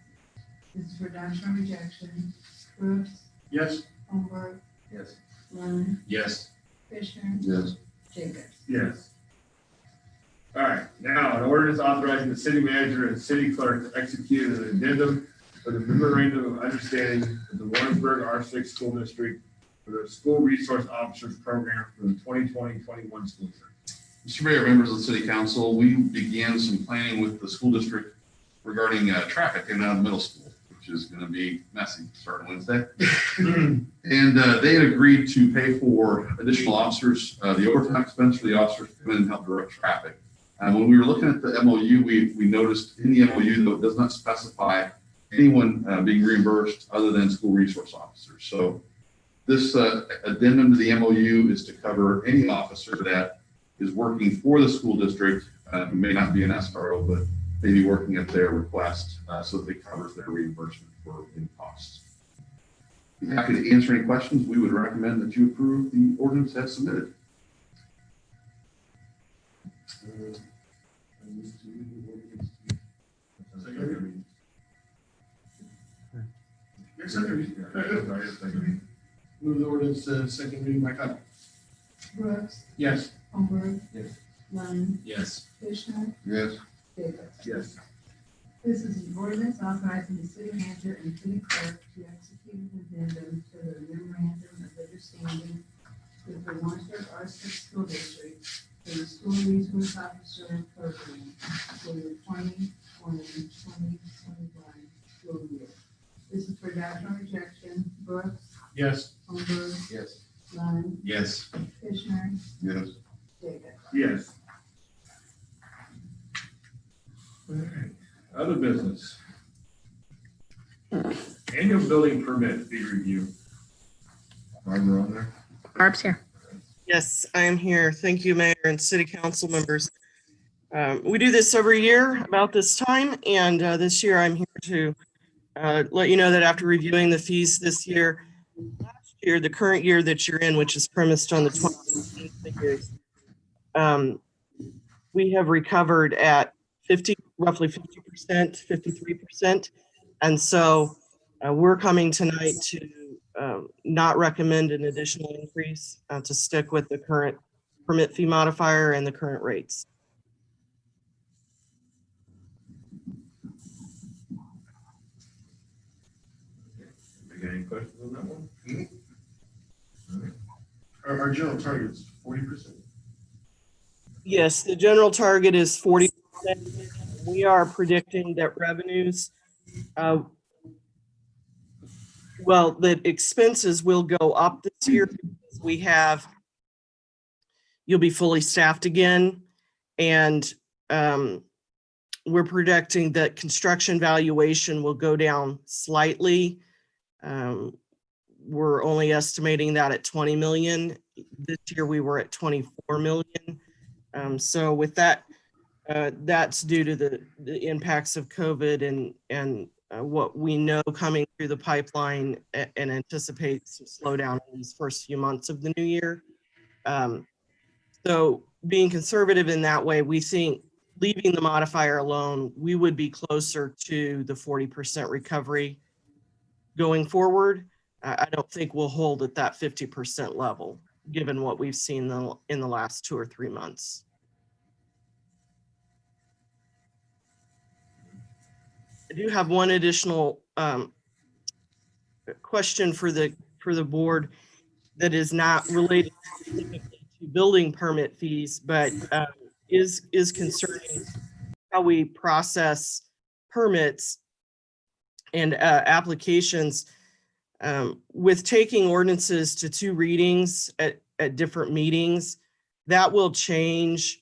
This is for adoption or rejection. Brooks, Yes. Holmberg, Yes. Lund, Yes. Fisher, Yes. Jacob. Yes. All right, now an ordinance authorizing the city manager and city clerk to execute an addendum for the memorandum of understanding with the Warrensburg R6 school district for the school resource officers program for the 2020-21 school year. Mr. Mayor, members of the city council, we began some planning with the school district regarding traffic in and out of middle school, which is going to be messy starting Wednesday. And they had agreed to pay for additional officers, the overtime expense for the officers to come in and help direct traffic. When we were looking at the MOU, we noticed in the MOU, though, it does not specify anyone being reimbursed other than school resource officers. So this addendum to the MOU is to cover any officer that is working for the school district, who may not be an SRO, but may be working at their request, so that it covers their reimbursement for any costs. Be happy to answer any questions. We would recommend that you approve the ordinance as submitted. Move the ordinance to second reading by title. Brooks, Yes. Holmberg. Yes. Lund, Yes. Fishner, Yes. Jacobs. Yes. This is an ordinance authorizing the city manager and city clerk to execute an addendum to the memorandum of understanding with the Warrensburg R6 School District for the School Resource Officer Program for the 2020-2021 school year. This is for adoption or rejection. Brooks, Yes. Holmberg, Yes. Lund, Yes. Fishner, Yes. Jacobs. Yes. All right. Other business. Annual building permit fee review. Barbara on there? Barb's here. Yes, I am here. Thank you, Mayor and City Council members. We do this every year about this time, and this year I'm here to let you know that after reviewing the fees this year, last year, the current year that you're in, which is premised on the 2019 figures, we have recovered at roughly 50%, 53%. And so we're coming tonight to not recommend an additional increase, to stick with the current permit fee modifier and the current rates. Any questions on that one? Our general target is 40%. Yes, the general target is 40%. We are predicting that revenues, that expenses will go up this year because you'll be fully staffed again. And we're predicting that construction valuation will go down slightly. We're only estimating that at 20 million. This year we were at 24 million. So with that, that's due to the impacts of COVID and what we know coming through the pipeline, and anticipate some slowdown in these first few months of the new year. So being conservative in that way, we think leaving the modifier alone, we would be closer to the 40% recovery going forward. I don't think we'll hold at that 50% level, given what we've seen in the last 2 or 3 months. I do have one additional question for the board that is not related specifically to building permit fees, but is concerning how we process permits and applications. With taking ordinances to 2 readings at different meetings, that will change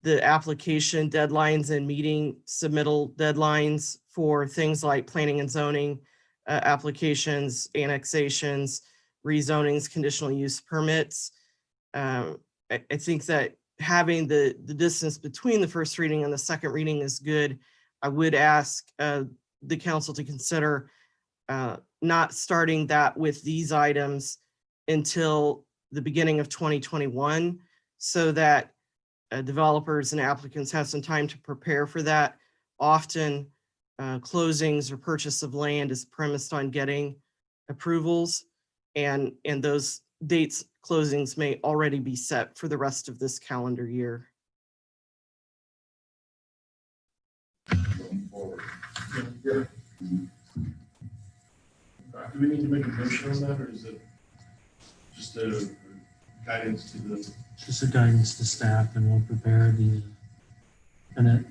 the application deadlines and meeting submittal deadlines for things like planning and zoning applications, annexations, rezonings, conditional use permits. I think that having the distance between the first reading and the second reading is good. I would ask the council to consider not starting that with these items until the beginning of 2021, so that developers and applicants have some time to prepare for that. Often closings or purchase of land is premised on getting approvals, and those dates closings may already be set for the rest of this calendar year. Going forward. Yeah. Do we need to make a motion on that, or is it just a guidance to the? Just a guidance to staff, and we'll prepare and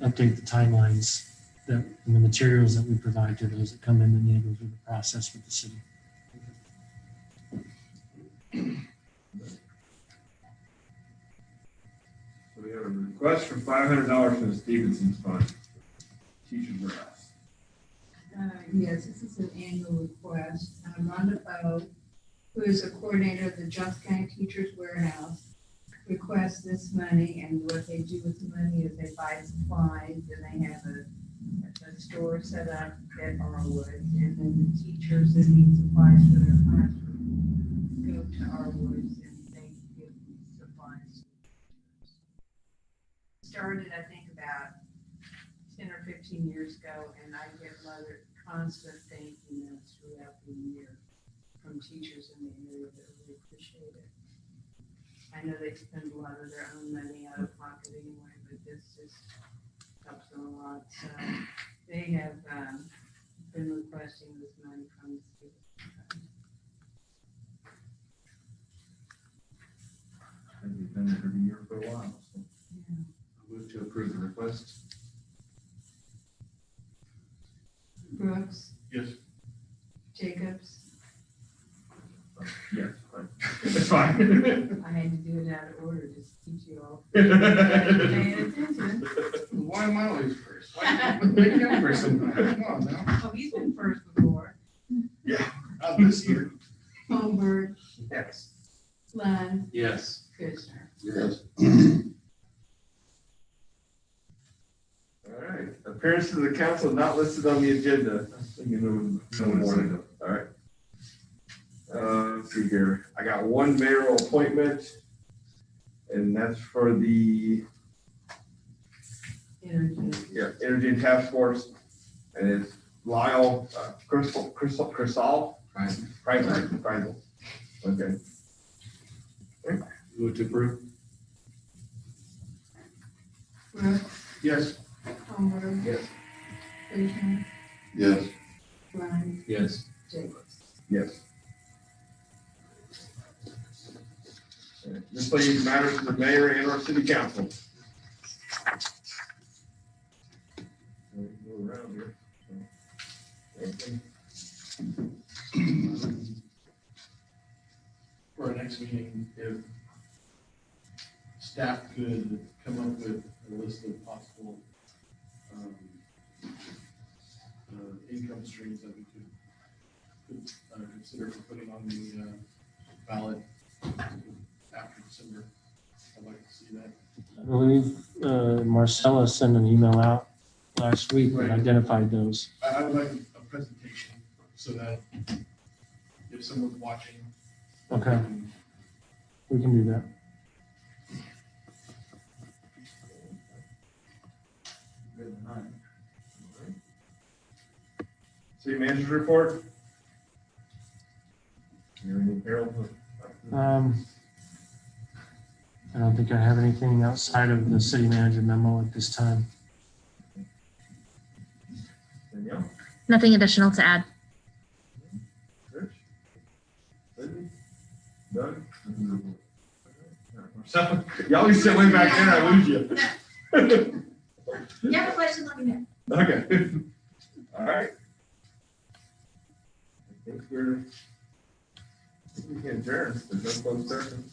update the timelines and the materials that we provide to those that come in and enable through the process with the city. So we have a request for $500 from the Stevenson's Fund. Teachers grass. Yes, this is an annual request. Rhonda Bowe, who is a coordinator of the Johnson County Teachers Warehouse, requests this money, and what they do with the money is they buy supplies, and they have a store set up at Arwood, and then the teachers that need supplies for their classroom go to Arwood's, and they give these supplies. Started, I think, about 10 or 15 years ago, and I get Mother constant thank you notes throughout the year from teachers in the area that really appreciate it. I know they spend a lot of their own money out of pocket anyway, but this just helps them a lot. So they have been requesting this money from the state. And we've been there every year for a while, so. Move to approve the request. Brooks, Yes. Jacobs, Yes, fine. It's fine. I had to do it out of order, just to keep you all Paying paying attention. Why am I always first? Why make him first sometimes? Come on now. Oh, he's been first before. Not this year. Holmberg, Yes. Lund, Yes. Kushner. Yes. All right, appearances of the council not listed on the agenda. No more. All right. Let's see here. I got one mayoral appointment, and that's for the Energy and Task Force, and it's Lyle Crystal. Kreisel. Okay. Move to approve. Brooks, Yes. Holmberg. Yes. Kushner, Yes. Lund, Yes. Jacobs. Yes. Miscellaneous matters to the mayor and our city council. Go around here. For our next meeting, if staff could come up with a list of possible income streams that we could consider for putting on the ballot after December. I'd like to see that. I believe Marcella sent an email out last week that Right. identified those. I would like a presentation so that if someone's watching. Okay. We can do that. City manager's report. Anything, Harold? I don't think I have anything outside of the city manager memo at this time. Danielle? Nothing additional to add. Rich? Cindy? Doug? Marcella? You always sit way back there, I lose you. You have a question, let me know. Okay. All right. I think we can adjourn. There's no closed session.